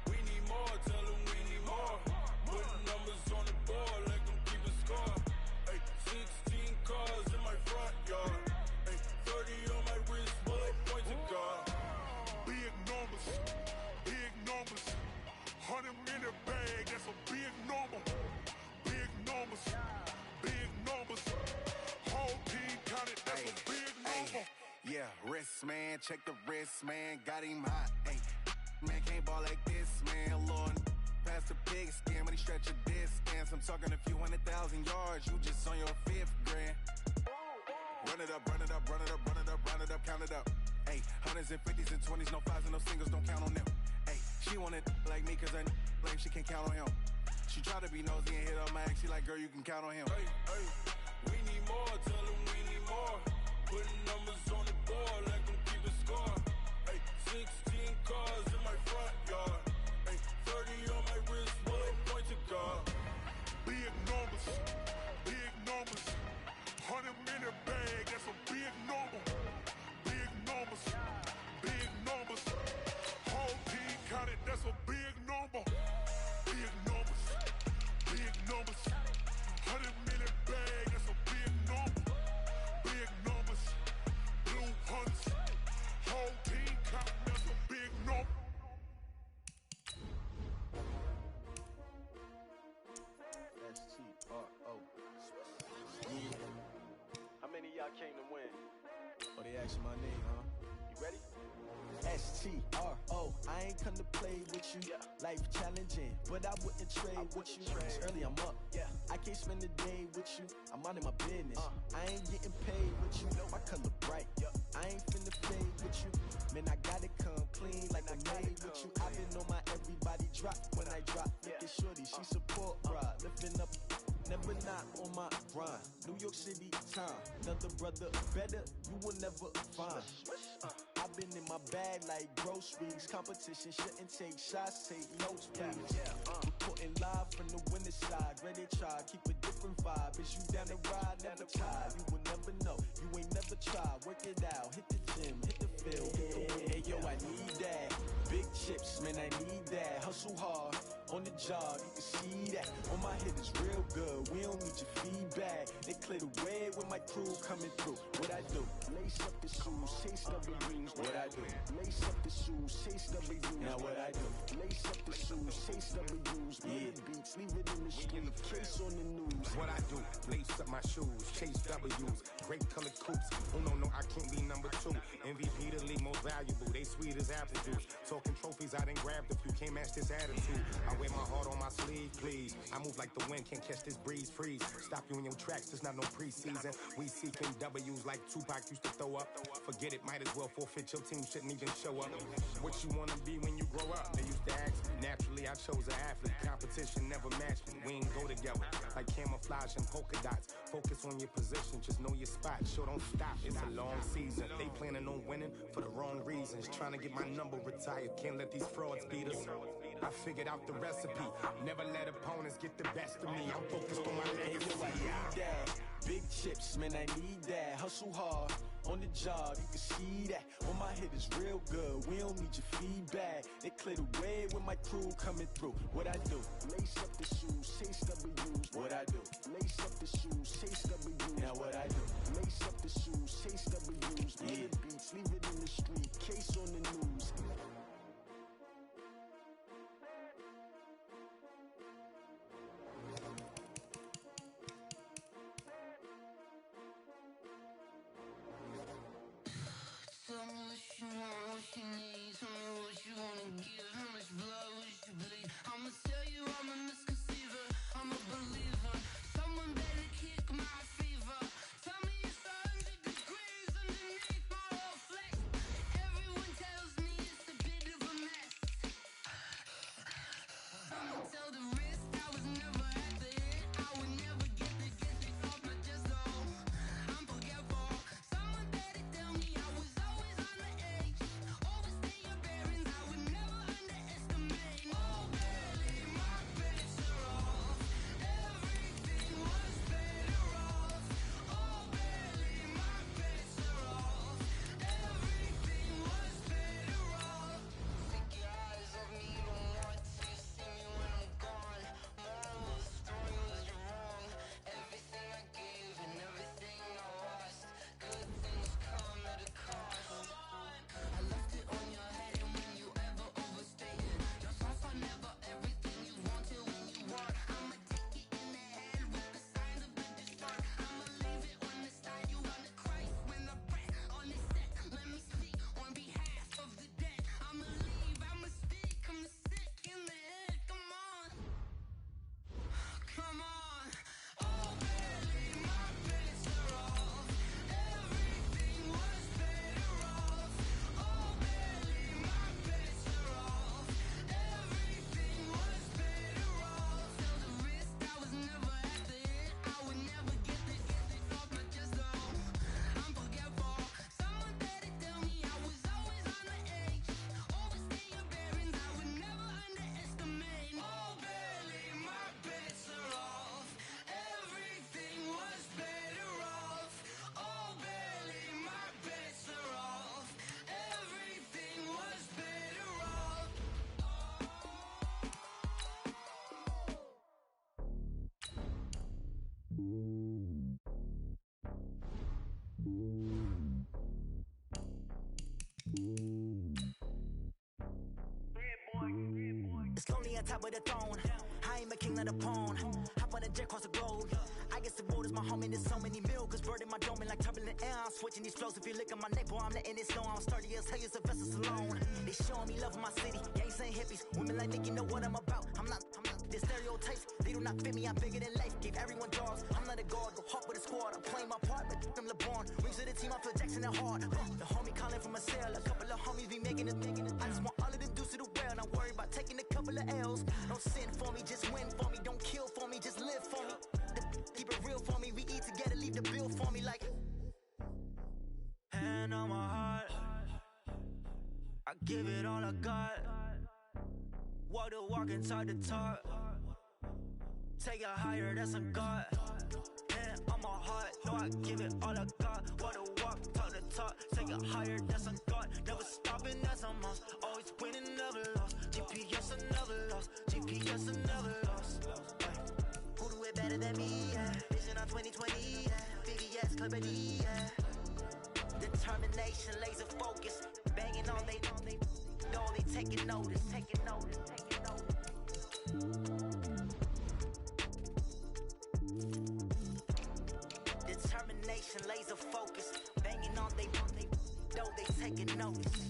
We need more, tell them we need more. check the wrist, man, got him hot. Ay, man, can't ball like this, man, Lord. Past the pig skin, but he stretch a distance. I'm talking a few 100,000 yards, you just on your 5th grand. Run it up, run it up, run it up, run it up, run it up, count it up. Ay, hundreds and 50s and 20s, no 5s and no singles, don't count on them. Ay, she want it like me, cause I like she can't count on him. She try to be nosy and hit up my ex, she like, girl, you can count on him. Hey, hey, we need more, tell them we need more. Putting numbers on the board like I'm keeping score. Hey, 16 cars in my front yard. Hey, 30 on my wrist, well, I'm point to God. Big numbers, 100-minute bag, that's a big number. Big numbers, whole team counted, that's a big number. Big numbers, 100-minute bag, that's a big number. Big numbers, blue hunts, whole team counted, that's a big number. S-T-R-O. How many of y'all came to win? Oh, they asked my name, huh? You ready? S-T-R-O. I ain't come to play with you. Yeah. Life challenging, but I wouldn't trade with you. It's early, I'm up. Yeah. I can't spend the day with you. I'm out of my business. I ain't getting paid with you. My color bright. I ain't finna fade with you. Man, I gotta come clean like I'm made with you. I've been on my everybody drop when I drop. Look at shorty, she support ride. Lifting up, never not on my grind. New York City time. Another brother better, you will never find. I've been in my bag like groceries. Competition shouldn't take shots, take notes, please. Reporting live from the winner side. Ready to try, keep a different vibe. Is you down the ride, never tired. You will never know, you ain't never tried. Work it out, hit the gym, hit the field. Hey yo, I need that. Big chips, man, I need that. Hustle hard, on the job, you can see that. On my hit is real good, we don't need your feedback. They clear the way with my crew coming through. What I do? Lace up the shoes, chase W's. What I do? Lace up the shoes, chase W's. Now what I do? Lace up the shoes, chase W's. Yeah, beats, leave it in the street, case on the news. What I do? Lace up my shoes, chase W's. Great colored coops. Oh no, I can't be number 2. MVP the league most valuable. They sweet as apple juice. Talking trophies, I done grabbed a few. Can't match this attitude. I wear my heart on my sleeve, please. I move like the wind, can't catch this breeze. Freeze. Stop you in your tracks. There's not no preseason. We seeking W's like Tupac used to throw up. Forget it, might as well forfeit. Your team shouldn't even show up. What you wanna be when you grow up? They used to ask me. Naturally, I chose an athlete. Competition never matched me. We ain't go together like camouflage and polka dots. Focus on your position, just know your spot. Sure, don't stop. It's a long season. They planning on winning for the wrong reasons. Trying to get my number retired. Can't let these frauds beat us. I figured out the recipe. Never let opponents get the best of me. I'm focused on my legacy. I need that. Big chips, man, I need that. Hustle hard, on the job, you can see that. On my hit is real good, we don't need your feedback. They clear the way with my crew coming through. What I do? Lace up the shoes, chase W's. What I do? Lace up the shoes, chase W's. Now what I do? Lace up the shoes, chase W's. Yeah, beats, leave it in the street, case on the news. Tell me what you want, what you need. Tell me what you wanna give. How much blood would you bleed? I'ma tell you I'm a misconceiver. I'm a believer. Someone better kick my fever. Tell me it's 100 degrees It's lonely on top of the throne. I am a king of the pawn. Hop on a jet across the globe. I guess the road is my home and there's so many milk. Bird in my dome and like turbulent air. I'm switching these flows. If you look at my neck, boy, I'm letting it slow. I'm sturdy as hell, as a vessel alone. They showing me love in my city. Gangs saying hippies. Women like Nick, you know what I'm about. I'm not. The stereotypes, they do not fit me. I'm bigger than life. Gave everyone jobs. I'm not a guard. Go hard with a squad. I'm playing my part, but I'm LeBron. Rings of the team, I feel Jackson and hard. The homie calling from a cell. A couple of homies be making it. I just want all of them dudes to do well. Not worry about taking a couple of L's. Don't sin for me, just win for me. Don't kill for me, just live for me. Keep it real for me. We eat together, leave the bill for me like. Hand on my heart, I give it all I got. Walk the walk and talk the talk. Take it higher, that's a God. Hand on my heart, no, I give it all I got. Walk the walk, talk the talk. Take it higher, that's a God. Never stopping, that's a must. Always winning, never lost. GPS, I never lost. GPS, I never lost. Who do it better than me? Yeah. Vision on 2020. Yeah. VVS, Clarity. Yeah. Determination, laser focus. Banging on they know they taking notice. Taking notice. Taking notice. Determination, laser focus. Banging on they know they taking notice.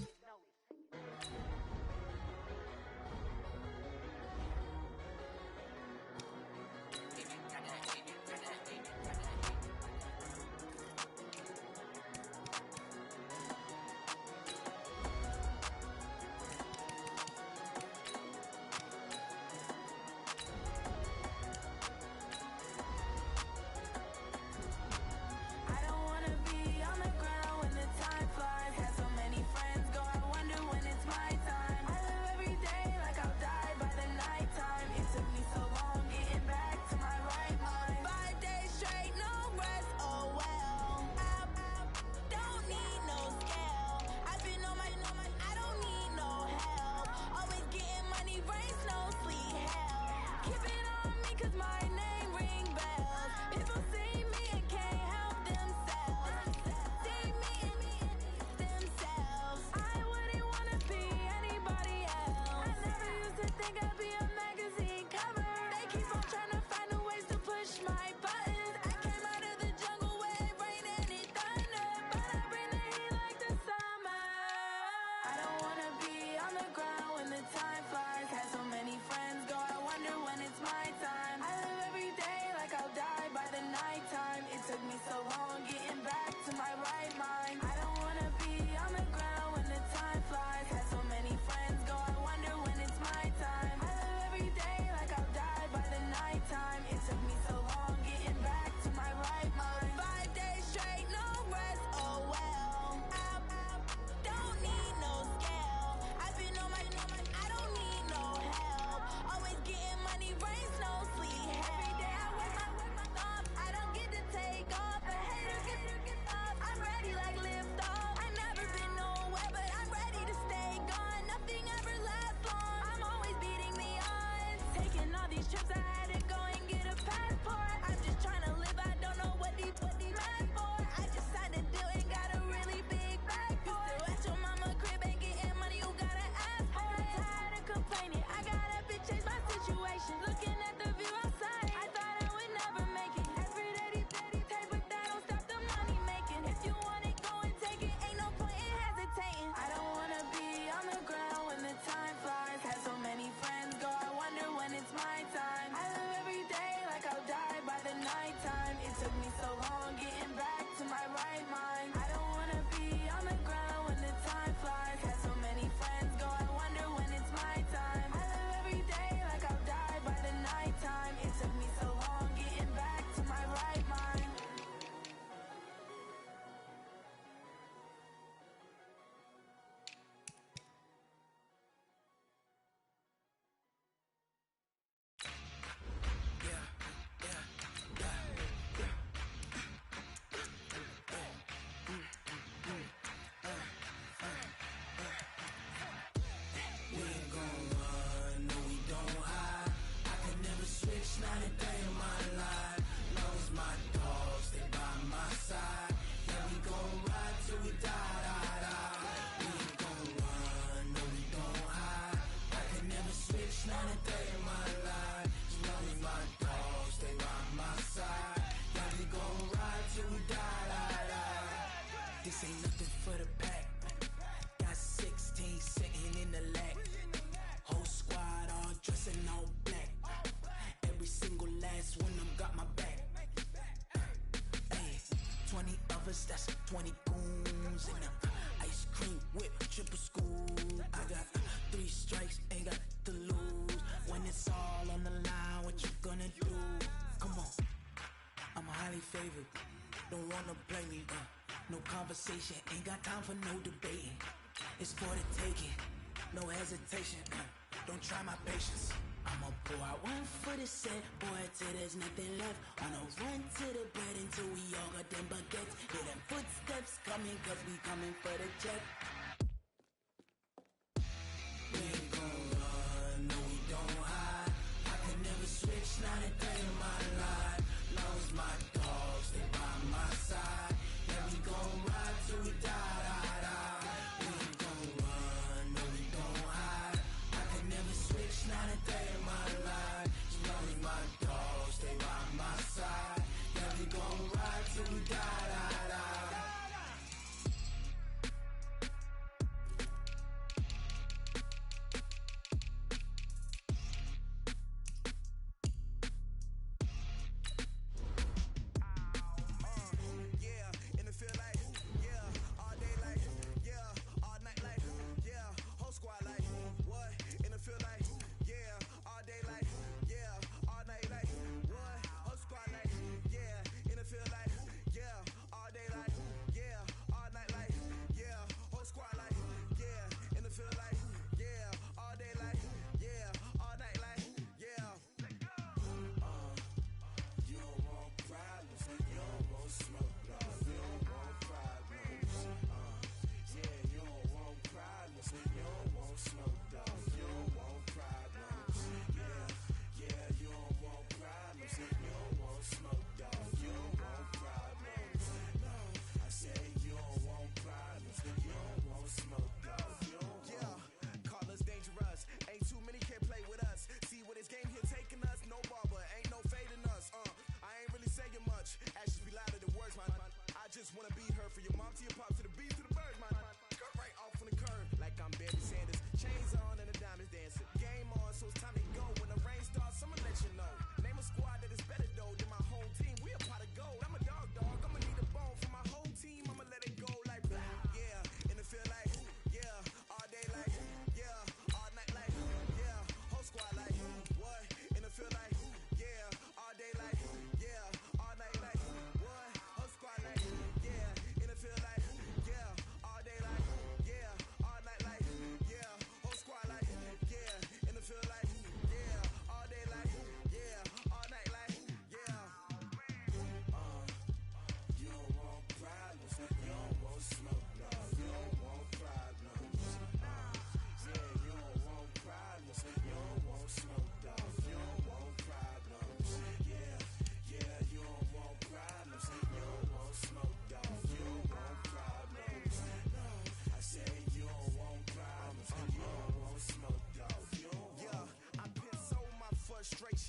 Time flies, had so many friends go, I wonder when it's my time. 20 goons in the ice cream whip, triple scoop. I got 3 strikes, ain't got to lose. When it's all on the line, what you gonna do? Come on, I'm highly favored. Don't wanna play me, no conversation, ain't got time for no debating. It's for the taking, no hesitation, don't try my patience. I'ma pour out one for the set, boy, till there's nothing left. Wanna run to the bed until we all got them baguettes. Hear them footsteps coming, cause we coming for the check. We ain't gon' run, no we don't hide. I can never switch, not a day in my life. Long as my dogs, they by my side. Yeah, we gon' ride till we die, die, die. We ain't gon' run, no we don't hide. I can never switch, not a day in my life. As long as my dogs, they by my side. Yeah, we gon' ride till we die, die, die.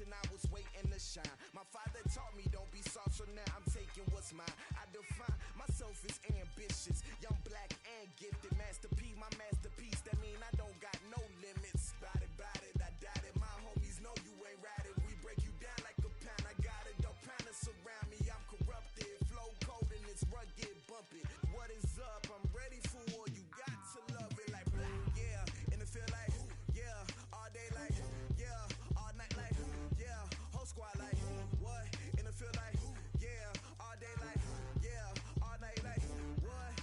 I was waiting to shine. My father taught me don't be soft, so now I'm taking what's mine. I define myself as ambitious, young, black, and gifted. Master P, my masterpiece. That mean I don't got no limits. Bout it, I doubt it. My homies know you ain't right it. We break you down like a pound. I got it, don't pound us around me. I'm corrupted, flow cold and it's rugged, bumping. What is up? I'm ready for war. You got to love it like black, yeah. And it feel like, yeah, all day like, yeah, all night like, yeah, whole squad like, what? And it feel like, yeah, all day like, yeah, all night like, what?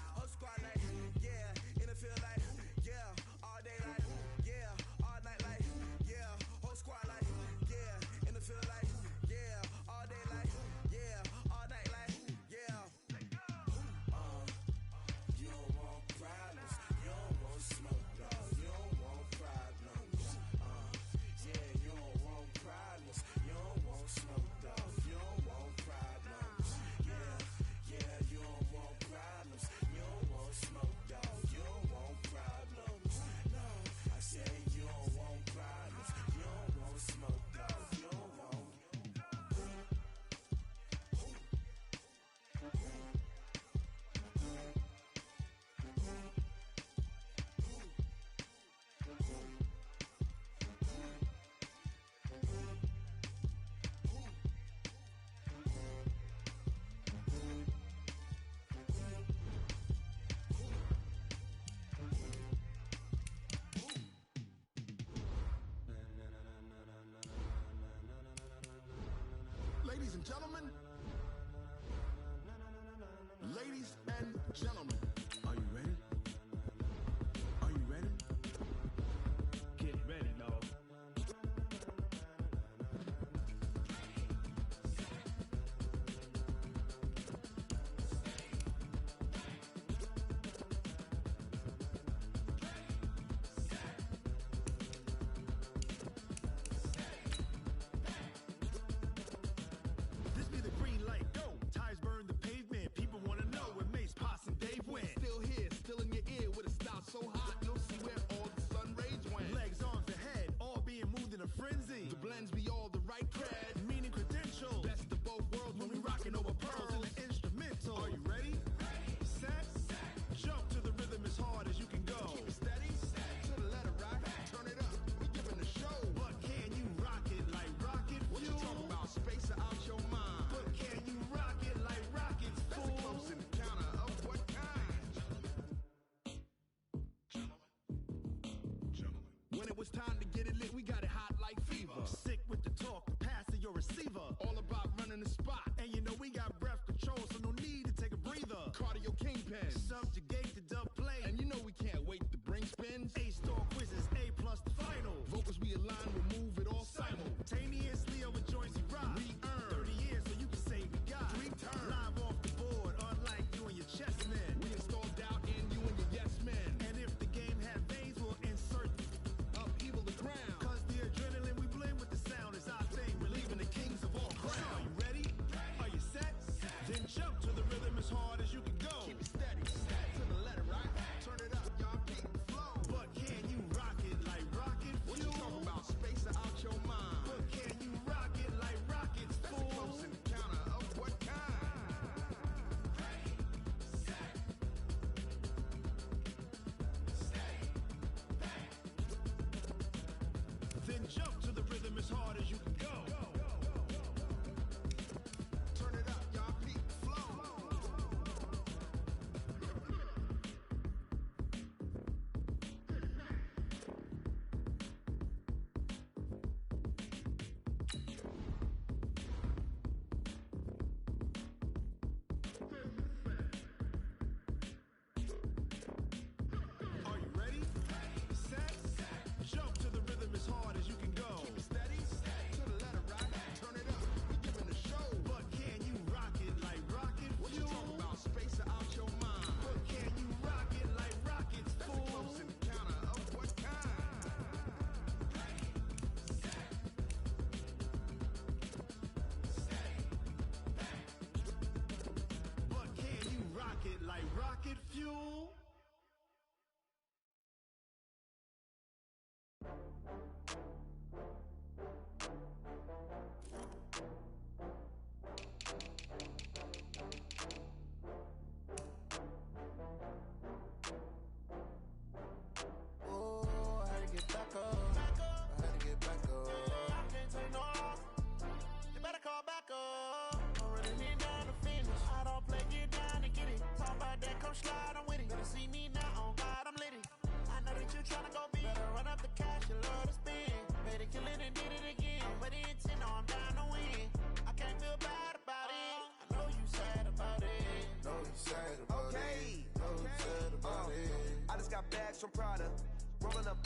Ladies and gentlemen. Ladies and gentlemen. Are you ready? Are you ready? Get ready, dog. This be the green light, go. Tires burn the pavement. People wanna know where Mace, Potts, and Dave went. Still here, still in your ear with a style so hot, you'll see where all the sun rays went. Legs, arms, the head, all being moved in a frenzy. The blends be all the right cred, meaning credentials. Best of both worlds when we rockin' over pearls in the instrumental. Are you ready? Set, jump to the rhythm as hard as you can go. Keep it steady, to the letter right. Turn it up, we giving the show. But can you rock it like rocket fuel? What you talking about? Space out your mind. But can you rock it like rockets, fool? That's a close encounter of what kind? When it was time to get it lit, we got it hot like fever. Sick with the talk, the pass to your receiver. All about running the spot. And you know we got breath control, so no need to take a breather. Cardio kingpin, subjugate the dub play. And you know we can't wait to bring spins. A-star quizzes, A+ the final. Vocals we align, we'll move it all simultaneously over joints we rock. We earn 30 years so you can say we got 3 turns. Live off the board, unlike you and your chess men. We install doubt in you and your yes men. And if the game had veins, we'll insert upheaval the ground. Cause the adrenaline we blend with the sound is our thing, relieving the kings of all crowns. Are you ready? Are you set? Then jump to the rhythm as hard as you can go. Keep it steady, to the letter right. Turn it up, y'all keep the flow. But can you rock it like rocket fuel? What you talking about? Space out your mind. But can you rock it like rockets, fool? That's a close encounter of what kind? Then jump to the rhythm as hard as you can go. Turn it up, y'all keep the flow. Are you ready? Set, jump to the rhythm as hard as you can go. Keep it steady, to the letter right. Turn it up, we giving the show. But can you rock it like rocket fuel? What you talking about? Space out your mind. But can you rock it like rockets, fool? That's a close encounter of what kind? But can you rock it like rocket fuel? Oh, I had to get back up. I had to get back up. I can't take no off. You better call back up. I'm running it down to finish. I don't play, get down and get it. Talk about that, come slide, I'm with it. Better see me now, on God, I'm lit it. I know that you tryna go big. Better run up the cash, you love to spend. Made it, kill it, and did it again. But the intent, no, I'm down to win. I can't feel bad about it. I know you sad about it. Know you sad about it. Know you sad about it. I just got bags from Prada, rolling up.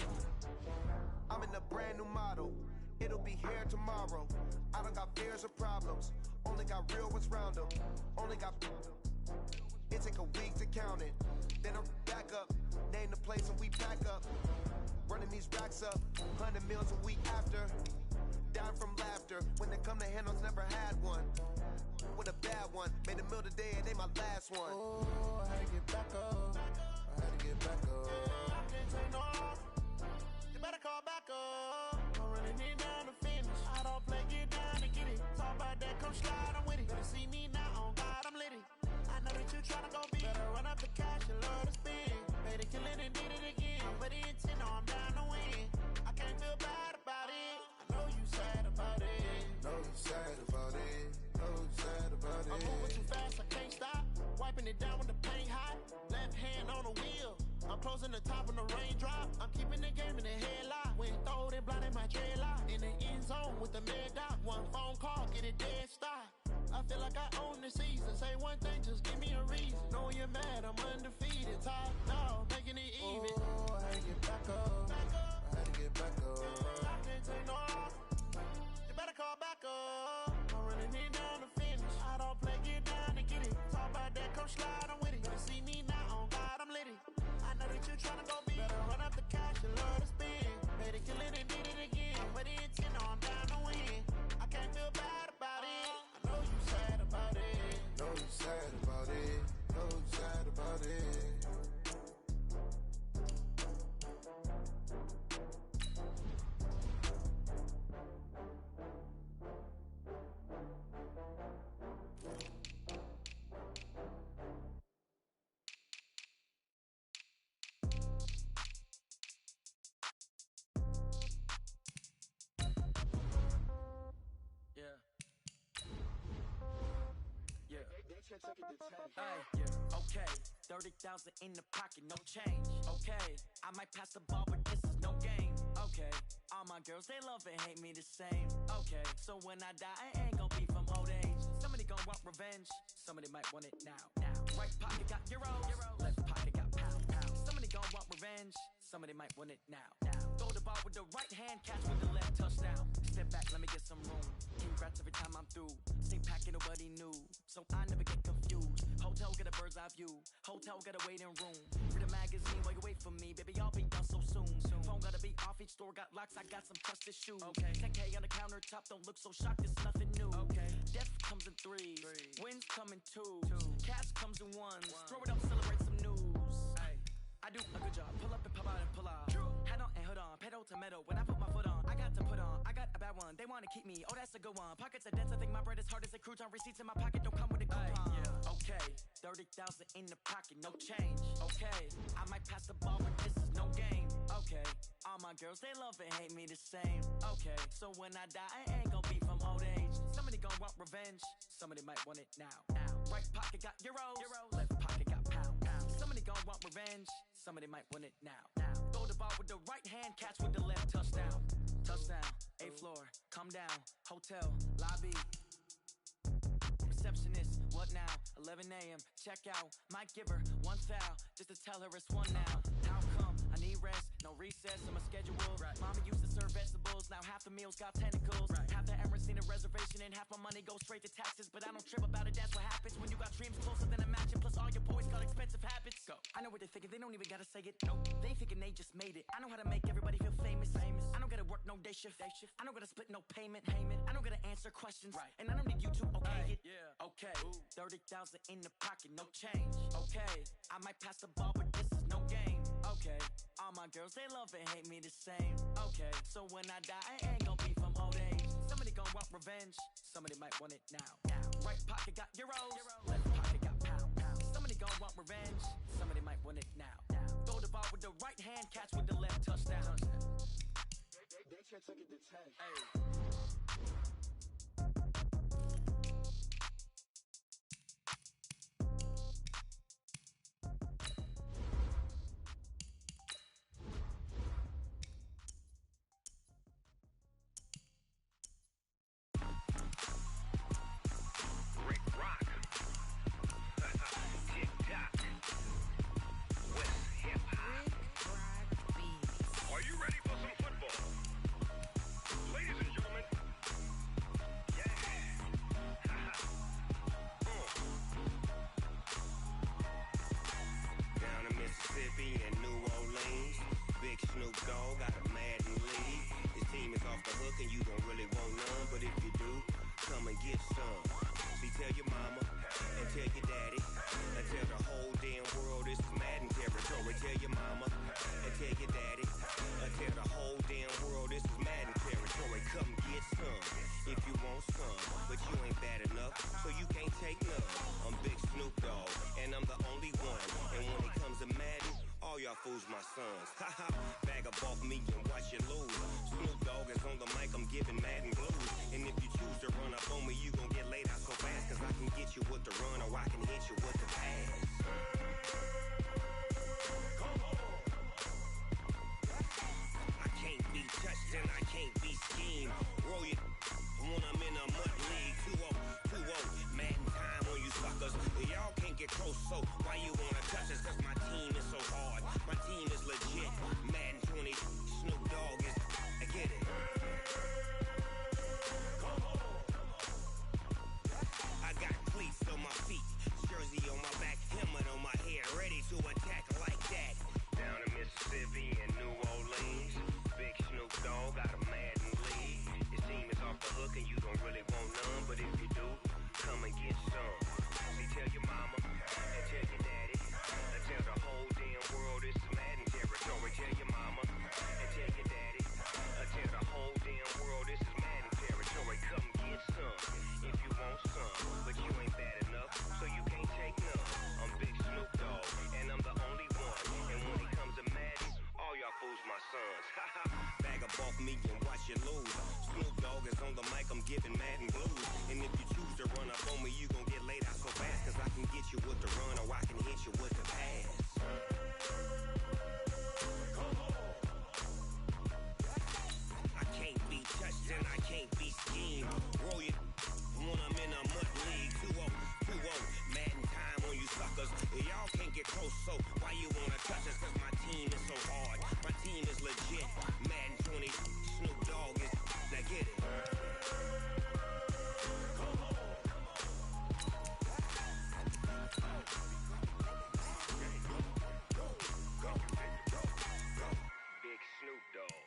I'm in a brand new model. It'll be here tomorrow. I don't got fears or problems. Only got real ones round them. Only got. It take a week to count it. Then I'm back up. Name the place and we pack up. Running these racks up. 100 meals a week after. Down from laughter. When they come to handles, never had one. With a bad one. Made a meal today and they my last one. Oh, I had to get back up. I had to get back up. I can't take no off. You better call back up. I'm running it down to finish. I don't play, get down and get it. Talk about that, come slide, I'm with it. Better see me now, on God, I'm lit it. I know that you tryna go big. Better run up the cash, you love to spend. Made it, kill it, and did it again. But the intent, no, I'm down to win. I can't feel bad about it. I know you sad about it. Know you sad about it. Know you sad about it. I'm moving too fast, I can't stop. Wiping it down when the paint hot. Left hand on the wheel. I'm closing the top when the raindrop. I'm keeping the game in the headlock. When throwed and blinding my dreadlock. In the end zone with the mad dot. One phone call, get it dead stop. wanna say one thing, just give me a reason. Know you're mad, I'm undefeated. Top dog, making it even. Oh, I had to get back up. I had to get back up. I can't take no off. You better call back up. I'm running it down to finish. I don't play, get down to get it. Talk about that, come slide, I'm with it. Better see me now, on God, I'm lit it. I know that you tryna go big. Better run up the cash, you love to spend. Made it, kill it, and did it again. I put in 10, I'm down to win. I can't feel bad about it. I know you sad about it. Know you sad about it. Know you sad about it. Yeah, okay, 30,000 in the pocket, no change. Okay, I might pass the ball, but this is no game. Okay, all my girls, they love and hate me the same. Okay, so when I die, I ain't gon' be from old age. Somebody gon' want revenge, somebody might want it now. Right pocket got euros, left pocket got pound. Somebody gon' want revenge, somebody might want it now. Throw the ball with the right hand, catch with the left, touchdown. Step back, let me get some room. Congrats every time I'm through. Same packet, nobody knew, so I never get confused. Hotel get a bird's eye view. Hotel got a waiting room. Read a magazine while you wait for me, baby. I'll be done so soon. Phone gotta be off. Each store got locks. I got some trusted shoes. Okay. 10K on the countertop. Don't look so shocked. It's nothing new. Okay. Death comes in threes. Wins come in twos. Cash comes in ones. Throw it up, celebrate some news. Ay. I do a good job. Pull up and pop out and pull out. Head on and hood on. Pedal to metal. When I put my foot on, I got to put on. I got a bad one. They wanna keep me. Oh, that's a good one. Pockets are dense. I think my bread is hard as a crouton. Receipts in my pocket don't come with a coupon. Yeah. Okay. 30,000 in the pocket, no change. Okay, I might pass the ball, but this is no game. Okay, all my girls, they love and hate me the same. Okay, so when I die, I ain't gon' be from old age. Somebody gon' want revenge, somebody might want it now. Right pocket got euros, left pocket got pound. Somebody gon' want revenge, somebody might want it now. Throw the ball with the right hand, catch with the left, touchdown. Touchdown, 8th floor, come down, hotel, lobby. Receptionist, what now? 11 a.m. Check out. Might give her one foul just to tell her it's one now. How come? I need rest, no recess on my schedule. Right. Mama used to serve vegetables, now half the meals got tentacles. Right. Half the Emirates need a reservation and half my money goes straight to taxes. But I don't trip about it, that's what happens when you got dreams closer than a matching. Plus all your boys got expensive habits. Go. I know what they're thinking, they don't even gotta say it. Nope. They thinking they just made it. I know how to make everybody feel famous. I don't gotta work no day shift. I don't gotta split no payment. I don't gotta answer questions. Right. And I don't need you to okay it. Yeah. Okay. 30,000 in the pocket, no change. Okay, I might pass the ball, but this is no game. Okay, all my girls, they love and hate me the same. Okay, so when I die, I ain't gon' be from old age. Somebody gon' want revenge, somebody might want it now. Right pocket got euros, left pocket got pound. Somebody gon' want revenge, somebody might want it now. Throw the ball with the right hand, catch with the left, touchdown. They can't take it to 10. Hey. Fools my sons. Haha, bag up off me and watch you lose. Snoop Dogg is on the mic, I'm giving Madden blues. And if you choose to run up on me, you gon' get laid out so fast. Cause I can get you with the run or I can hit you with the pass. Come on. I can't be touched and I can't be schemed. Roll you when I'm in a mud league. 2-0, 2-0. Madden time on you suckers. lose. Snoop Dogg is on the mic, I'm giving mad and blues. And if you choose to run up on me, you gon' get laid out so fast. Cause I can get you with the run or I can hit you with the pass. I can't be touched and I can't be schemed. Roll it when I'm in a mud league. 2-0, 2-0, Madden time on you suckers. Y'all can't get close, so why you wanna touch us? Cause my team is so hard, my team is legit. Madden 20, Snoop Dogg is, now get it. Big Snoop Dogg,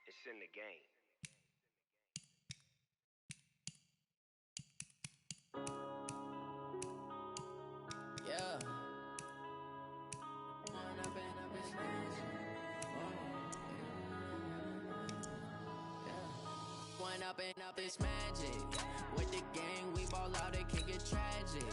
it's in the game. Yeah. One up and up is magic. With the gang, we ball out, it can get tragic.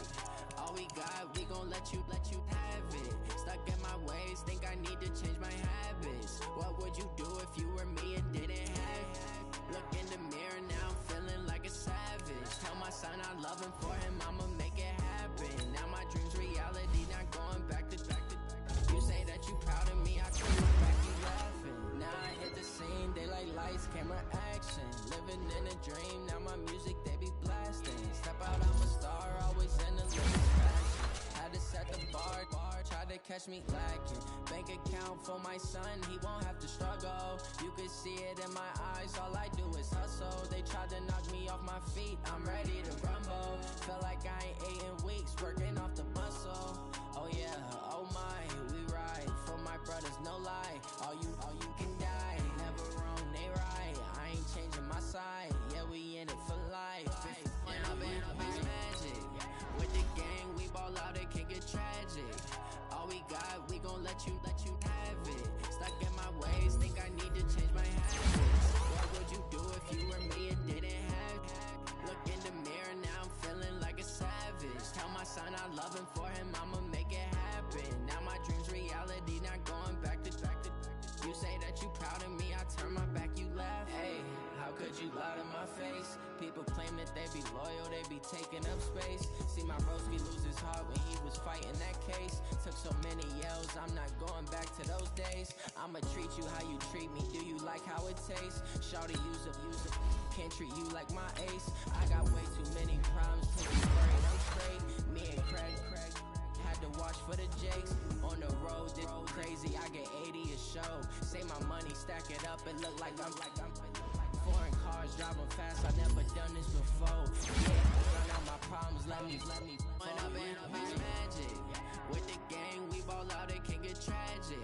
All we got, we gon' let you have it. Stuck in my ways, think I need to change my habits. What would you do if you were me and didn't have it? Look in the mirror now, I'm feeling like a savage. Tell my son I love him, for him I'ma make it happen. Now my dream's reality, not going back to. You say that you proud of me, I turn my back, you laughing. Now I hit the scene, daylight lights, camera action. Living in a dream, now my music they be blasting. Step out, I'm a star, always in the latest fashion. Had to set the bar, tried to catch me lacking. Bank account for my son, he won't have to struggle. You could see it in my eyes, all I do is hustle. They tried to knock me off my feet, I'm ready to rumble. Felt like I ain't ate in weeks, working off the muscle. Oh yeah, oh my, we ride for my brothers, no lie. All you can die, never wrong, they right. I ain't changing my side, yeah, we in it for life. One up and up is magic. With the gang, we ball out, it can get tragic. All we got, we gon' let you have it. Stuck in my ways, think I need to change my habits. What would you do if you were me and didn't have it? Look in the mirror, now I'm feeling like a savage. Tell my son I love him, for him I'ma make it happen. Now my dream's reality, not going back to. You say that you proud of me, I turn my back, you laugh. Hey, how could you lie to my face? People claim that they be loyal, they be taking up space. See my Rosby lose his heart when he was fighting that case. Took so many yells, I'm not going back to those days. I'ma treat you how you treat me, do you like how it tastes? Shawty, use up, can't treat you like my ace. I got way too many problems to be worried, I'm straight. Me and Craig had to watch for the Jakes. On the road, it's crazy, I get 80 a show. Say my money, stack it up, it look like I'm foreign cars, driving fast, I never done this before. Yeah, run out my problems, let me. One up and up is magic. With the gang, we ball out, it can get tragic.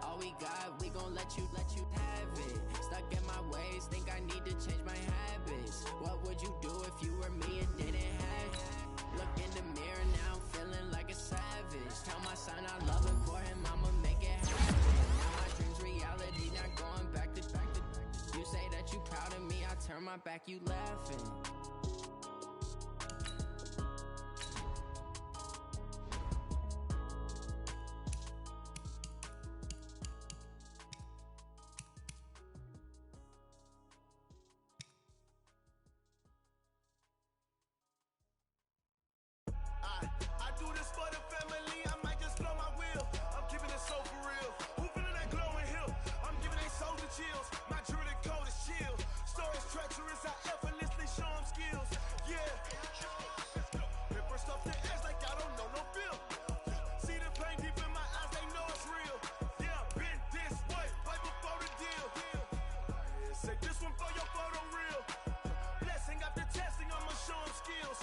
All we got, we gon' let you have it. Stuck in my ways, think I need to change my habits. What would you do if you were me and didn't have it? Look in the mirror, now I'm feeling like a savage. Tell my son I love him, for him I'ma make it happen. Now my dream's reality, not going back to. You say that you proud of me, I turn my back, you laughing. I do this for the family, I might just blow my wheel. I'm keeping it so for real. Who feeling that glowing hill? I'm giving they soldier chills. My jewelry code is chill. Stories treacherous, I effortlessly show them skills. Yeah. Paper stuff the edge like I don't know no feel. See the pain deep in my eyes, they know it's real. Yeah, been this way, way before the deal. Say this one for your photo reel. Blessing after testing, I'ma show them skills.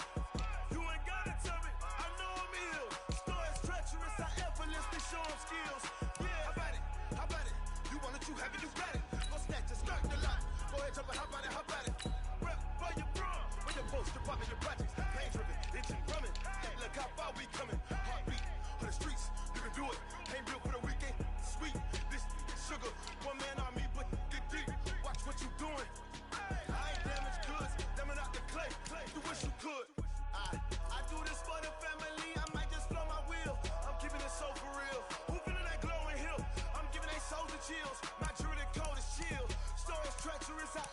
You ain't gotta tell me, I know I'm ill. Stories treacherous, I effortlessly show them skills. Yeah, how about it? You want it, you have it, you got it. Go snatch it, skirt the lot. Go ahead, jump it, how about it? Rep for your bro. When your post, your poppin', your projects. Pain driven, itching, drumming. Hey, look how far we coming. Heartbeat on the streets, you can do it. Ain't built for the weekend. Sweet, this sugar. One man army, but get deep. Watch what you doing. I ain't damaged goods, damn out the clay. You wish you could. I do this for the family, I might just blow my wheel. I'm keeping it so for real. Who feeling that glowing hill? I'm giving they soldier chills. My jewelry code is chill. Stories treacherous, I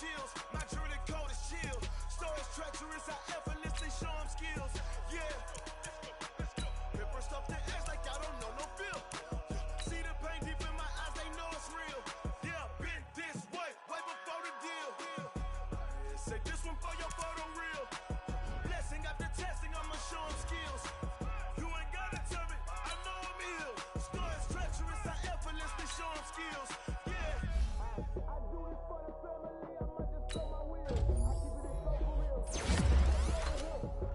chills. My jewelry coat is chill. Storage treacherous, I effortlessly show them skills. Yeah. Pepper stuff the ass like I don't know no feel. See the pain deep in my eyes, they know it's real. Yeah, been this way before the deal. Say this one for your photo reel. Blessing after testing, I'ma show them skills. You ain't gotta tell me, I know I'm ill. Storage treacherous, I effortlessly show them skills. Yeah. I do this for the family, I might just blow my wheel. I keep it so for real.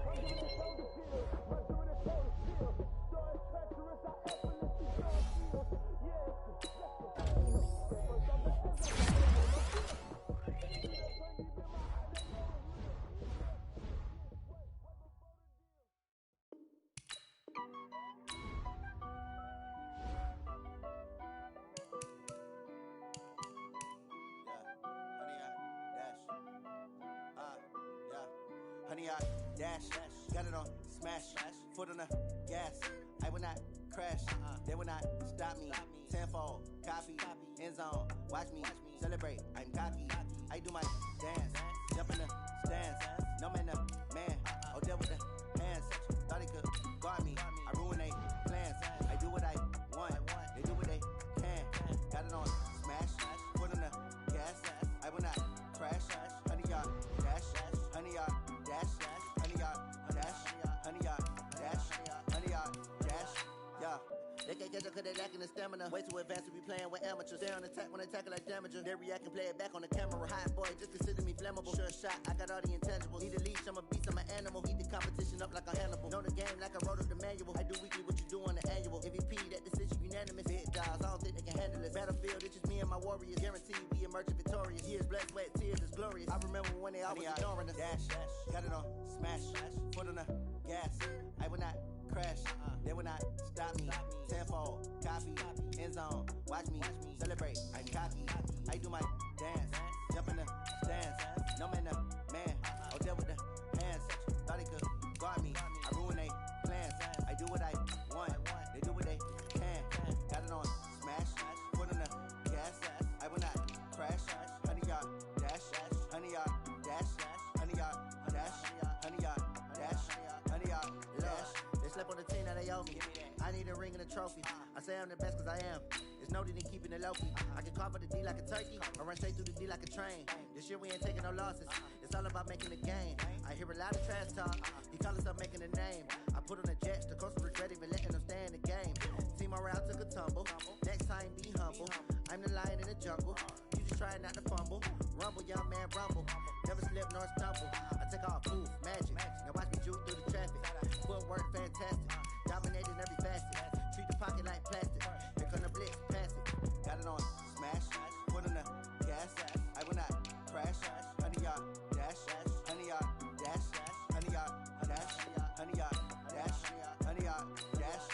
I'm giving it so to feel. My jewelry coat is chill. Storage treacherous, I effortlessly show them skills. Yeah. Honey, I dash, got it on smash, foot on the gas. I will not crash, they will not stop me. Tenfold, copy, end zone, watch me celebrate. I'm cocky, I do my dance, jump in the stands. No man, the man, oh there with the hands. Thought he could guard me, I ruin they plans. I do what I want, they do what they can. Got it on smash, foot on the gas. I will not crash, honey, y'all dash, honey, y'all dash, honey, y'all dash, honey, y'all dash, honey, y'all dash, yeah. They can't catch up cause they lacking the stamina. Way too advanced to be playing with amateurs. Stay on attack when they tackle like damager. They react and play it back on the camera. Hot boy, just consider me flammable. Sure shot, I got all the intangibles. Need a leash, I'm a beast, I'm an animal. Eat the competition up like a Hannibal. Know the game like I wrote up the manual. I do weekly what you do on the annual. MVP, that decision unanimous. Big dogs, I don't think they can handle it. Battlefield, it's just me and my warriors. Guaranteed we emerge victorious. Years, blood, sweat, tears, it's glorious. I remember when they always ignoring us. Dash, got it on smash, foot on the gas. I will not crash, they will not stop me. Tenfold, copy, end zone, watch me celebrate. I'm cocky, I do my dance, jump in the stands. No man, the man, oh there with the hands. Thought he could guard me, I ruin they plans. I do what I want, they do what they can. Got it on smash, foot on the gas. I will not crash, honey y'all dash, honey y'all dash, honey y'all dash, honey y'all dash, honey y'all dash. They slept on the team, now they owe me. I need a ring and a trophy. I say I'm the best cause I am. It's no need in keeping it low-key. I can carve up the D like a turkey, or run straight through the D like a train. This year we ain't taking no losses. It's all about making a game. I hear a lot of trash talk. He call himself making a name. I put on the jets, the coast regret even letting them stay in the game. Team morale took a tumble. Next time be humble. I'm the lion in the jungle. You just trying not to fumble. Rumble, young man, rumble. Never slip nor stumble. I take off, move, magic. Now watch me juke through the traffic. Footwork fantastic. Dominating every facet. Treat the pocket like plastic. Here come the blitz, pass it. Got it on smash, foot on the gas. I will not crash. Honey y'all dash, honey y'all dash, honey y'all dash, honey y'all dash, honey y'all dash.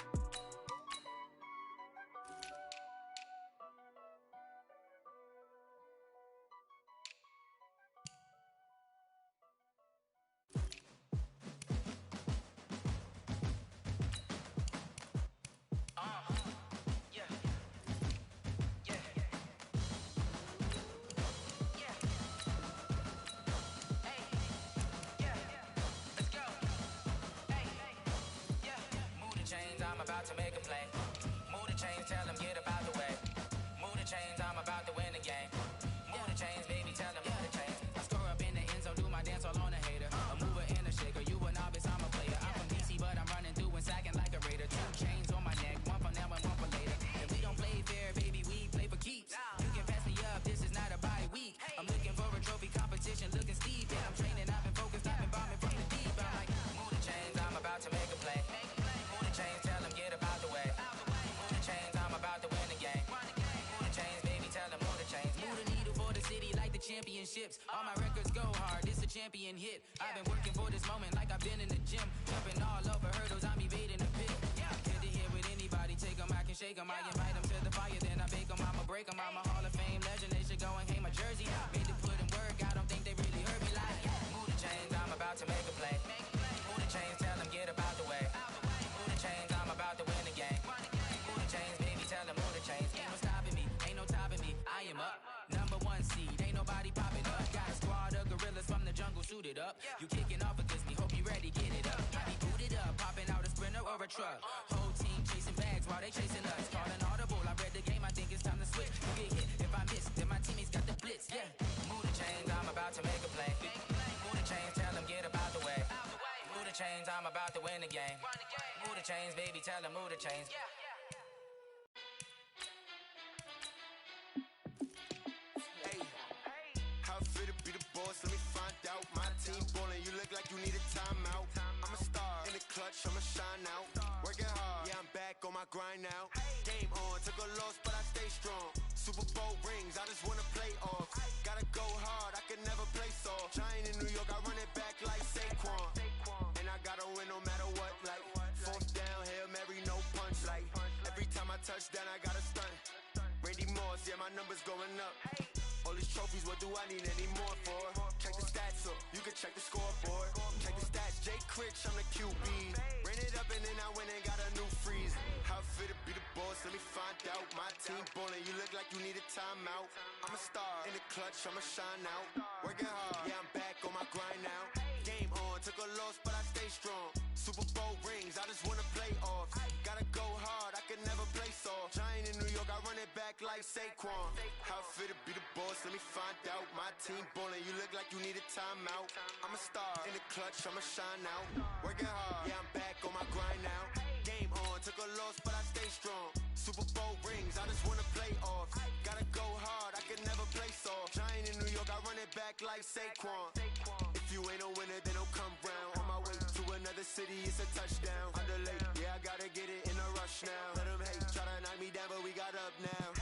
I'm about to make a play. Move the chains, tell them get about the way. Move the chains, I'm about to win the game. Move the chains, baby, tell them move the chains. I score up in the end zone, do my dance all on a hater. A mover and a shaker, you a novice, I'm a player. I'm from DC, but I'm running through and sacking like a raider. 2 chains on my neck, one for now and one for later. If we don't play fair, baby, we play for keeps. You can pass me up, this is not a bye week. I'm looking for a trophy competition, looking steep. Yeah, I'm training, I've been focused, I've been bombing from the deep. I'm like, move the chains, I'm about to make a play. Move the chains, tell them get about the way. Move the chains, I'm about to win the game. Move the chains, baby, tell them move the chains. Move the needle for the city like the championships. All my records go hard, it's a champion hit. I've been working for this moment like I've been in the gym. Jumping all over hurdles, I'm evading the pit. Head to head with anybody, take them, I can shake them. I invite them to the fire, then I bake them, I'ma break them. I'm a Hall of Fame legend, they should go and hang my jersey. Made to put in work, I don't think they really heard me like. Move the chains, I'm about to make a play. Move the chains, tell them get about the way. Move the chains, I'm about to win the game. Move the chains, baby, tell them move the chains. Ain't no stopping me, ain't no topping me. I am up, #1 seed, ain't nobody popping up. Got You kicking off against me, hope you ready, get it up. I be booted up, popping out a Sprinter or a truck. Whole team chasing bags while they chasing us. Calling audible, I read the game, I think it's time to switch. You get hit, if I miss, then my teammates got the blitz, yeah. Move the chains, I'm about to make a play. Move the chains, tell them get up out the way. Move the chains, I'm about to win the game. Move the chains, baby, tell them move the chains. How fit to be the boss? Let me find out. My team ballin', you look like you need a timeout. I'm a star in the clutch, I'ma shine out. Working hard, yeah, I'm back on my grind now. Game on, took a loss, but I stay strong. Super Bowl rings, I just wanna play off. Gotta go hard, I can never play soft. Giant in New York, I run it back like Saquon. And I gotta win no matter what, like fourth down, Hail Mary, no punch. Like every time I touch down, I gotta stunt. Randy Moss, yeah, my numbers going up. All these trophies, what do I need any more for? Check the stats up, you can check the scoreboard. Check the stats, Jake Critch, I'm the QB. Ran it up and then I went and got a new freeze. How fit to be the boss, let me find out. My team ballin', you look like you need a timeout. I'm a star in the clutch, I'ma shine out. Working hard, yeah, I'm back on my grind now. Game on, took a loss, but I stay strong. Super Bowl rings, I just wanna play off. Gotta go hard, I can never play soft. Giant in New York, I run it back like Saquon. How fit to be the boss, let me find out. My team ballin', you look like you need a timeout. I'm a star in the clutch, I'ma shine out. Working hard, yeah, I'm back on my grind now. Game on, took a loss, but I stay strong. Super Bowl rings, I just wanna play off. Gotta go hard, I can never play soft. Giant in New York, I run it back like Saquon. If you ain't a winner, then don't come round. On my way to another city, it's a touchdown. Underlay, yeah, I gotta get it in a rush now. Let them hate, try to knock me down, but we got up now.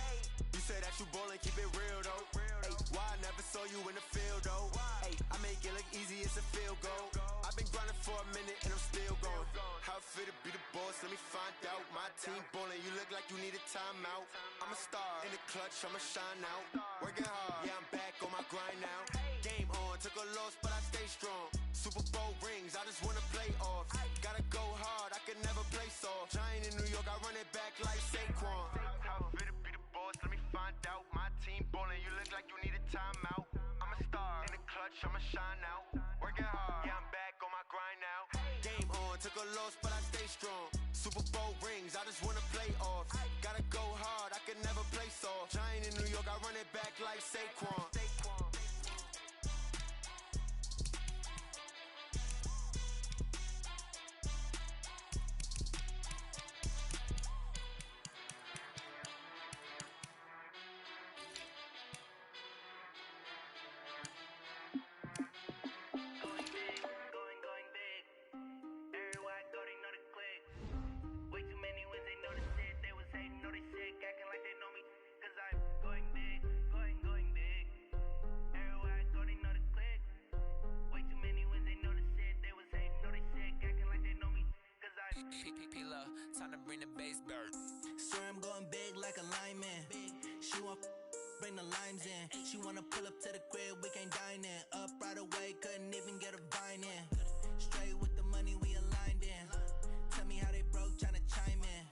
You say that you ballin', keep it real though. Hey, why I never saw you in the field though? Hey, I make it look easy, it's a field goal. I've been grinding for a minute and I'm still going. How fit to be the boss, let me find out. My team ballin', you look like you need a timeout. I'm a star in the clutch, I'ma shine out. Working hard, yeah, I'm back on my grind now. Game on, took a loss, but I stay strong. Super Bowl rings, I just wanna play off. Gotta go hard, I can never play soft. Giant in New York, I run it back like Saquon. How fit to be the boss, let me find out. My team ballin', you look like you need a timeout. I'm a star in the clutch, I'ma shine out. Working hard, yeah, I'm back on my grind now. Game on, took a loss, but I stay strong. Super Bowl rings, I just wanna play off. Gotta go hard, I can never play soft. Giant in New York, I run it back like Saquon. Time to bring the bass bird. Sir, I'm going big like a lineman. She want bring the limes in. She wanna pull up to the crib, we can't dine in. Up right away, couldn't even get a vine in. Straight with the money, we aligned in. Tell me how they broke, tryna chime in.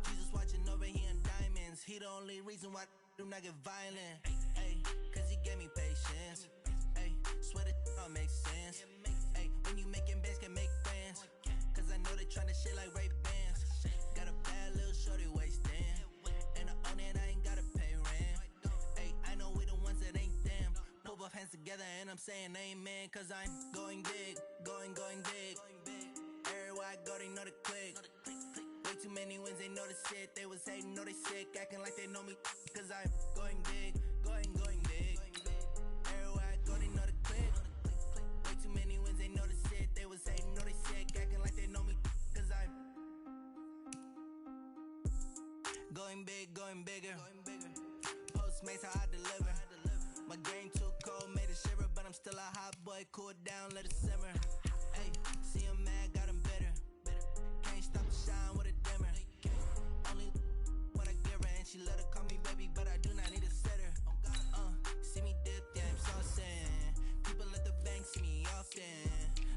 Jesus watching over here in diamonds. He the only reason why do not get violent. Ay, cause he gave me patience. Ay, swear that all makes sense. Ay, when you making bands, can make friends. Cause I know they tryna shit like Ray Bans. Got a bad little shorty wasting. And I own it, I ain't gotta pay rent. Ay, I know we the ones that ain't them. Pull both hands together and I'm saying amen. Cause I'm going big, going big. Everywhere I go, they know the click. Way too many wins, they know the shit. They was hating, know they sick, acting like they know me. Cause I'm going big, going big. Everywhere I go, they know the click. Way too many wins, they know the shit. They was hating, know they sick, acting like they know me. Cause I'm going big, going bigger. Postmates how I deliver. My game too cold, made it shiver, but I'm still a hot boy. Cool it down, let it simmer. Hey, see him mad, got him bitter. Can't stop the shine with a dimmer. Only what I give her, and she let her call me baby, but I do not need a sitter. See me dip, yeah, I'm saucing. People at the bank see me often.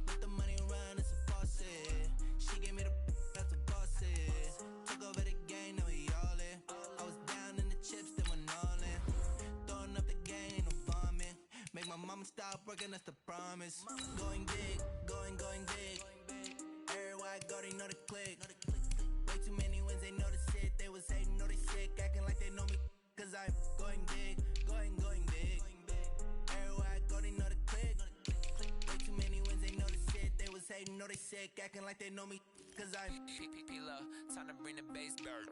Let the money run, it's a faucet. She gave me the that's a bosses. Took over the game, now we all in. I was down in the chips, then went all in. Throwing up the game, ain't no bombing. Make my mama stop working, that's the promise. Going big, going big. Everywhere I go, they know the click. Way too many wins, they know the shit. They was hating, know they sick, acting like they know me. Cause I'm going big, going big. Everywhere I go, they know the click. Way too many wins, they know the shit. They was hating, know they sick, acting like they know me. Cause I'm P-P-P-Love, time to bring the bass back.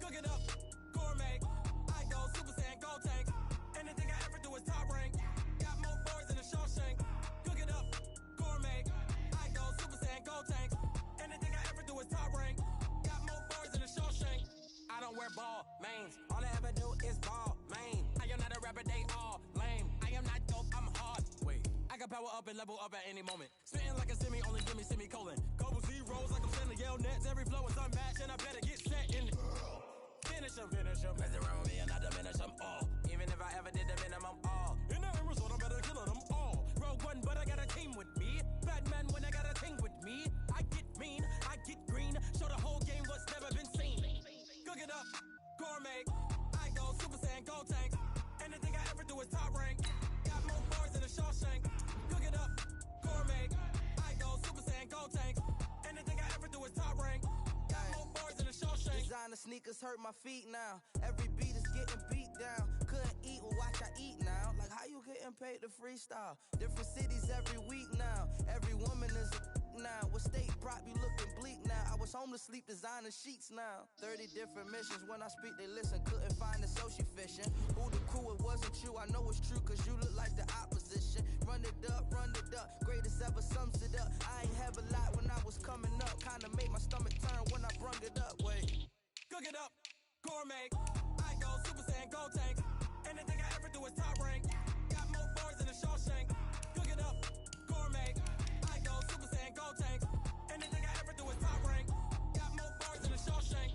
Cook it up, gourmet. I go Super Saiyan, go tank. Anything I ever do is top rank. Got more boys than a Shawshank. Cook it up, gourmet. I go Super Saiyan, go tank. Anything I ever do is top rank. Got more boys than a Shawshank. I don't wear ball mains. All I ever do is ball main. I am not a rapper, they all lame. I am not dope, I'm hard. Wait, I can power up and level up at any moment. Spitting like a semi, only give me semicolon. Couple zeros like I'm sending yell nets. Every flow is unmatched and I better get set in it. Finish them. Mess around with me and I diminish them all. Even if I ever did the minimum all. In the end result, I'm better killing them all. Rogue One, but I got a team with me. Batman when I got a team with me. I get mean, I get green. Show the whole game what's never been seen. Cook it up, gourmet. I go Super Saiyan, go tank. Anything I ever do is top rank. Got more boys than a Shawshank. Cook it up, gourmet. I go Super Saiyan, go tank. Anything I ever do is top rank. Got more boys than a Shawshank. Designer sneakers hurt my feet now. Every beat is getting beat down. Couldn't eat, well watch I eat now. Like how you getting paid to freestyle? Different cities every week now. Every woman is a now. What state prop you looking bleak now? I was home to sleep designer sheets now. 30 different missions. When I speak they listen. Couldn't find the social fishing. Who the crew? It wasn't you. I know it's true cause you look like the opposition. Run it up. Greatest ever sums it up. I ain't have a lot when I was coming up. Kinda made my stomach turn when I brung it up. Wait. Cook it up, gourmet. I go Super Saiyan, go tank. Anything I ever do is top rank. Got more boys than a Shawshank. Cook it up, gourmet. I go Super Saiyan, go tank. Anything I ever do is top rank. Got more boys than a Shawshank.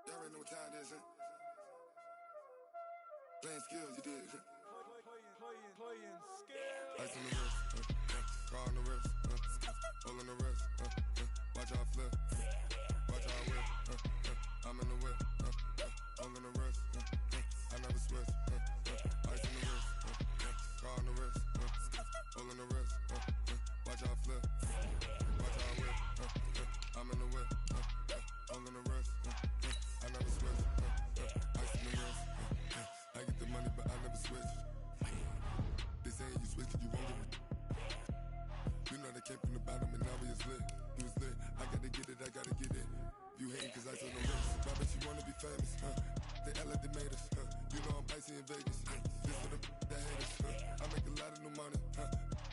Y'all already know what time it is, huh? Playing skills, you did. Playing skills. Ice on the wrist, car on the wrist, hole in the wrist, watch how I flip, watch how I whip, I'm in the whip, hole in the wrist, I never switch, ice on the wrist, car on the wrist, hole in the wrist, watch how I flip, watch how I whip, I'm in the whip, hole in the wrist, I never switch, ice on the wrist, I get the money but I never switch. They saying you switch it, you won't get it. You know they came from the bottom and now we is lit. You was lit, I gotta get it, I gotta get it. You hating cause I told no risk. My bitch, you wanna be famous, They LA, they made us, You know I'm icy in Vegas, This for the that hate us, I make a lot of new money,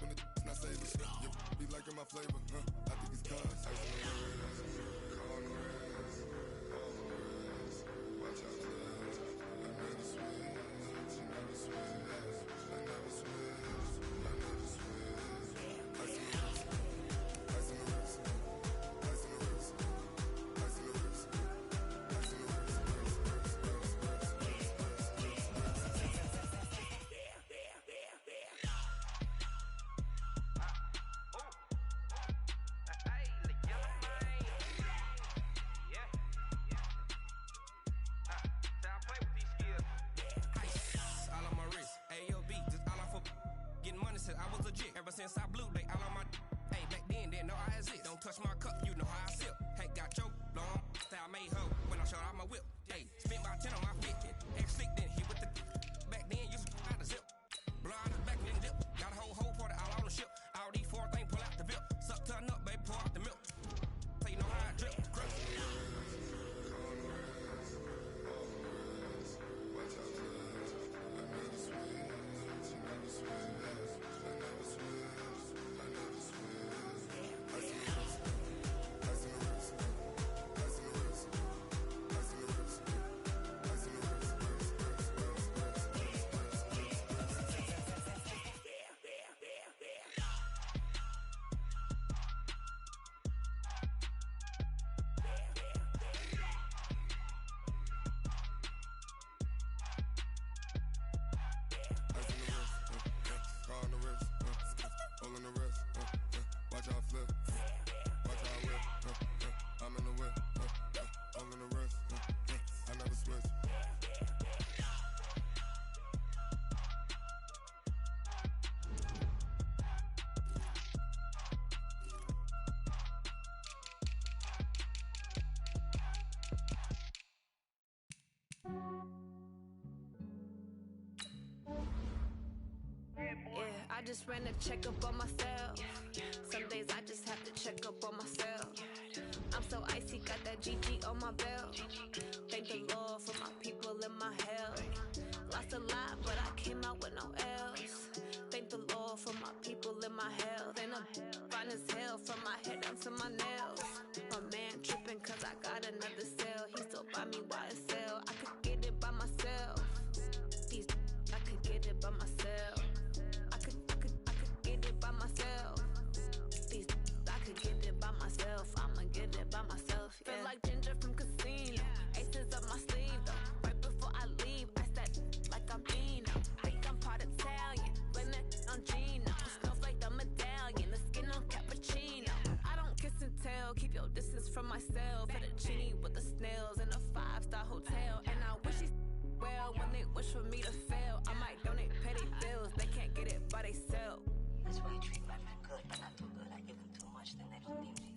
When the not saving, You be liking my flavor, I think it's cause ice on the wrist, car on the wrist, all the wrist. Watch out, cuz I never switch, you never switch. I never switch, I never switch. Ice in the wrist, ice in the wrist, ice in the wrist, ice in the wrist, ice in the wrist, I was legit. Ever since I blew, they all on my. Hey, back then, didn't know I exist. Don't touch my cup, you know how I sip. Hey, got choked, long style made hoe when I showed out my whip. Hey, spent about 10 on my fit. X slick, then hit with the. Back then, used to out the zip. Blow out the back, then dip. Got a whole just ran a checkup on myself. Some days I just have to check up on myself. I'm so icy, got that GG on my belt. Thank the Lord for my people in my health. Lost a lot, but I came out with no L's. Thank the Lord for my people in my health. And I'm fine as hell from my head down to my nails. My man tripping cause I got another cell. He still buy me YSL. I could get it by myself. These I could get it by myself. I could get it by myself. These I could get it by myself. I'ma get it by myself. Yeah. Feel like Ginger from Casino. Aces up my sleeve though. Right before I leave, I said like I'm Dino. Think I'm part Italian. Blame that on Gino. Smells like the medallion. The skin on cappuccino. I don't kiss and tell. Keep your distance from myself. Fettuccine with the snails in a 5-star hotel. And I wish he's well when they wish for me to fail. I might donate petty bills. They can't get it by themselves. That's why you treat my men good, but not too good. I give them too much, then they don't need me.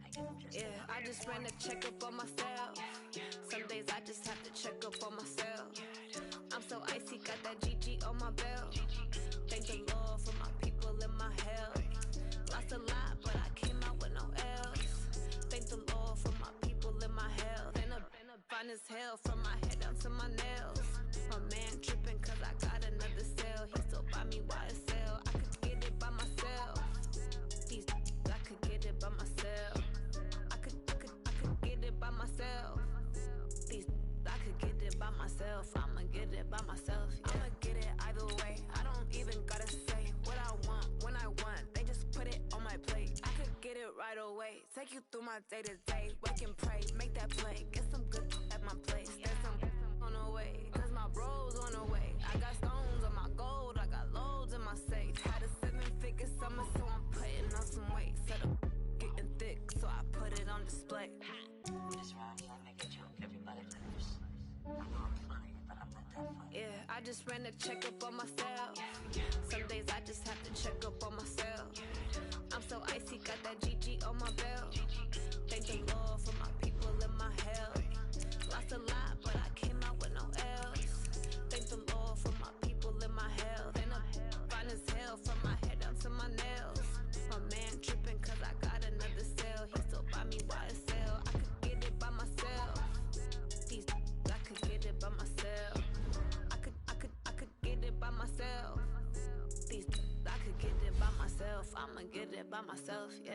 I give them just I just ran a checkup on myself. Some days I just have to check up on myself. I'm so icy, got that GG on my belt. Thank the Lord for my people in my health. Lost a lot, but I came out with no L's. Thank the Lord for my people in my health. And I'm fine as hell from my head down to my nails. My man tripping cause I got another cell. He still buy me YSL. I could get it by myself. These I could get it by myself. I could get it by myself. These I could get it by myself. I'ma get it by myself. Yeah. I'ma get it either way. I don't even gotta say what I want when I want. They just put it on my plate. I could get it right away. Take you through my day to day. Wake and pray, make that play. Get some good at my place. There's some on the way. Cause my bros on the way. I got stones on my gold. I got loads in my safe. Had a 7-figure summer, so I'm putting on some weight. Set up getting thick, so I put it on display. This rhymes, I make a joke, everybody laughs. I know I'm funny, but I'm not that funny. Yeah, I just ran a checkup on myself. Some days I just have to check up on myself. I'm so icy, got that GG on my belt. Thank the Lord for my people in my health. Lost a lot, but I came out with no L's. Thank the Lord for my people in my health. And I'm fine as hell from my head down to my nails. My man tripping cause I got another cell. He still buy me YSL. I could get it by myself. These I could get it by myself. I could get it by myself. These I could get it by myself. I'ma get it by myself, yeah.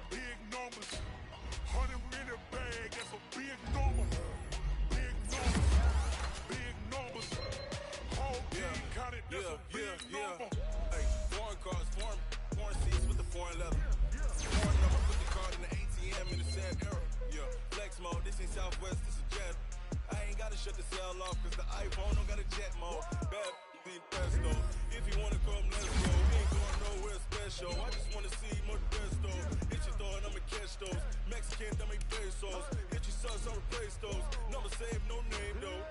Big numbers, 100 in a bag, that's a big number. Big numbers, whole team counted, that's a big number. Hey, foreign cars, foreign seats with the foreign leather. Foreign number, put the card in the ATM in the sad era. Yeah, flex mode, this ain't Southwest, this is Jet. I ain't gotta shut the cell off, cause the iPhone don't got a jet mode. Bad ain't presto. If you wanna come, let's go. We ain't going nowhere special. I just wanna see more pesto. Hit your thought, I'ma catch those. Mexican, that make pesos. Hit your sons, I'll replace those. Number save, no name though.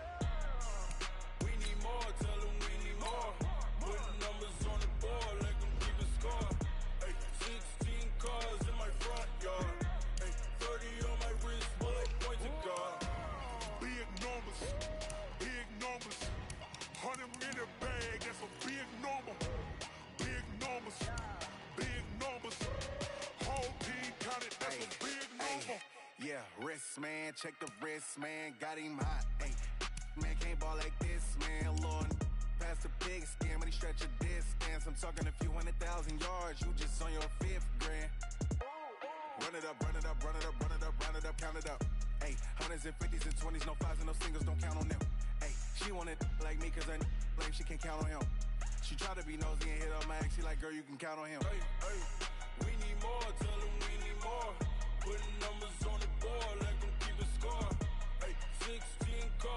We need more, tell them we need more. Putting numbers on the board like I'm keeping score. Hey, 16 cars in my front yard. Hey, 30 on my wrist while I point to God. Big numbers, 100 in a bag, that's a big number. Big numbers, whole team counted, that's a big number. Yeah, wrist man, check the wrist man, got him hot. Ay, man can't ball like this, man. Lord, pass the pig skin, but he stretch a distance. I'm talking a few 100,000 yards, you just on your 5th grand. Run it up, count it up. Ay, 100s and 50s and 20s, no 5s and no singles, don't count on them. Ay, she want it like me, cause I like she can't count on him. She try to be nosy and hit on my ex, she like, girl, you can count on him. Hey, we need more, tell them we need more. Putting numbers on the board like I'm keeping score. Hey, 16 cars.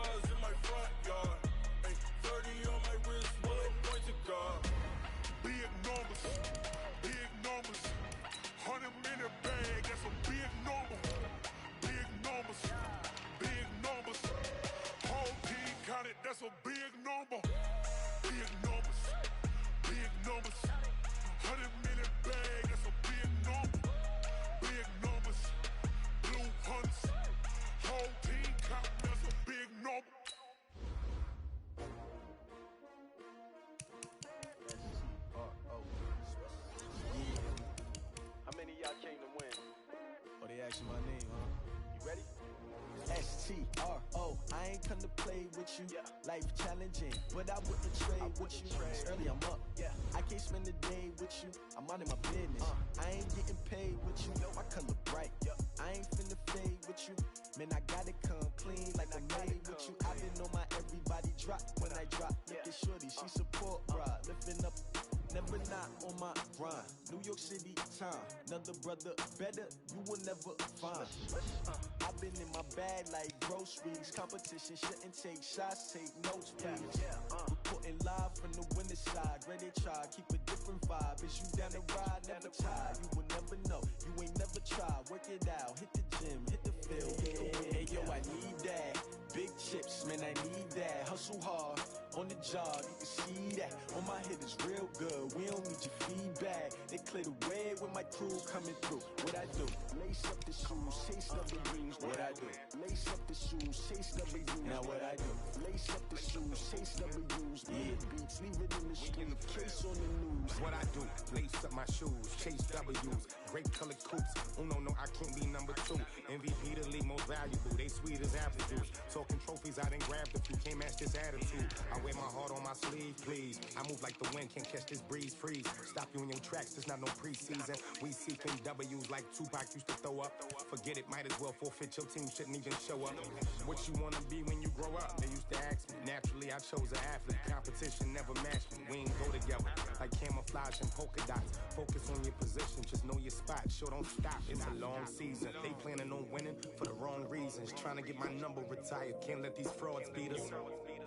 asking my name, huh? You ready? S-T-R-O, I ain't come to play with you. Life challenging, but I wouldn't trade with you. It's early, I'm up. I can't spend the day with you. I'm minding my business. I ain't getting paid with you. My color bright. I ain't finna fade with you. Man, I gotta come clean like I made with you. I been on my everybody drop when I drop. Look at shorty, she support, bruh. Lifting up, never not on my grind. New York City time, another brother better, you will never find. I've been in my bag like groceries. Competition shouldn't take shots, take notes, please. Reporting live from the winning side. Ready to try, keep a different vibe. Is you down the ride, never tired. You will never know, you ain't never tried. Work it out, hit the gym, hit the field, hit the wind. Hey yo, I need that. Big chips, man, I need that. Hustle hard, on the job, you can see that. On my hit is real good, we don't need your feedback. They clear the way with my crew coming through. What I do? Lace up the shoes, chase W's. What I do? Lace up the shoes, chase W's. Now what I do? Lace up the shoes, chase W's. Yeah, beats, leave it in the street, case on the news. What I do? Lace up my shoes, chase W's. Great colored coops. Oh no, I can't be number 2. MVP the league most valuable. They sweet as apple juice. Talking trophies, I done grabbed a few. Can't match this attitude. I wear my heart on my sleeve, please. I move like the wind, can't catch this breeze, freeze. Stop you in your tracks, there's not no preseason. We seeking W's like Tupac used to throw up. Forget it, might as well forfeit. Your team shouldn't even show up. What you wanna be when you grow up? They used to ask me. Naturally, I chose an athlete. Competition never matched me. We ain't go together like camouflage and polka dots. Focus on your position, just know your spot. Sure, don't stop. It's a long season. They planning on winning for the wrong reasons. Trying to get my number retired. Can't let these frauds beat us.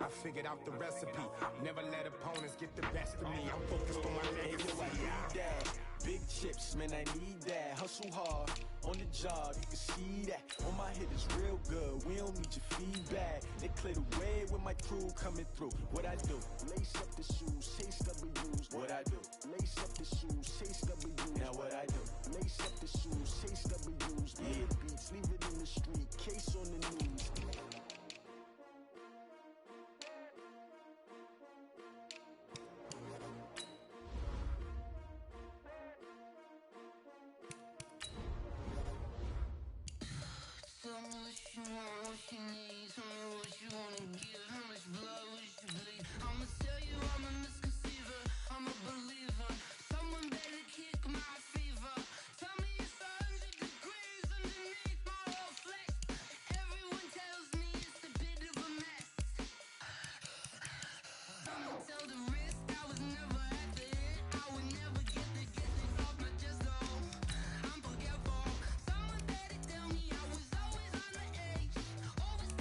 I figured out the recipe. Never let opponents get the best of me. I'm focused on my legacy. I need that. Big chips, man, I need that. Hustle hard, on the job, you can see that. On my hit is real good, we don't need your feedback. They clear the way with my crew coming through. What I do? Lace up the shoes, chase W's. What I do? Lace up the shoes, chase W's. Now what I do? Lace up the shoes, chase W's. Yeah, beats, leave it in the street, case on the news. Tell me what you want, what you need. Tell me what you wanna give. How much blood would you bleed? I'ma tell you I'm a misconceiver. I'm a believer. Someone better kick my fever. Tell me it's 100 degrees underneath my whole flesh. Everyone tells me it's a bit of a mess. I'ma tell the risk I was never at the end. I would never get things off my chest though. I'm forgetful. Someone better tell me I was always on the edge. Always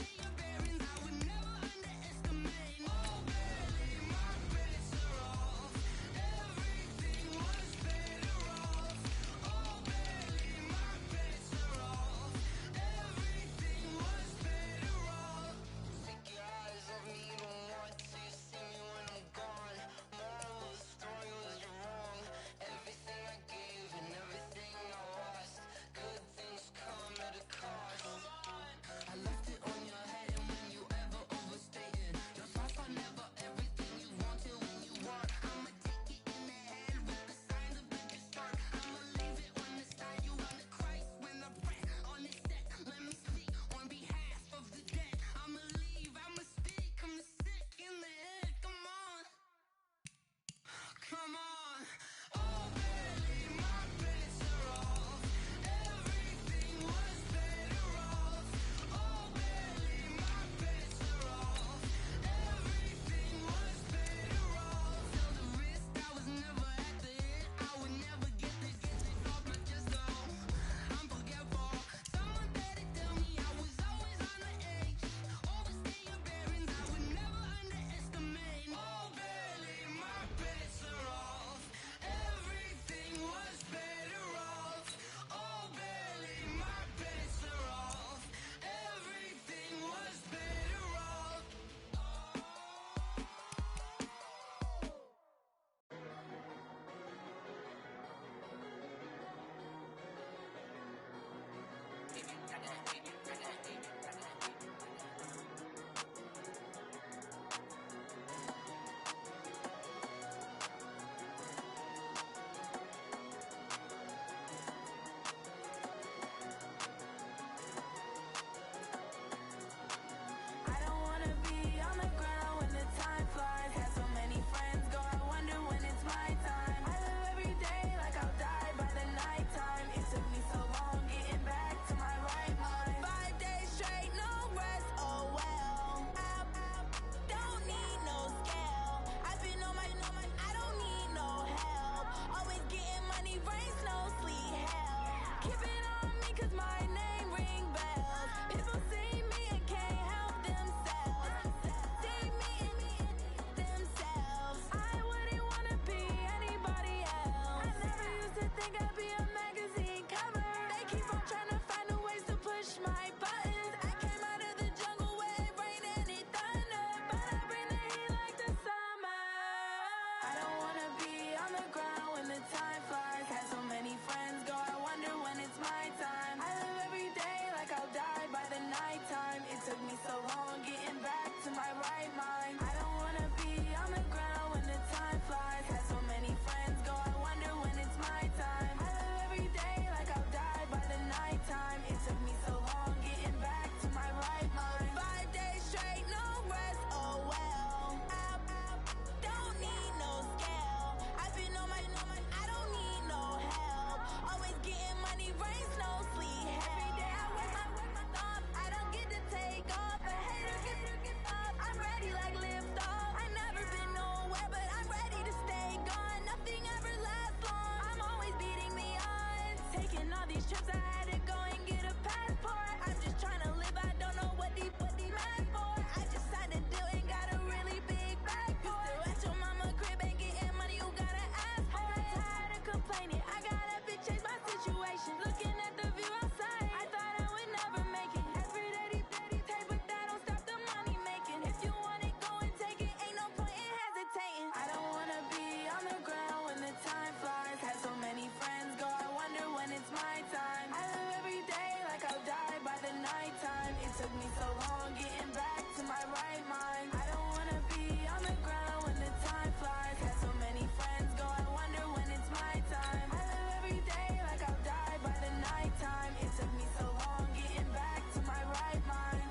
rains, no sleet. Every day I work my thumb. I don't get to take off. A hater get up. I'm ready like lift off. I never been nowhere, but I'm ready to stay gone. Nothing ever lasts long. I'm always beating the odds. Taking all these trips, I had to go and get a passport. I'm just trying to live. I don't know what the mad for. I just signed a deal and got a really big bag for it. Still at your mama crib and getting money, you gotta ask for it. I'm tired of complaining. I got up and changed my situation. Looking at the view outside, I thought I would never make it. Every day they take, but that don't stop the money making. If you want it, go and take it. Ain't no point in hesitating. I don't wanna be on the ground when the time flies. Had so many friends go, I wonder when it's my time. I live every day like I'll die by the nighttime. It took me so long getting back to my right mind. I don't wanna be on the ground when the time flies. Had so many friends go, I wonder when it's my time. I live every day like I'll die by the nighttime. It took me so long getting back to my right mind.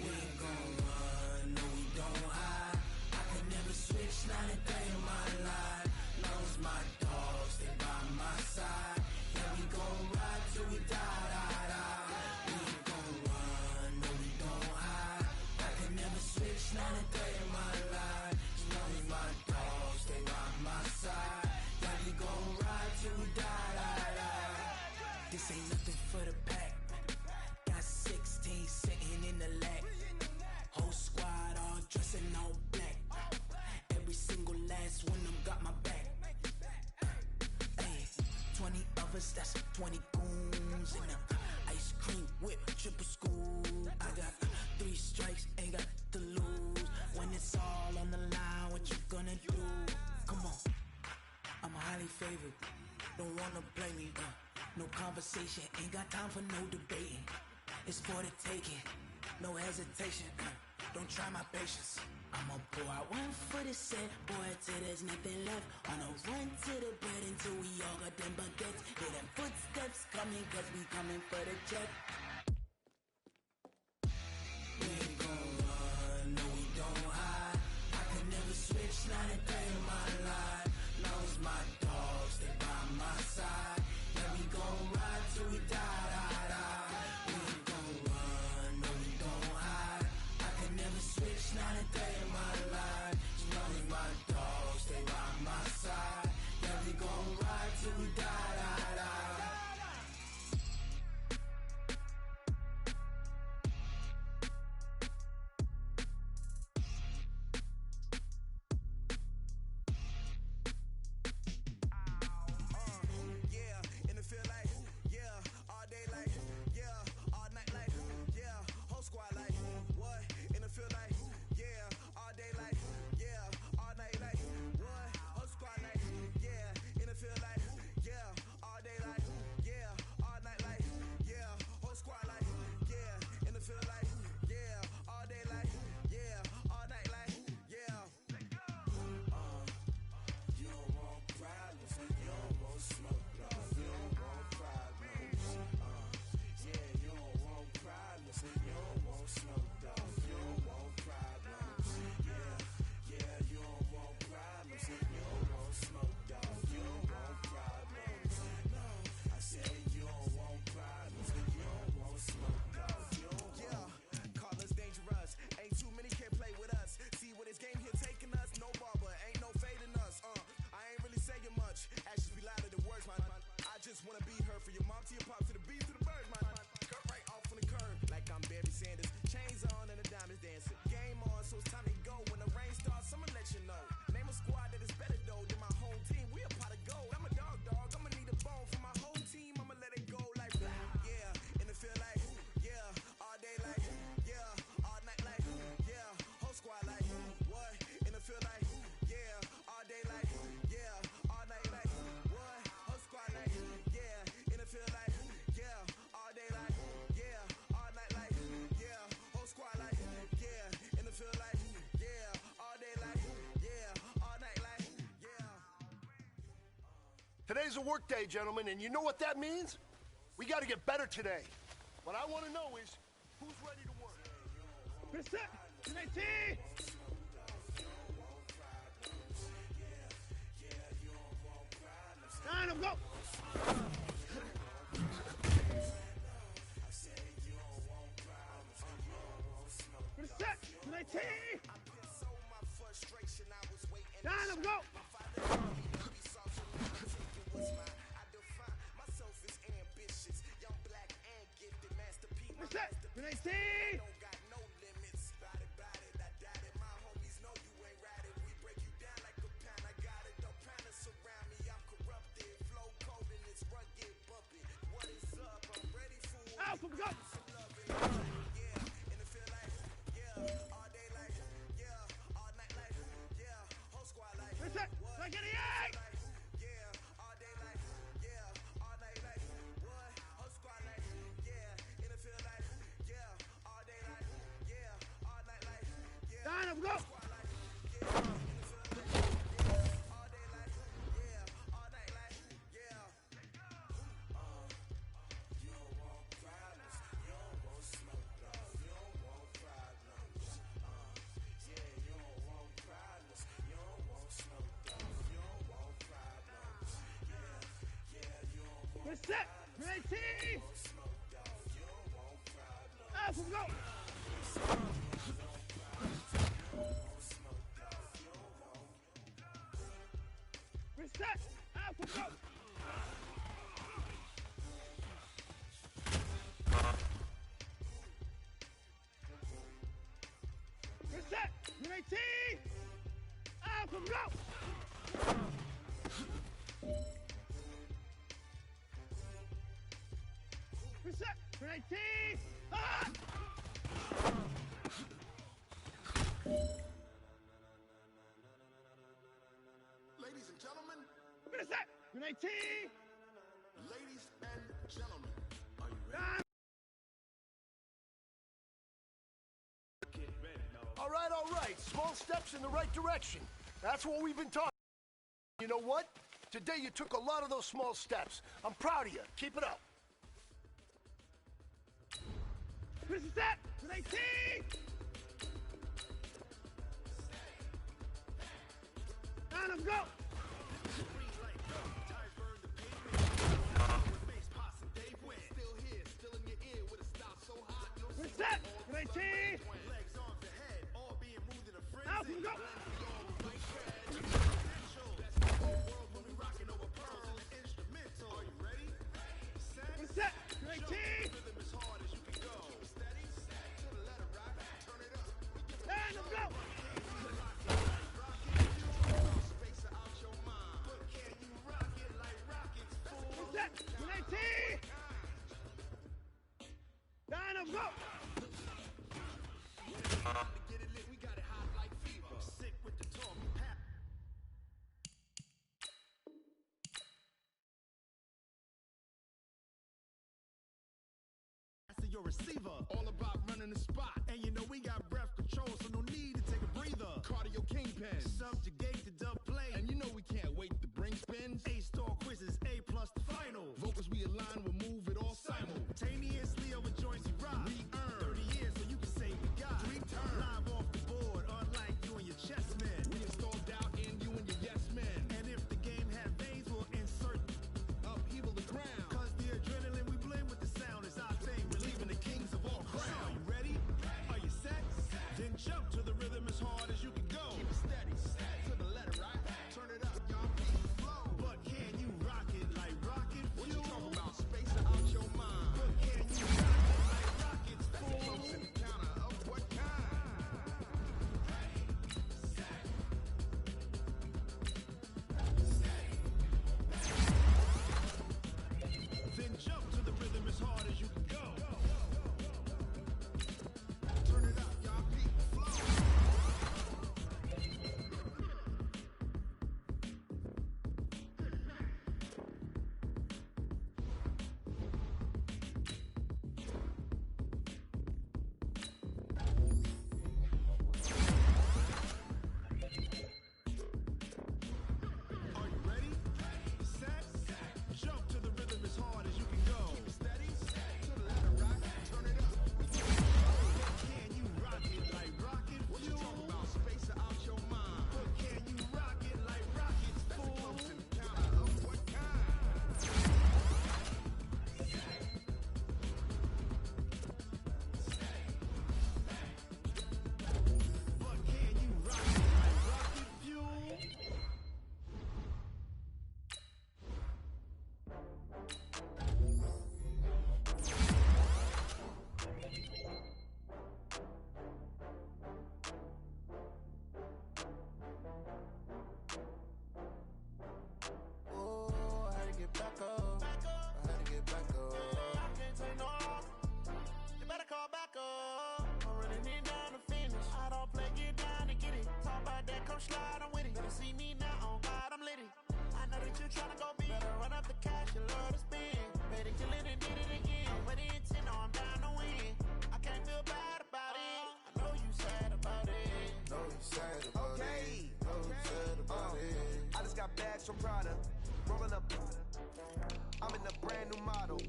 We ain't gon' run, no we don't hide. I could never switch, not a day in my life. Long as my dogs stay by my side. Yeah, we gon' ride till we die, die, die. We ain't gon' run, no we don't hide. I could never switch, not a day in my life. As long as my dogs stay by my side. Yeah, we gon' ride till we die, die, die. This ain't nothing for the pack. Got 16 sitting in the lag. Whole squad all dressed in all black. Every single last one of them got my back. Hey, 20 of us, that's 20 goons in the ice cream whip, triple school. I got 3 strikes, ain't got to lose. When it's all on the line, what you gonna do? Come on, I'm highly favored. Don't wanna blame me. No conversation, ain't got time for no debating. It's for the taking, no hesitation. Don't try my patience. I'ma pour out one for the set, boy, till there's nothing left. On a run to the bed until we all got them baguettes. Hear them footsteps coming, cause we coming for the check. We ain't gon' run, no we don't hide. I could never switch, not a day in my life. Long as my dogs stay by my side. Yeah, we gon' ride till we die, die, die. We ain't gon' run, no we don't hide. I could never switch, not a day in my life. As long as my dogs stay by my side. Yeah, we gon' ride till we die, die, die. is a work day, gentlemen, and you know what that means? We got to get better today. What I want to know is, who's ready to work? Reset! Unity! Nine, go! Reset! Unity! Nine, go! Reset! Unity! Alpha, go! Reset! 98! Dynam, go! Reset! 19! Alpha, go! Reset! Alpha, go! Reset! 19! Alpha, go! Reset! 19! Ah! Ladies and gentlemen. Reset! 19! Ladies and gentlemen. Are you ready? All right. Small steps in the right direction. That's what we've been talking about. You know what? Today you took a lot of those small steps. I'm proud of you. Keep it up. Reset! 19! Dynam, go! Reset! 19! Alpha, go! Reset! 19! Dynam, go! Reset! 19! Dynam, go! Get it lit, we got it hot like fever. Sick with the talk. Your receiver, all about running the spot. And you know we got breath control, so no need to take a breather. Cardio kingpin, subjugate the dub play. And you know we can't wait to bring spins. A-star quizzes, A+ the final. Vocals we align, we'll move it all simultaneously over joints we rock. We earn 30 years, so you can say we got 3 turns. Live off the board, unlike you and your chess men. We install doubt in you and your yes men. And if the game had veins, we'll insert upheaval the ground. Cause the adrenaline we blend with the sound is our thing. Relieving the kings of all crowns. So are you ready? Are you set? Then jump to the rhythm as hard as you can go. Keep it steady. To slide, I'm with it. Better see me now, on God, I'm lit it. I know that you tryna go big. Better run up the cash, you love to spend. Better kill it and did it again. But the intent, no, I'm down to win. I can't feel bad about it. I know you sad about it. Know you sad about it. Know you sad about it. I just got bags from Prada. Rolling up. I'm in a brand new model.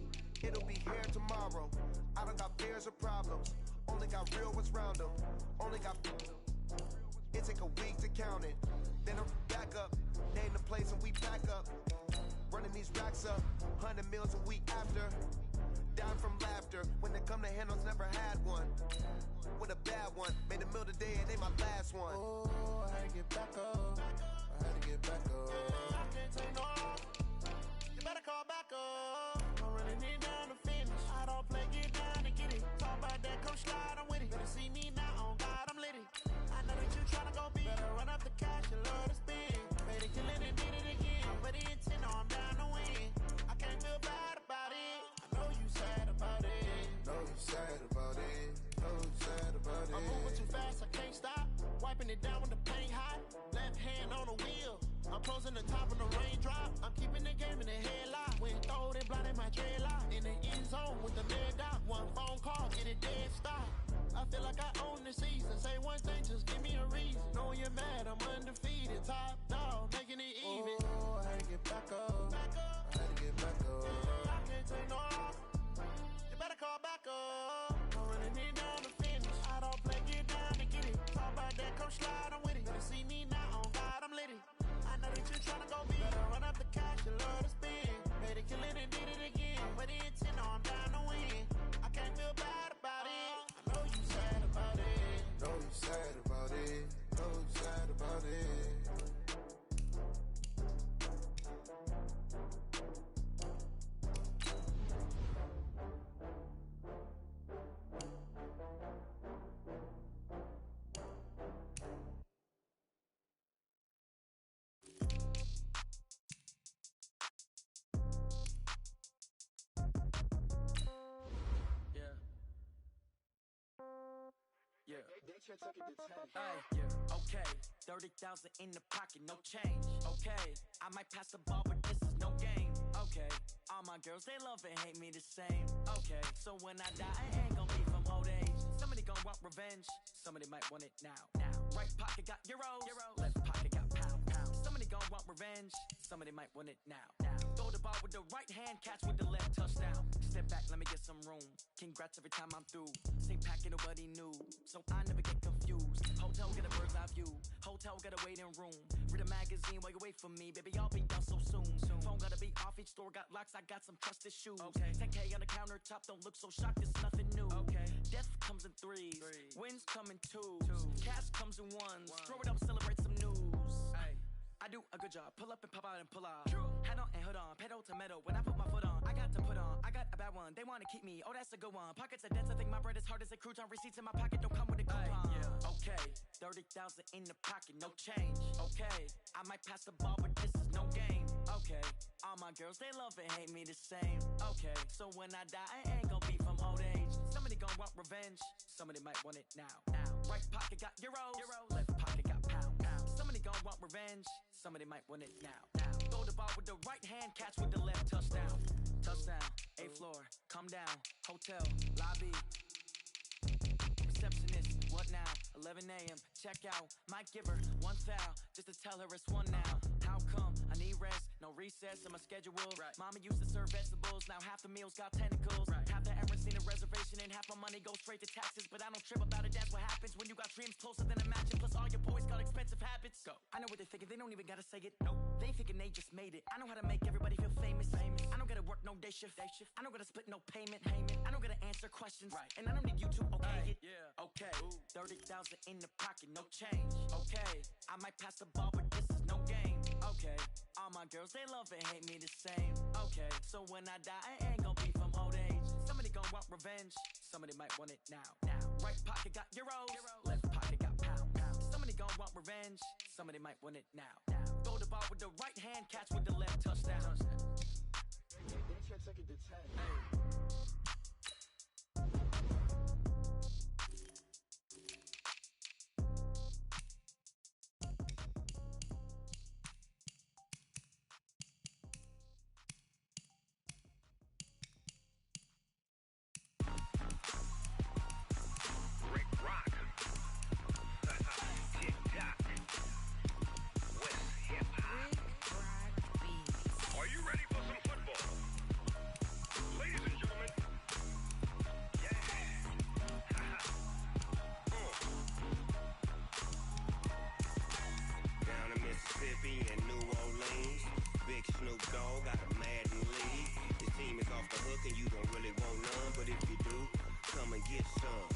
It'll be here tomorrow. I don't got fears or problems. Only got real ones round them. Only got. It take a week to count it. Then I'm back up. Name the place and we pack up. Running these racks up. 100 meals a week after. Down from laughter. When it come to handles, never had one. With a bad one. Made a meal today and they my last one. Oh, I had to get back up. I had to get back up. I can't take no off. You better call back up. I'm running it down to finish. I don't play, get down to get it. Talk about that, come slide, I'm with it. Better see me now, on God, I'm lit it. I know that you tryna go big. Better run up the cash, you love to spend. Better kill it and did it again. But the intent, no, I'm down to win. I can't feel bad about it. I know you sad about it. Know you sad about it. Know you sad about it. I'm moving too fast, I can't stop. Wiping it down with the paint hot. Left hand on the wheel. I'm closing the top of the raindrop. I'm keeping the game in the headlock. When throwed and blinded my dreadlock. In the end zone with the leg out. One phone call, get it dead stop. I feel like I own the season. Say one thing, just give me a reason. Knowing you're mad, I'm undefeated. Top dog, making it even. Oh, I had to get back up. I had to get back up. I can't take no off. You better call back up. I'm running it down to finish. I don't play, get down to get it. Talk about that, come slide, I'm with it. Better see me now, on God, I'm lit it. I know that you tryna go big. Better run up the cash, you love to spend. Better kill it and did it again. But the intent, no, I'm down to win. I can't feel bad about it. I know you sad about it. Know you sad about it. Know you sad about it. Okay, 30,000 in the pocket, no change. Okay, I might pass the ball, but this is no game. Okay, all my girls, they love and hate me the same. Okay, so when I die, I ain't gon' be from old age. Somebody gon' want revenge, somebody might want it now. Right pocket got euros, left pocket got pounds. Somebody gon' want revenge, somebody might want it now. Throw the ball with the right hand, catch with the left, touchdown. Step back, let me get some room. Congrats every time I'm through. Same packet, nobody knew, so I never get confused. Hotel get a bird's eye view. Hotel got a waiting room. Read a magazine while you wait for me, baby. I'll be done so soon. Phone gotta be off. Each store got locks. I got some trusted shoes. 10K on the countertop. Don't look so shocked. It's nothing new. Death comes in threes. Wins come in twos. Cash comes in ones. Throw it up, celebrate some news. I do a good job. Pull up and pop out and pull out. Head on and hood on. Pedal to metal. When I put my foot on, I got to put on. I got a bad one. They wanna keep me. Oh, that's a good one. Pockets are dense. I think my bread is hard as a crouton. Receipts in my pocket don't come with a coupon. Okay, 30,000 in the pocket, no change. Okay, I might pass the ball, but this is no game. Okay, all my girls, they love and hate me the same. Okay, so when I die, I ain't gon' be from old age. Somebody gon' want revenge. Somebody might want it now. Right pocket got euros. Left pocket got pounds. Somebody gon' want revenge. Somebody might want it now. Throw the ball with the right hand, catch with the left, touchdown. Touchdown, 8th floor, come down, hotel, lobby. Receptionist, what now? 11 a.m., check out. Might give her one foul, just to tell her it's one now. How come? I need rest, no recess in my schedule. Mama used to serve vegetables, now half the meals got tentacles. Half the errands need a reservation and half my money goes straight to taxes. But I don't trip about it, that's what happens when you got dreams closer than a match. Plus all your boys got expensive habits. Go. I know what they're thinking, they don't even gotta say it. Nope. They thinking they just made it. I know how to make everybody feel famous. I don't gotta work no day shift. I don't gotta split no payment. I don't gotta answer questions. And I don't need you to okay it. Okay, 30,000 in the pocket, no change. Okay, I might pass the ball, but this is no game. Okay, all my girls, they love and hate me the same. Okay, so when I die, I ain't gon' be from old age. Somebody gon' want revenge, somebody might want it now. Right pocket got euros, left pocket got pounds. Somebody gon' want revenge, somebody might want it now. Throw the ball with the right hand, catch with the left, touchdown. They can't take it to 10. Snoop Dogg got a Madden lead. This team is off the hook and you don't really want none, but if you do, come and get some.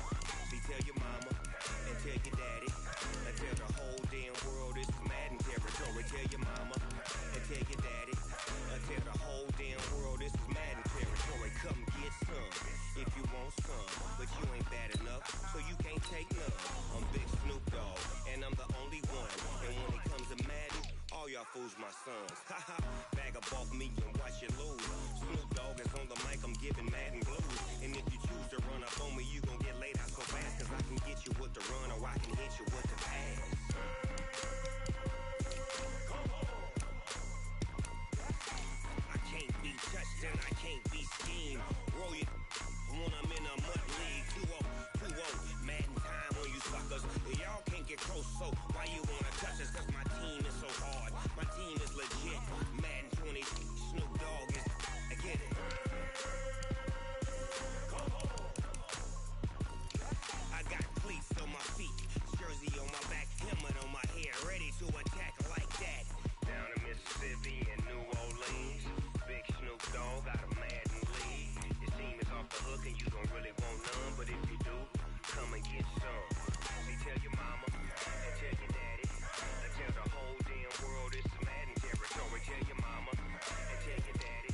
See, tell your mama and tell your daddy and tell the whole damn world this is Madden territory. Tell your mama and tell your daddy and tell the whole damn world this is Madden territory. Come get some if you want some, but you ain't bad enough, so you can't take none. I'm Big Snoop Dogg, and I'm the only one. And when it comes to Madden, all y'all fools my sons. Haha, bag up off me and watch you lose. Snoop Dogg is on the mic, I'm giving Madden blues. And if you choose to run up on me, you gon' get laid out so fast, cause I can get you with the run or I can hit you with the pass. I can't be touched and I can't be schemed. Roll you when I'm in a mud league. 2-0, 2-0, Madden time on you suckers. Y'all can't get close, so why you wanna touch us? Cause my team is so hard, my team is legit. Madden 20, Snoop Dogg is, I get it. I got cleats on my feet, jersey on my back, helmet on my head, ready to attack like that. Down in Mississippi and New Orleans, Big Snoop Dogg got a Madden lead. Your team is off the hook and you don't really want none, but if you do, come and get some. See, tell your mama and tell your daddy and tell the whole damn world this is Madden territory. Tell your mama and tell your daddy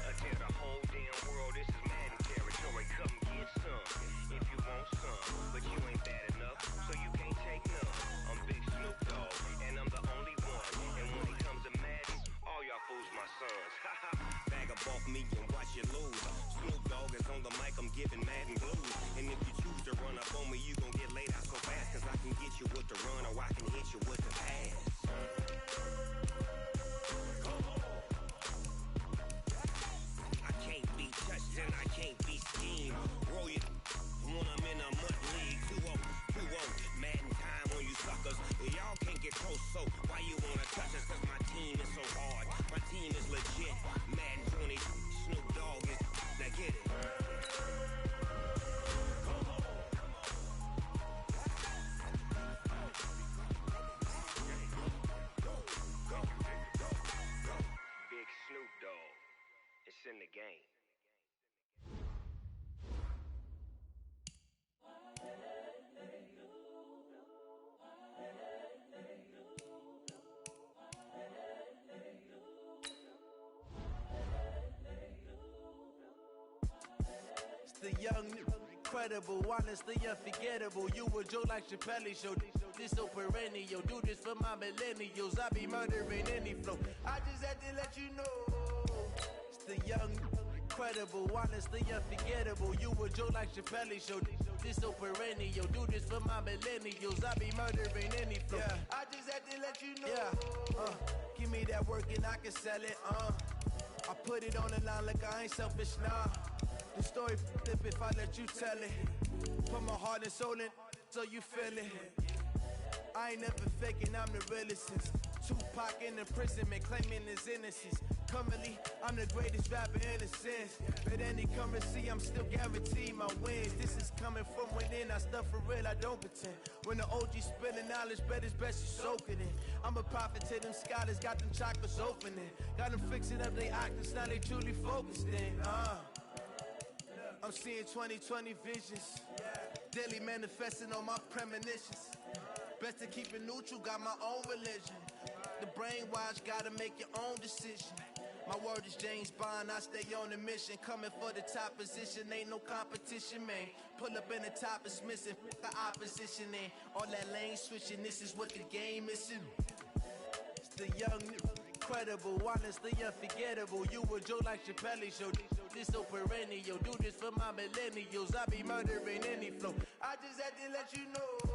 and tell the whole damn world this is Madden territory. Come get some if you want some, but you ain't bad enough, so you can't take none. I'm Big Snoop Dogg, and I'm the only one. And when it comes to Madden, all y'all fools my sons. Haha, bag up off me and watch you lose. Snoop Dogg is on the mic, I'm giving Madden blues. And if you choose to run up on me, you gon' get laid out so fast, cause I can get you with the run or I can hit you with the pass. I can't be touched and I can't be schemed. Roll you when I'm in a mud league. 2-0, 2-0, Madden time on you suckers. Y'all can't get close, so why you wanna touch us? Cause my team is so hard, my team is legit. Madden 20, Snoop Dogg is, now get it. Big Snoop Dogg, it's in the game. It's the young, incredible, honestly unforgettable. You a joke like Chappelle show. This so perennial. Do this for my millennials. I be murdering any flow. I just had to let you know. It's the young, incredible, honestly unforgettable. You a joke like Chappelle show. This so perennial. Do this for my millennials. I be murdering any flow. Yeah. I just had to let you know. Yeah. Give me that work and I can sell it. I put it on the line like I ain't selfish, nah. The story flip if I let you tell it. Put my heart and soul in so you feel it. I ain't never faking, I'm the realest since Tupac in imprisonment, claiming his innocence. Currently, I'm the greatest rapper in a sense. But any currency, I'm still guaranteed my wins. This is coming from within, I stuff for real, I don't pretend. When the OG spilling knowledge, bet it's best you soak it in. I'm a prophet to them scholars, got them chakras opening. Got them fixing up they octaves, now they truly focused in. I'm seeing 2020 visions, daily manifesting on my premonitions. Best to keep it neutral, got my own religion. The brainwash, gotta make your own decision. My word is James Bond, I stay on a mission. Coming for the top position, ain't no competition, man. Pull up in the top is missing, the opposition ain't. All that lane switching, this is what the game is. It's the young, incredible, honestly unforgettable. You a joke like Chappelle show. This so perennial, do this for my millennials. I be murdering any flow. I just had to let you know.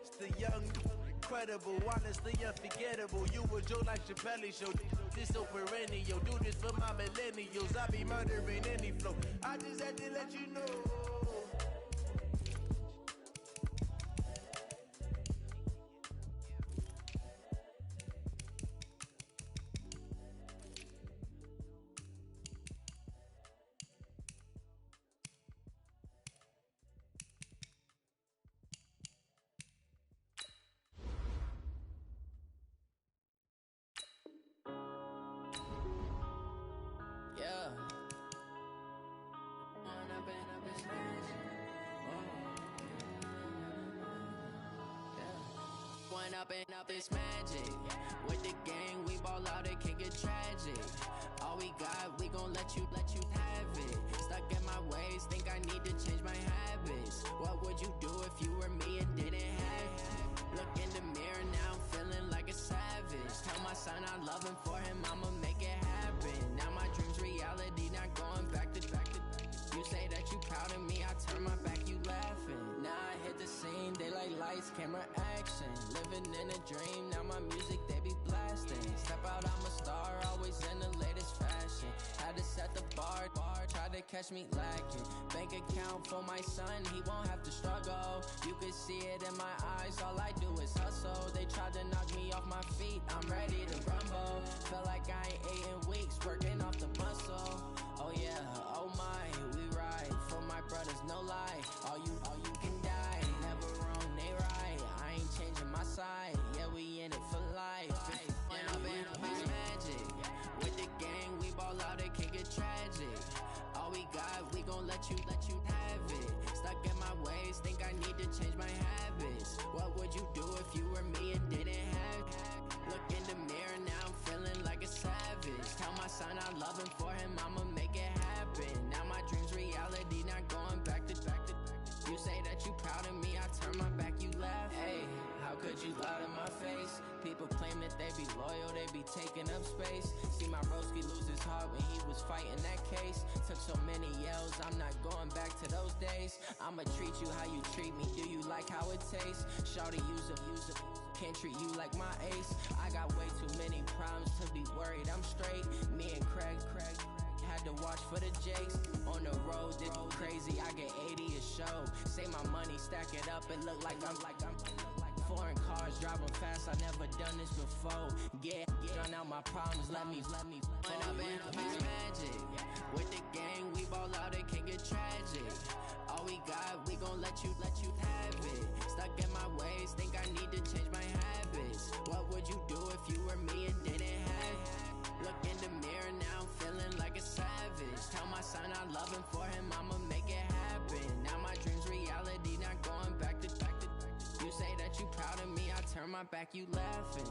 It's the young, incredible, honestly unforgettable. You a joke like Chappelle show. This so perennial, do this for my millennials. I be murdering any flow. I just had to let you know. Growing up and up is magic. With the gang, we ball out, it can get tragic. All we got, we gon' let you have it. Stuck in my ways, think I need to change my habits. What would you do if you were me and didn't have it? Look in the mirror now, I'm feeling like a savage. Tell my son I love him, for him I'ma make it happen. Now my dream's reality, not going back to. You say that you proud of me, I turn my back, you laughing. Now I hit the scene, they like lights, camera, action. Living in a dream, now my music, they be blasting. Step out, I'm a star, always in the latest fashion. Had to set the bar, try to catch me lacking. Bank account for my son, he won't have to struggle. You can see it in my eyes, all I do is hustle. They tried to knock me off my feet, I'm ready to rumble. Felt like I ain't ate in weeks, working off the muscle. Oh yeah, oh my, we ride for my brothers, no lie. All you can die, never wrong, they right. I ain't changing my side, yeah, we in it for life. And up is magic. With the gang, we ball out, it can get tragic. All we got, we gon' let you have it. Stuck in my ways, think I need to change my habits. What would you do if you were me and didn't have it? Look in the mirror, now I'm feeling like a savage. Tell my son I love him, for him I'ma make it happen. Now my dream's reality, not going back to. You say that you proud of me, I turn my back, you laugh. Hey, how could you lie to my face? People claim that they be loyal, they be taking up space. See my broski lose his heart when he was fighting that case. Took so many yells, I'm not going back to those days. I'ma treat you how you treat me, do you like how it tastes? Shawty, use a can't treat you like my ace. I got way too many problems to be worried, I'm straight. Me and Craig had to watch for the Jakes. On the road, this crazy, I get 80 a show. Say my money, stack it up, it look like I'm foreign cars, driving fast, I never done this before. Get done out my problems, let me When up and magic. With the gang, we ball out, it can get tragic. All we got, we gon' let you have it. Stuck in my ways, think I need to change my habits. What would you do if you were me and didn't have it? Look in the mirror, now I'm feeling like a savage. Tell my son I love him, for him I'ma make it happen. Now my dream's reality, not going back to. You say that you proud of me, I turn my back, you laughing.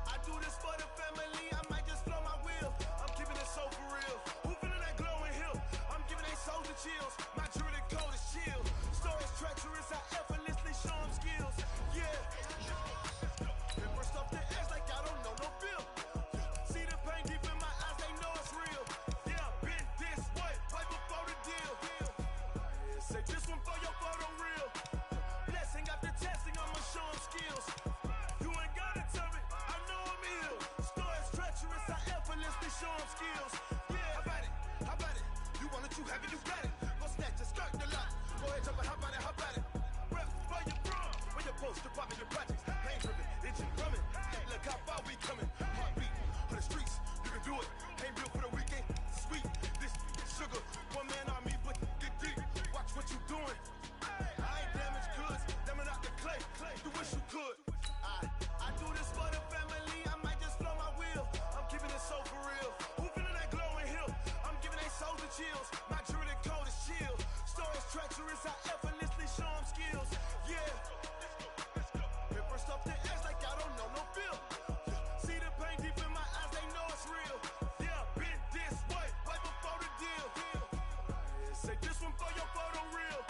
I do this for the family, I might just blow my wheel. I'm keeping it so for real. Who feeling that glowing hill? I'm giving they soldier chills. My jewelry cold is chill. Stories treacherous, I effortlessly show them skills. Yeah. Paper stuff the edge like I don't know no feel. See the pain deep in my eyes, they know it's real. Yeah, been this way, right before the deal. Say this one for your photo real. Blessing after testing, I'ma show them skills. You ain't gotta tell me, I know I'm ill. Stories treacherous, I effortlessly show them skills. Yeah, how about it? You want it, you have it, you got it. Go snatch a skirt, the lot. Go ahead, jump it, how about it? Rep, where you from? Where you post, department, your projects. Ain't driven, engine drumming. Look how far we coming. Heartbeat on the streets, you can do it. Ain't built for the weekend, sweet. This sugar, one man army, but get deep. Watch what you doing. I ain't damaged goods, damn out the clay. You wish you could. I do this for the family, I might just blow my wheel. I'm keeping it so for real. Who feeling that glowing hill? I'm giving they soldier chills. My jewelry cold is chill. Stories treacherous, I effortlessly show them skills. Yeah. Paper stuff the edge like I don't know no feel. See the pain deep in my eyes, they know it's real. Yeah, been this way, right before the deal. Say this one for your photo real.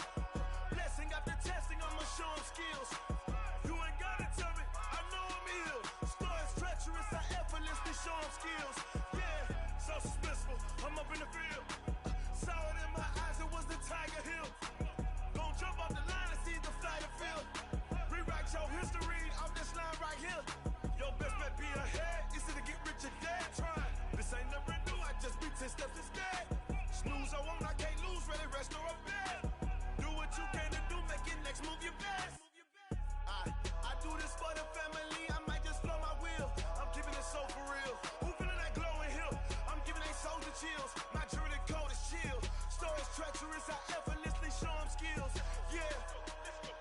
Blessing after testing, I'ma show them skills. You ain't gotta tell me, I know I'm ill. Stories treacherous, I effortlessly show them skills. Yeah, so suspenseful, I'm up in the field. Saw it in my eyes, it was the Tiger Hill. Gon' jump off the line and see the flight of field. Rewrite your history off this line right here. Your best bet be ahead, easy to get rich or dead. Trying, this ain't never new, I just be 10 steps instead. Snooze, I won't, I can't lose, ready, rest or a bed. Do what you can to do, make it next move your best. I do this for the family, I might just blow my wheel. I'm keeping it so for real. Who feeling that glowing hill? I'm giving they soldier chills. My jewelry cold is chill. Stories treacherous, I effortlessly show them skills. Yeah.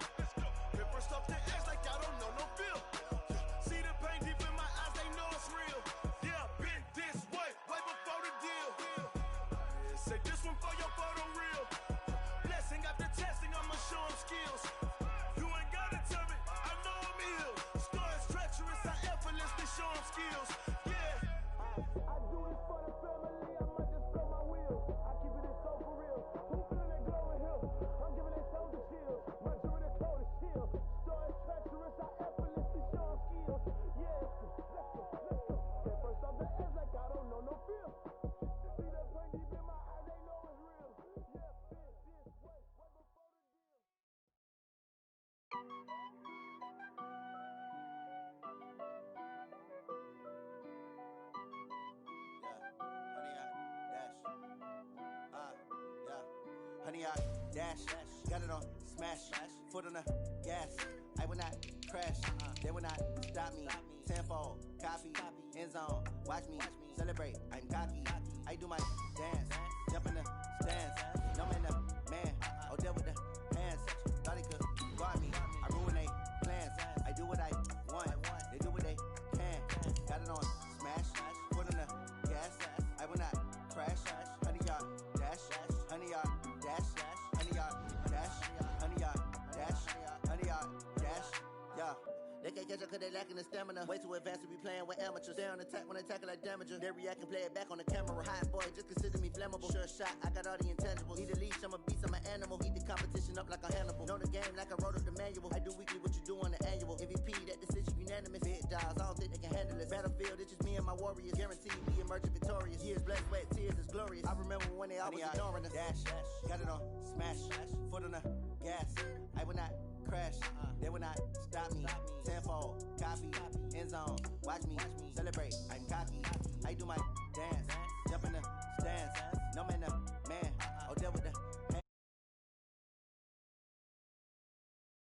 100 yard dash. Got it on smash. Foot on the gas. I will not crash. They will not stop me. Tenfold copy. End zone. Watch me celebrate. I'm cocky. I do my dance. Jump in the stands. No man, the man. Oh, there with the hands. Thought he could guard me. I ruin they plans. I do what I want. They do what they can. Got it on smash. Foot on the gas. I will not crash. 100 yard dash. 100 yard dash. 100 yard dash. 100 yard dash. 100 yard dash. Yeah. They can't catch up cause they lacking the stamina. Way too advanced to be playing with amateurs. Stay on attack when attack like damager. They react and play it back on the camera. Hot boy, just consider me flammable. Sure shot, I got all the intangibles. Need a leash, I'm a beast, I'm an animal. Eat the competition up like a Hannibal. Know the game like I wrote up the manual. I do weekly what you do on the annual. MVP, that decision unanimous. Big dials, I don't think they can handle it. Battlefield, it's just me and my warriors. Guaranteed we emerging victorious. Years, blood, sweat, tears, is glorious. I remember when they always ignoring us. Dash, got it on smash. Foot on the gas. I will not crash. They will not stop me. Tenfold copy. End zone. Watch me celebrate. I'm cocky. I do my dance. Jump in the